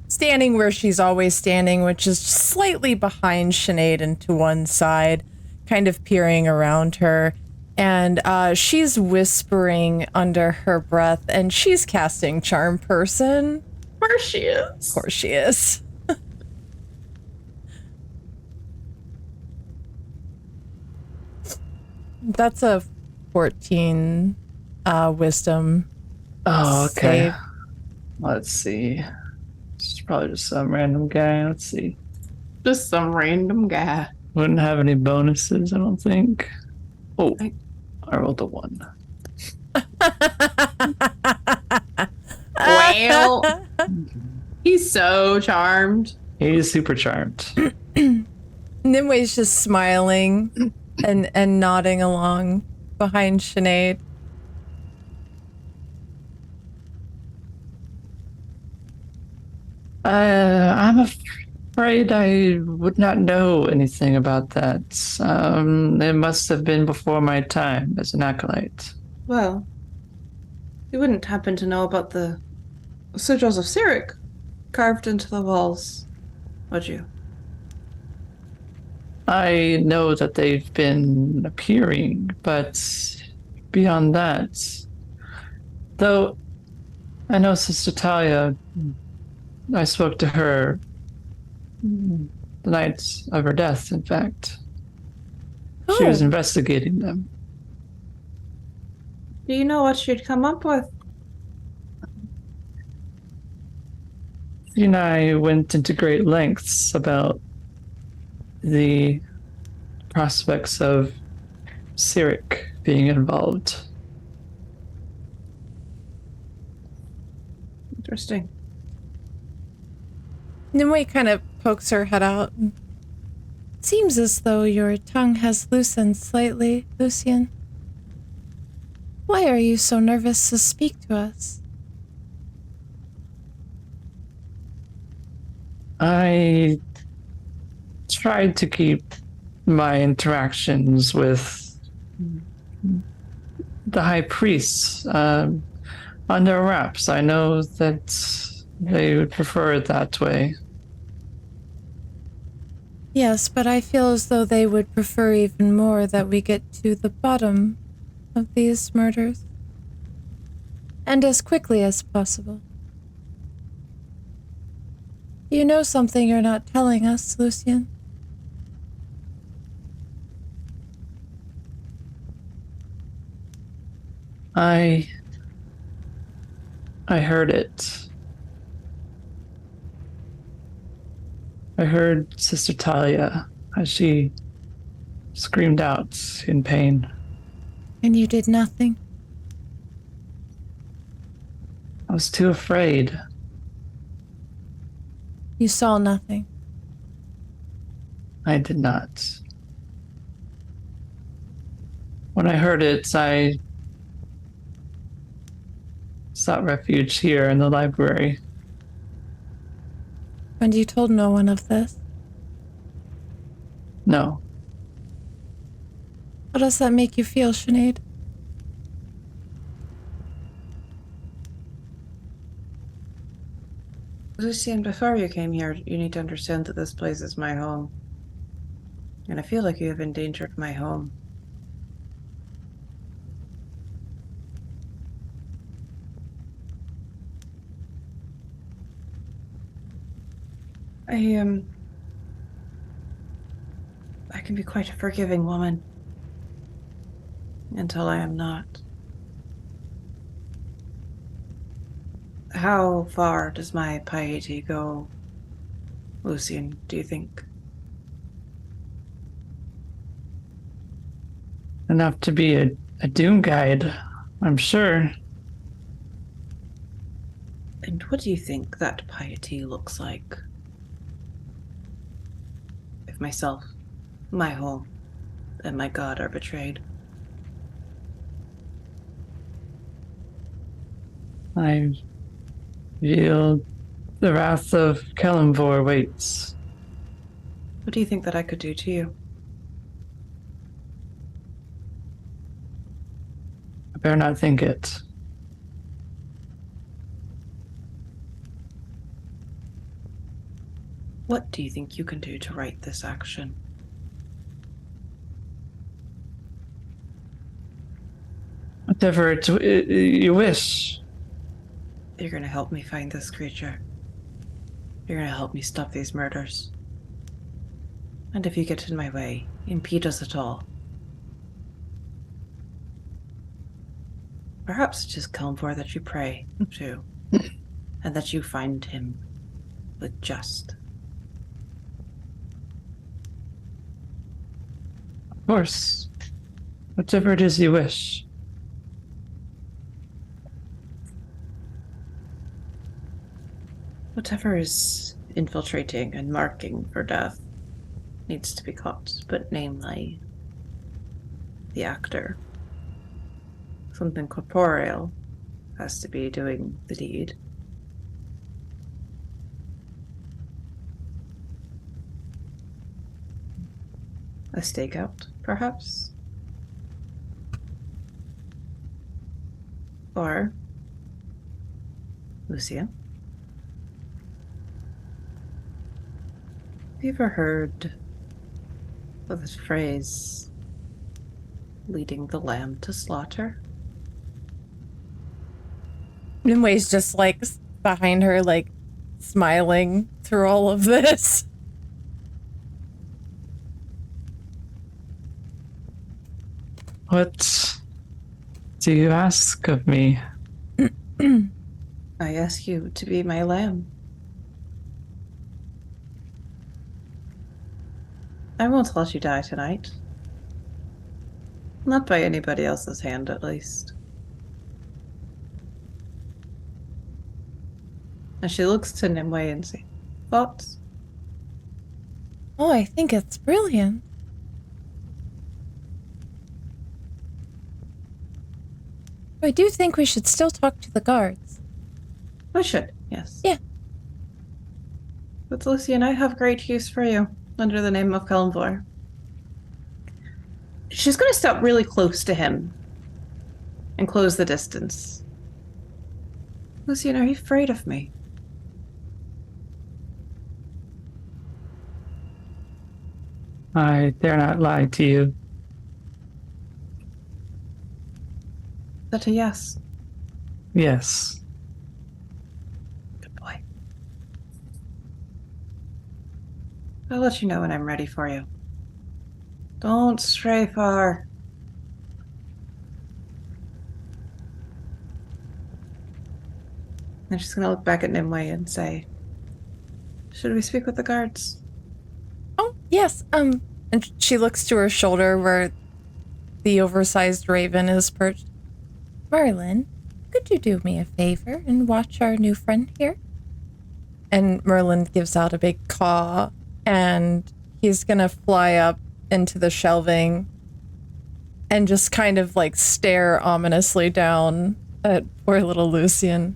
C: standing where she's always standing, which is slightly behind Sinead and to one side, kind of peering around her. And she's whispering under her breath, and she's casting Charm Person.
B: Of course she is.
C: Of course she is. That's a 14 wisdom.
A: Oh, okay.
C: Save.
A: Let's see. It's probably just some random guy. Let's see.
B: Just some random guy.
A: Wouldn't have any bonuses, I don't think. Oh, I rolled a 1.
B: Well, he's so charmed.
A: He's super charmed.
C: Nimue's just smiling and nodding along behind Sinead.
A: I'm afraid I would not know anything about that. It must have been before my time as an acolyte.
B: Well, you wouldn't happen to know about the sigils of Cyric carved into the walls, would you?
A: I know that they've been appearing, but beyond that, though I know Sister Talia, I spoke to her the night of her death, in fact. She was investigating them.
B: Do you know what she'd come up with?
A: She and I went into great lengths about the prospects of Cyric being involved.
B: Interesting.
C: Nimue kind of pokes her head out. Seems as though your tongue has loosened slightly, Lucian. Why are you so nervous to speak to us?
A: I tried to keep my interactions with the high priests under wraps. I know that they would prefer it that way.
C: Yes, but I feel as though they would prefer even more that we get to the bottom of these murders. And as quickly as possible. You know something you're not telling us, Lucian?
A: I heard it. I heard Sister Talia as she screamed out in pain.
C: And you did nothing?
A: I was too afraid.
C: You saw nothing?
A: I did not. When I heard it, I sought refuge here in the library.
C: And you told no one of this?
A: No.
C: How does that make you feel, Sinead?
B: Lucian, before you came here, you need to understand that this place is my home. And I feel like you have endangered my home. I can be quite a forgiving woman. Until I am not. How far does my piety go, Lucian, do you think?
A: Enough to be a doom guide, I'm sure.
B: And what do you think that piety looks like? If myself, my home, and my God are betrayed.
A: I Yield. The wrath of Kellenvor waits.
B: What do you think that I could do to you?
A: I better not think it.
B: What do you think you can do to right this action?
A: Whatever you wish.
B: You're gonna help me find this creature. You're gonna help me stop these murders. And if you get in my way, impede us at all. Perhaps it is Kellenvor that you pray to, and that you find him with just.
A: Of course. Whatever it is you wish.
B: Whatever is infiltrating and marking for death needs to be caught, but namely, the actor. Something corporeal has to be doing the deed. A stakeout, perhaps? Or Lucia? Have you ever heard of this phrase, leading the lamb to slaughter?
C: Nimway's just like behind her, like smiling through all of this.
A: What do you ask of me?
B: I ask you to be my lamb. I won't let you die tonight. Not by anybody else's hand, at least. And she looks to Nimue and says, thoughts?
C: Oh, I think it's brilliant. I do think we should still talk to the guards.
B: We should, yes.
C: Yeah.
B: But Lucy and I have great use for you, under the name of Kellenvor. She's going to step really close to him and close the distance. Lucian, are you afraid of me?
A: I dare not lie to you.
B: Is that a yes?
A: Yes.
B: Good boy. I'll let you know when I'm ready for you. Don't stray far. And she's going to look back at Nimue and say, should we speak with the guards?
C: Oh, yes. And she looks to her shoulder where the oversized raven is perched. Merlin, could you do me a favor and watch our new friend here? And Merlin gives out a big caw, and he's gonna fly up into the shelving and just kind of like stare ominously down at poor little Lucian.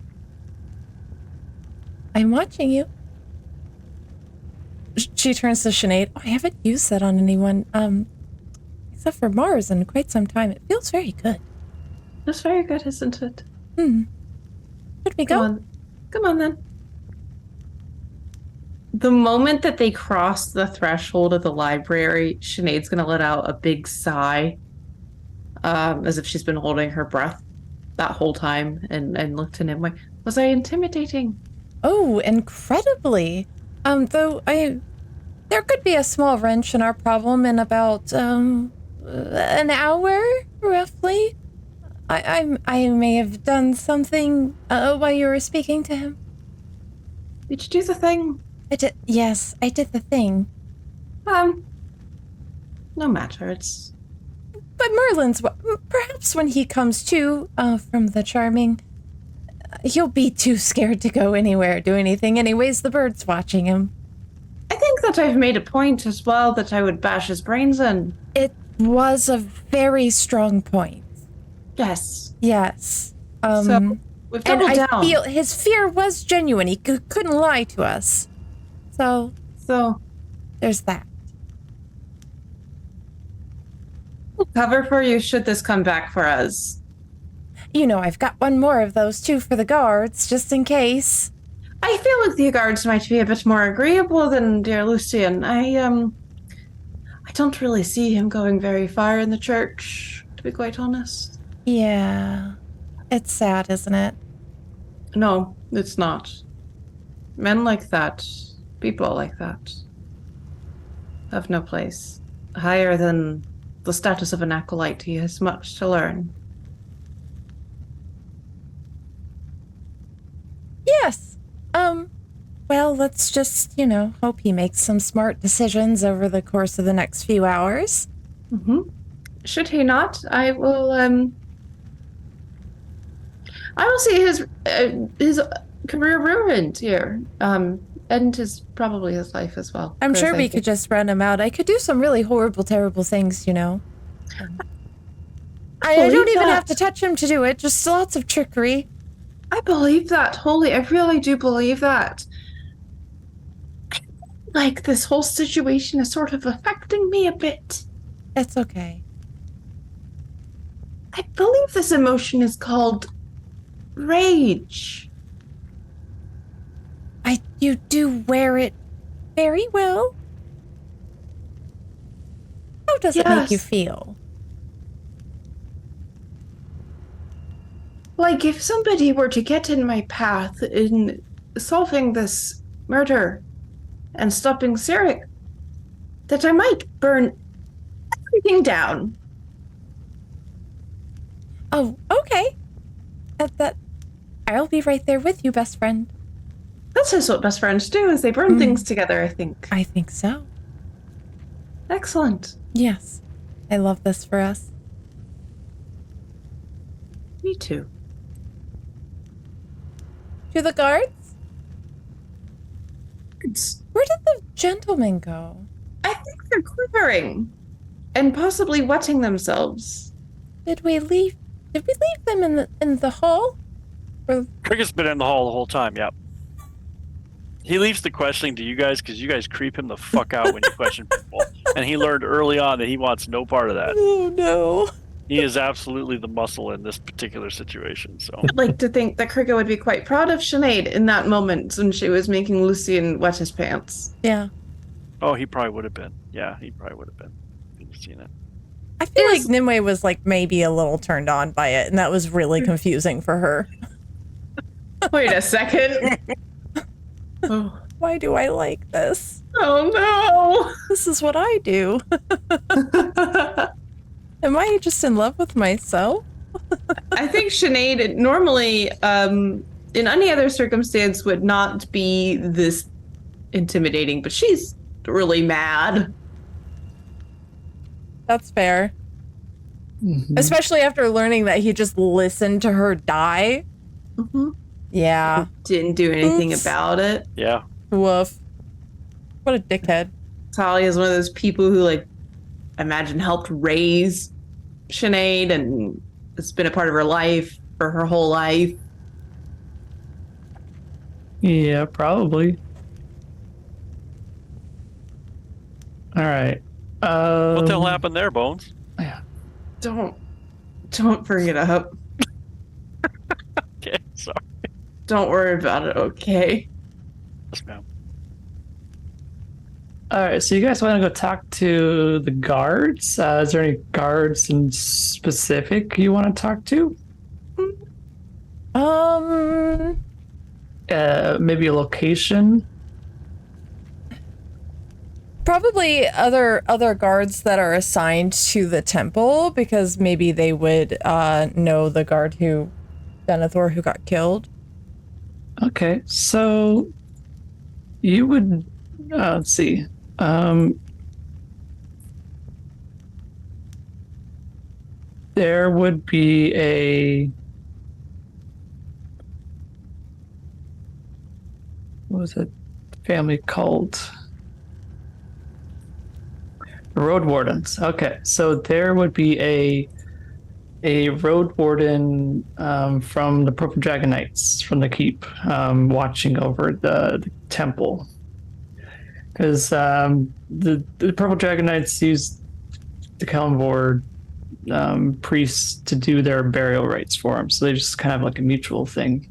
C: I'm watching you. She turns to Sinead. Oh, I haven't used that on anyone, except for Mars in quite some time. It feels very good.
B: That's very good, isn't it?
C: Should we go?
B: Come on then. The moment that they cross the threshold of the library, Sinead's going to let out a big sigh, as if she's been holding her breath that whole time, and look to Nimue. Was I intimidating?
C: Oh, incredibly. Though there could be a small wrench in our problem in about an hour, roughly. I may have done something while you were speaking to him.
B: Did you do the thing?
C: Yes, I did the thing.
B: No matter. It's.
C: But Merlin's perhaps when he comes to from the charming, he'll be too scared to go anywhere, do anything. Anyways, the bird's watching him.
B: I think that I've made a point as well that I would bash his brains in.
C: It was a very strong point.
B: Yes.
C: Yes.
B: So We've
C: And
B: doubled
C: I
B: down.
C: feel his fear was genuine. He couldn't lie to us. So
B: So
C: there's that.
B: we'll cover for you should this come back for us.
C: You know, I've got one more of those too for the guards, just in case.
B: I feel like the guards might be a bit more agreeable than dear Lucian. I don't really see him going very far in the church, to be quite honest.
C: Yeah. It's sad, isn't it?
B: No, it's not. Men like that, people like that, have no place. Higher than the status of an acolyte, he has much to learn.
C: Yes. Well, let's just, hope he makes some smart decisions over the course of the next few hours.
B: Mm-hmm. Should he not, I will see his career ruined here. And probably his life as well.
C: I'm
B: Chris,
C: sure
B: I
C: we
B: think.
C: could just run him out. I could do some really horrible, terrible things, I don't
B: believe
C: even have
B: that.
C: to touch him to do it, just lots of trickery.
B: I believe that wholly. I really do believe that. Like, this whole situation is sort of affecting me a bit.
C: It's okay.
B: I believe this emotion is called rage.
C: You do wear it very well. How does it make you
B: Yes.
C: feel?
B: Like, if somebody were to get in my path in solving this murder and stopping Cyric, that I might burn everything down.
C: Oh, okay. I'll be right there with you, best friend.
B: That's just what best friends do, is they burn things together, I think.
C: I think so.
B: Excellent.
C: Yes. I love this for us.
B: Me too.
C: To the guards?
B: It's,
C: Where did the gentlemen go?
B: I think they're quivering and possibly wetting themselves.
C: Did we leave them in the hall? Or
D: Krigga's been in the hall the whole time. Yep. He leaves the questioning to you guys because you guys creep him the fuck out when you question people. And he learned early on that he wants no part of that.
C: Oh no.
D: He is absolutely the muscle in this particular situation. So
B: I'd like to think that Krigga would be quite proud of Sinead in that moment when she was making Lucian wet his pants.
C: Yeah.
D: oh, he probably would have been. Yeah, he probably would have been. You've seen it.
C: I feel like Nimue was like maybe a little turned on by it, and that was really confusing for her.
B: Wait a second. Oh.
C: Why do I like this?
B: Oh
C: This is what I do.
B: no.
C: Am I just in love with myself?
B: I think Sinead normally, in any other circumstance, would not be this intimidating, but she's really mad.
C: That's fair.
A: Mhm.
C: Especially after learning that he just listened to her die.
B: Mm-hmm.
C: Yeah.
B: Didn't do anything
C: Oops.
B: about it.
D: Yeah.
C: Woof. What a dickhead.
B: Talia is one of those people who, like, I imagine helped raise Sinead, and it's been a part of her life for her whole life.
A: Yeah, probably. All right.
D: What the hell happened there, Bones?
A: Yeah.
B: Don't bring it up.
D: Okay, sorry.
B: Don't worry about it, okay?
D: Yes, ma'am.
A: All right. So you guys want to go talk to the guards? Is there any guards in specific you want to talk to? Maybe a location.
C: Probably other guards that are assigned to the temple, because maybe they would know the guard who Denethor who got killed.
A: Okay. So you would let's see. There would be a what was it? Family called Road Wardens. Okay, so there would be a a road warden from the Purple Dragon Knights from the keep, watching over the temple. Because the Purple Dragon Knights use the Kalimvor priests to do their burial rites for them, so they just kind of like a mutual thing.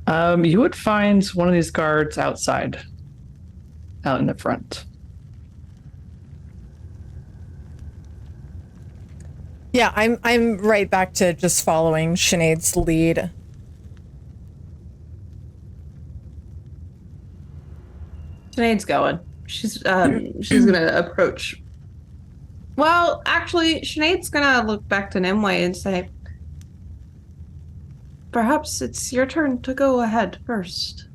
A: You would find one of these guards outside, out in the front.
C: Yeah, I'm right back to just following Sinead's lead.
B: Sinead's going. She's gonna approach. Well, actually, Sinead's gonna look back to Nimue and say, "Perhaps it's your turn to go ahead first."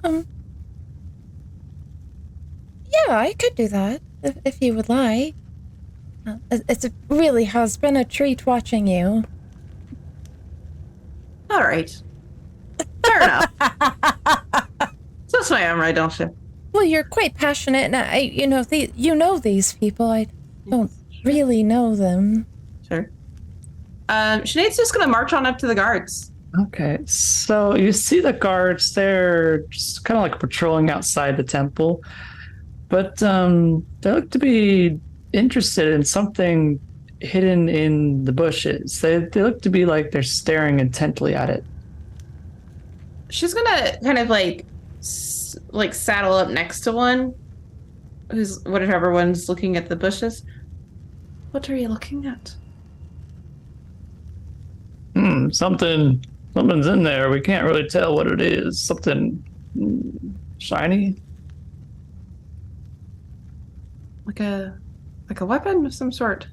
C: Yeah, I could do that if you would like. It really has been a treat watching you.
B: All right. Fair enough. So that's why I'm right, don't you?
C: Well, you're quite passionate, and you know these people. I don't really know them.
B: Sure. Sinead's just gonna march on up to the guards.
A: Okay, so you see the guards, they're just kind of like patrolling outside the temple, but they look to be interested in something hidden in the bushes. They look to be like they're staring intently at it.
B: She's gonna kind of like saddle up next to one, whatever one's looking at the bushes. What are you looking at?
A: Something's in there. We can't really tell what it is. Something shiny.
B: Like a weapon of some sort.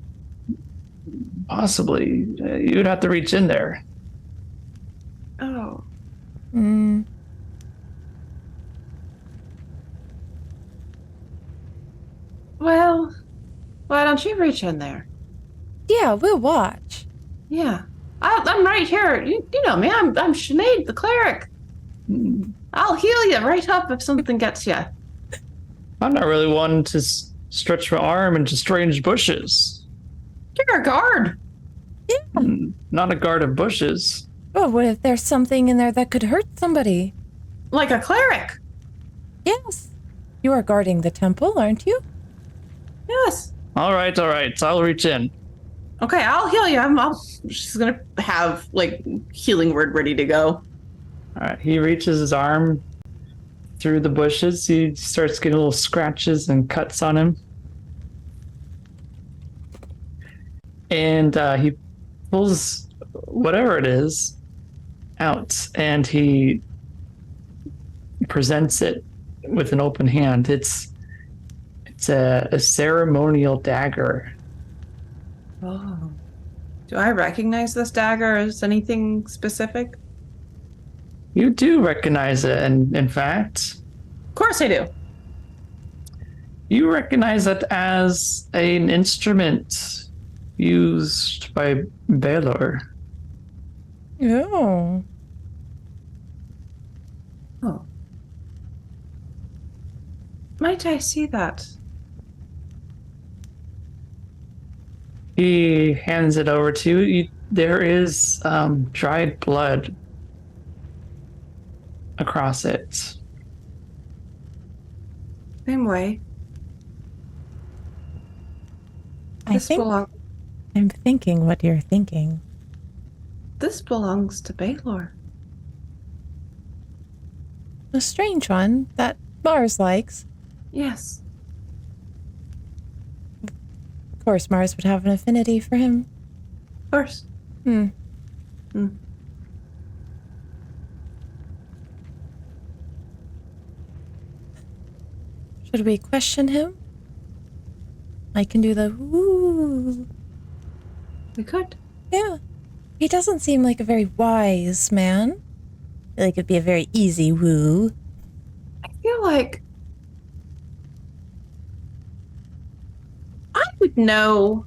A: Possibly. You'd have to reach in there.
B: Oh. Well, why don't you reach in there?
C: Yeah, we'll watch.
B: Yeah. I'm right here. You know me. I'm Sinead, the cleric. I'll heal you right up if something gets you.
A: I'm not really one to stretch my arm into strange bushes.
B: You're a guard.
A: Not a guard of bushes.
C: Oh, what if there's something in there that could hurt somebody?
B: Like a cleric.
C: Yes. You are guarding the temple, aren't you?
B: Yes.
A: All right. I'll reach in.
B: Okay, I'll heal you. She's gonna have like healing word ready to go.
A: All right. He reaches his arm through the bushes. He starts getting little scratches and cuts on him. And he pulls whatever it is out, and he presents it with an open hand. It's a ceremonial dagger.
B: Oh. Do I recognize this dagger as anything specific?
A: You do recognize it, and in fact,
B: Of course I do.
A: you recognize it as an instrument used by Baelor.
C: Oh.
B: Oh. Might I see that?
A: He hands it over to you. There is dried blood across it.
B: Same way.
C: I think I'm thinking what you're thinking.
B: This belongs to Baelor.
C: A strange one that Mars likes.
B: Yes.
C: Of course, Mars would have an affinity for him.
B: Of course.
C: Should we question him? I can do the woo.
B: We could.
C: Yeah. He doesn't seem like a very wise man. I feel like it'd be a very easy woo.
B: I feel like I would know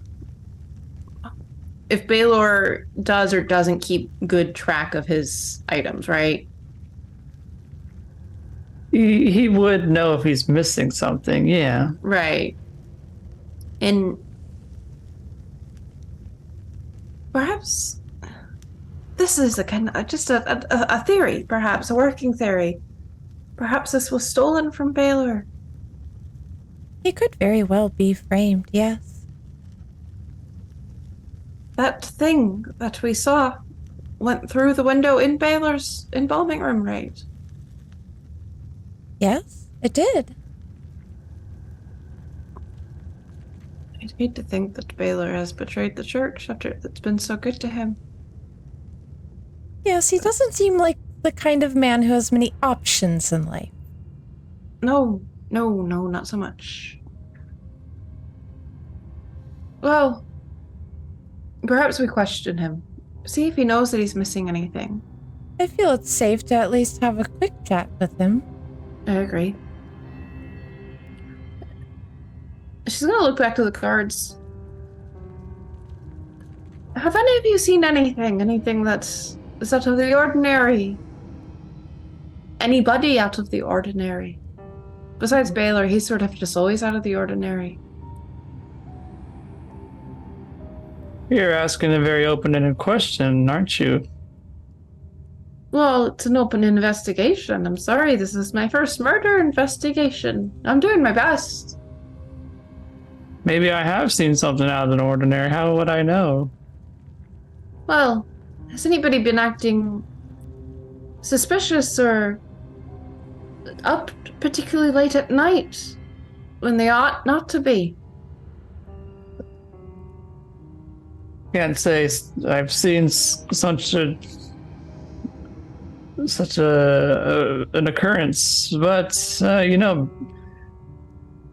B: if Baelor does or doesn't keep good track of his items, right?
A: He would know if he's missing something, yeah.
B: Right. And Perhaps this is a kind of just a theory, perhaps a working theory. Perhaps this was stolen from Baylor.
C: He could very well be framed, yes.
B: That thing that we saw went through the window in Baylor's embalming room, right?
C: Yes, it did.
B: I'd hate to think that Baylor has betrayed the church after it's been so good to him.
C: Yes, he doesn't seem like the kind of man who has many options in life.
B: No, not so much. Well, perhaps we question him. See if he knows that he's missing anything.
C: I feel it's safe to at least have a quick chat with him.
B: I agree. She's gonna look back to the guards. Have any of you seen anything? Anything that's out of the ordinary? Anybody out of the ordinary? Besides Baylor, he's sort of just always out of the ordinary.
A: You're asking a very open-ended question, aren't you?
B: Well, it's an open investigation. I'm sorry, this is my first murder investigation. I'm doing my best.
A: Maybe I have seen something out of the ordinary. How would I know?
B: Well, has anybody been acting suspicious or up particularly late at night when they ought not to be?
A: Can't say I've seen such an occurrence, but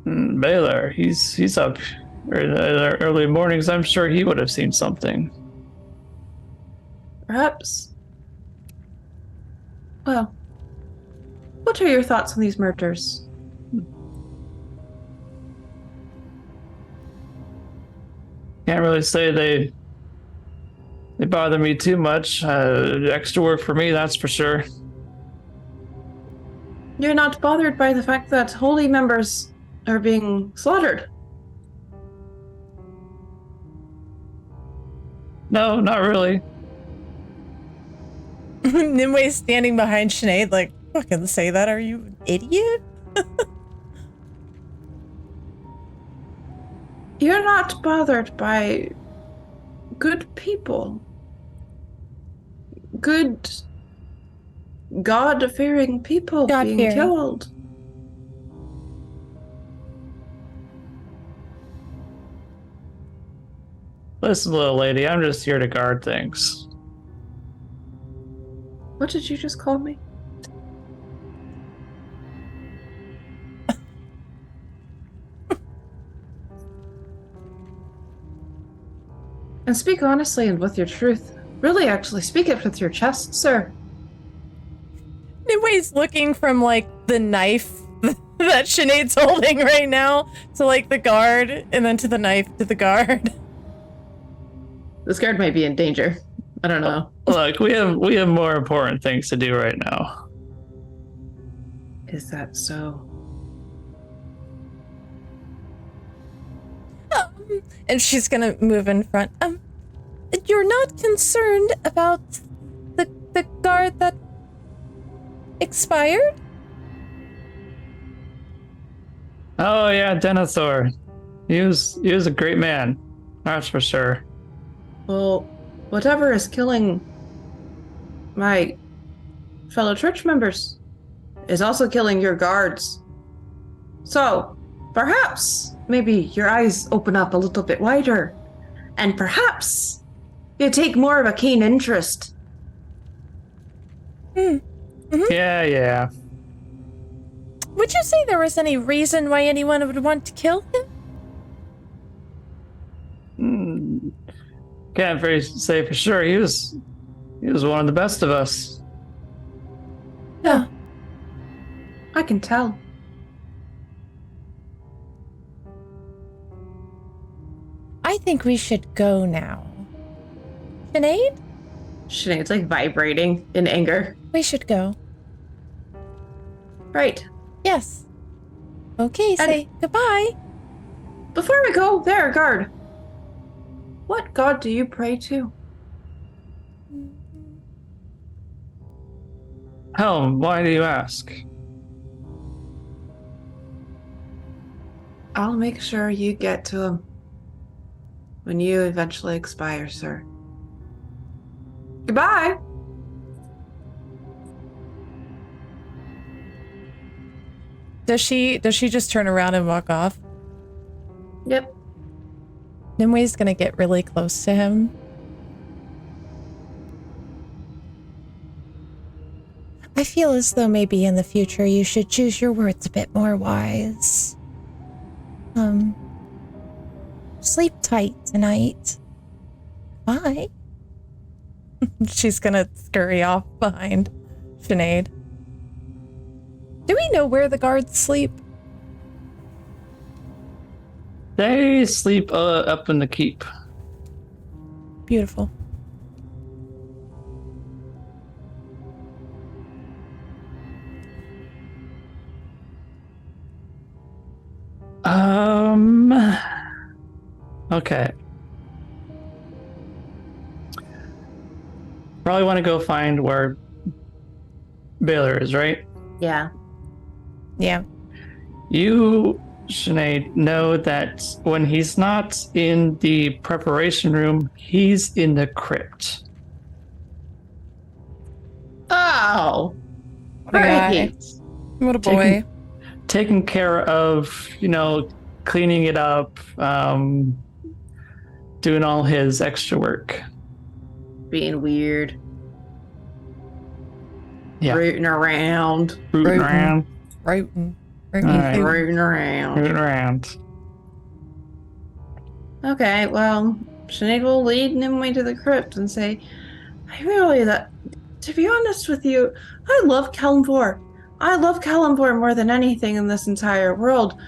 A: Baylor, he's up in the early mornings. I'm sure he would have seen something.
B: Perhaps. Well, what are your thoughts on these murders?
A: Can't really say they bother me too much. Extra work for me, that's for sure.
B: You're not bothered by the fact that holy members are being slaughtered?
A: No, not really.
C: Nimwe's standing behind Sinead like, fucking say that, are you an idiot?
B: You're not bothered by good people. Good, God-fearing people being killed.
A: Listen, little lady, I'm just here to guard things.
B: What did you just call me? And speak honestly and with your truth. Really, actually, speak it with your chest, sir.
C: Nimwe's looking from, like, the knife that Sinead's holding right now to, like, the guard, and then to the knife to the guard.
B: This guard might be in danger. I don't know.
A: Look, we have more important things to do right now.
B: Is that so?
C: And she's gonna move in front. You're not concerned about the guard that expired?
A: Oh yeah, Denethor. He was a great man. That's for sure.
B: Well, whatever is killing my fellow church members is also killing your guards. So, perhaps, maybe your eyes open up a little bit wider, and perhaps you take more of a keen interest.
C: Mm-hmm.
A: Yeah.
C: Would you say there was any reason why anyone would want to kill him?
A: Can't say for sure. He was one of the best of us.
B: Yeah, I can tell.
C: I think we should go now. Sinead?
B: Sinead's like vibrating in anger.
C: We should go.
B: Right.
C: Yes. Okay, say goodbye.
B: Before we go, there, guard. What god do you pray to?
A: Helm, why do you ask?
F: I'll make sure you get to him when you eventually expire, sir. Goodbye.
C: Does she just turn around and walk off?
F: Yep.
C: Nimwe's gonna get really close to him. I feel as though maybe in the future you should choose your words a bit more wise. Sleep tight tonight. Bye. She's gonna scurry off behind Sinead. Do we know where the guards sleep?
A: They sleep up in the keep.
C: Beautiful.
A: Okay. Probably want to go find where Baylor is, right?
B: Yeah.
C: Yeah.
A: You, Sinead, know that when he's not in the preparation room, he's in the crypt.
B: Oh.
C: The guy.
B: Great.
C: What a boy.
A: Taking care of, cleaning it up, doing all his extra work.
B: Being weird.
A: Yeah.
B: Rooting around.
A: Rooting around.
C: Rooting.
A: All right.
B: Rooting around.
A: Rooting around.
B: Okay, well, Sinead will lead Nimue to the crypt and say, to be honest with you, I love Kalimvor. I love Kalimvor more than anything in this entire world.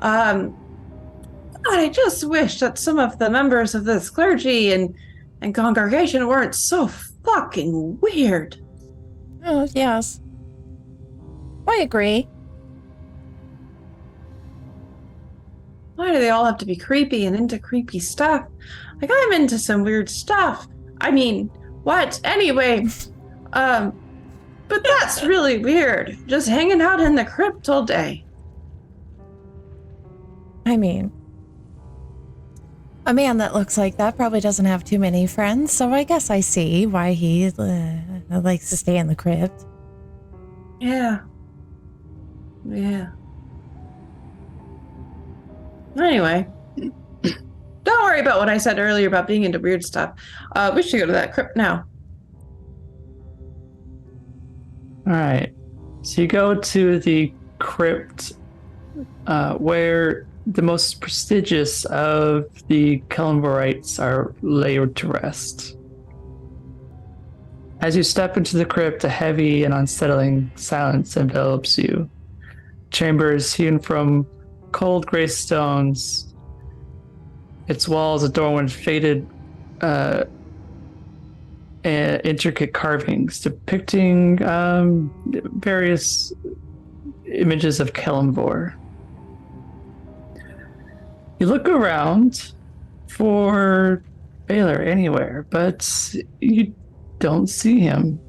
B: I just wish that some of the members of this clergy and congregation weren't so fucking weird.
C: Oh, yes. I agree.
B: Why do they all have to be creepy and into creepy stuff? Like, I'm into some weird stuff. I mean, what? Anyway, but that's really weird. Just hanging out in the crypt all day.
C: I mean, a man that looks like that probably doesn't have too many friends, so I guess I see why he likes to stay in the crypt.
B: Yeah. Yeah. Anyway, don't worry about what I said earlier about being into weird stuff. We should go to that crypt now.
A: All right. So you go to the crypt where the most prestigious of the Kalimvorites are laid to rest. As you step into the crypt, a heavy and unsettling silence envelops you. Chambers hewn from cold gray stones. Its walls adorned with faded intricate carvings depicting various images of Kalimvor. You look around for Baylor anywhere, but you don't see him.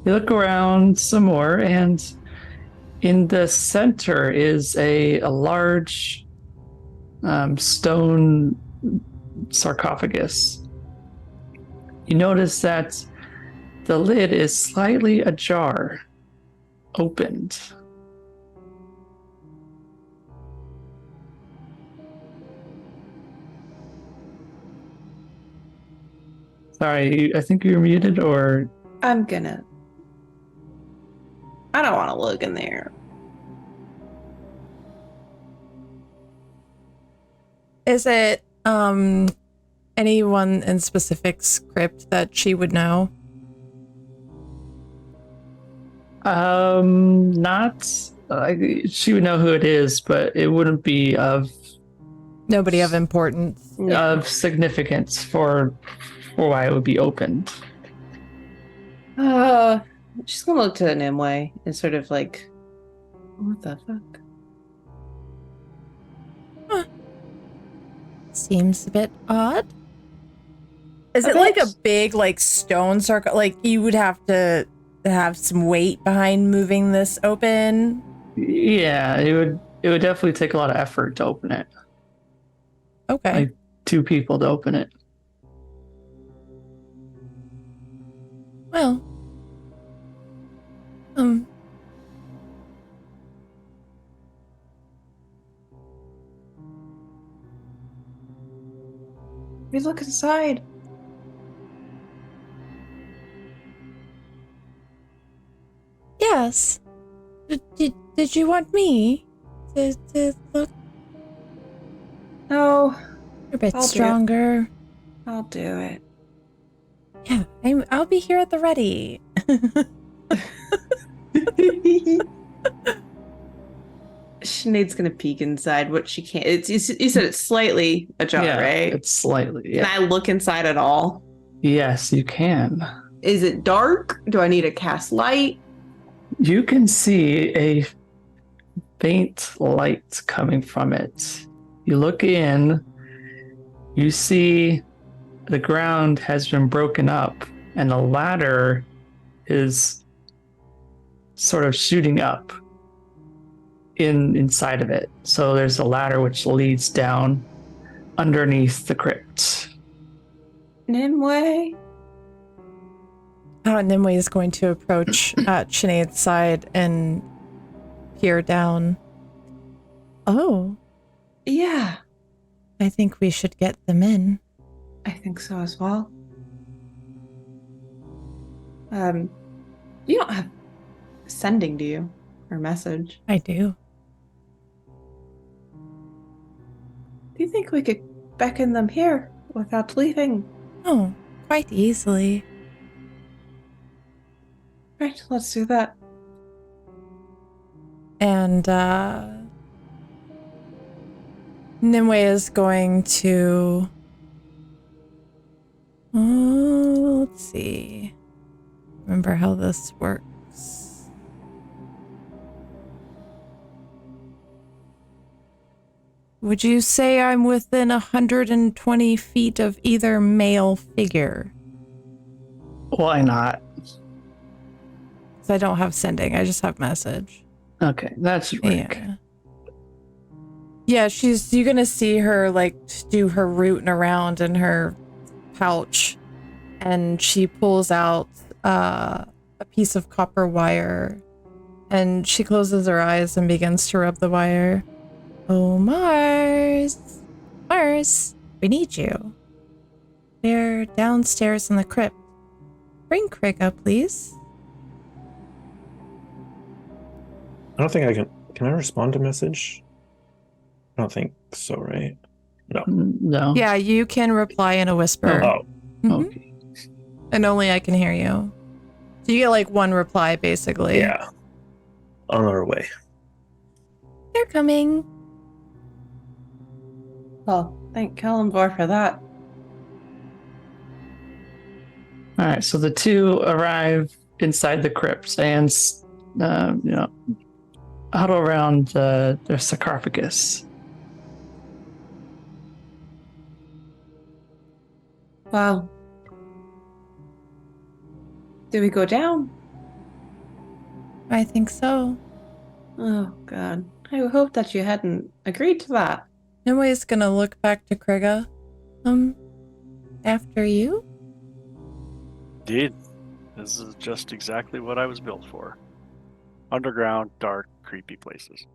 A: You look around some more, and in the center is a large stone sarcophagus. You notice that the lid is slightly ajar, opened. Sorry, I think you're muted, or...
B: I don't want to look in there.
C: Is it anyone in specific script that she would know?
A: Not... she would know who it is, but it wouldn't be of...
C: Nobody of importance.
A: of significance for why it would be opened.
B: She's gonna look to Nimue and sort of like, what the fuck?
C: Seems a bit odd. Is
B: A
C: it like a
B: bit.
C: big like stone circle? Like you would have to have some weight behind moving this open.
A: Yeah, it would definitely take a lot of effort to open it.
C: Okay.
A: Like 2 people to open it.
C: Well.
F: We look inside.
C: Yes. Did you want me to look
F: No,
C: a bit
F: I'll do it.
C: stronger?
F: I'll do it.
C: Yeah, I'll be here at the ready.
B: Sinead's gonna peek inside what she can. You said it's slightly ajar,
A: Yeah,
B: right?
A: it's slightly. Yeah.
B: Can I look inside at all?
A: Yes, you can.
B: Is it dark? Do I need to cast light?
A: You can see a faint light coming from it. You look in, you see the ground has been broken up and the ladder is sort of shooting up inside of it. So there's a ladder which leads down underneath the crypt.
B: Nimue?
C: Nimue is going to approach Sinead's side and peer down. Oh,
B: Yeah,
C: I think we should get them in.
B: I think so as well. You don't have sending, do you? Or message?
C: I do.
B: Do you think we could beckon them here without leaving?
C: Oh, quite easily.
B: Right, let's do that.
C: And Nimue is going to let's see. Remember how this works. Would you say I'm within 120 feet of either male figure?
A: Why not?
C: Because I don't have sending, I just have message.
A: Okay, that's Rick.
C: Yeah. Yeah, you're gonna see her like do her rooting around in her pouch, and she pulls out a piece of copper wire, and she closes her eyes and begins to rub the wire. Oh, Mars, we need you. They're downstairs in the crypt. Bring Krigga, please.
E: I don't think I can. Can I respond to message? I don't think so, right? No.
A: No.
C: Yeah, you can reply in a whisper.
E: Oh,
C: Mhm.
A: Okay.
C: And only I can hear you. So you get like one reply, basically.
E: yeah. On our way.
C: They're coming.
B: Well, thank Kalimvor for that.
A: All right, so the 2 arrive inside the crypt and, huddle around the sarcophagus.
B: Wow. Do we go down?
C: I think so.
B: Oh, God. I hope that you hadn't agreed to that.
C: Nimue's gonna look back to Krigga. After you?
D: Indeed. This is just exactly what I was built for. Underground, dark, creepy places.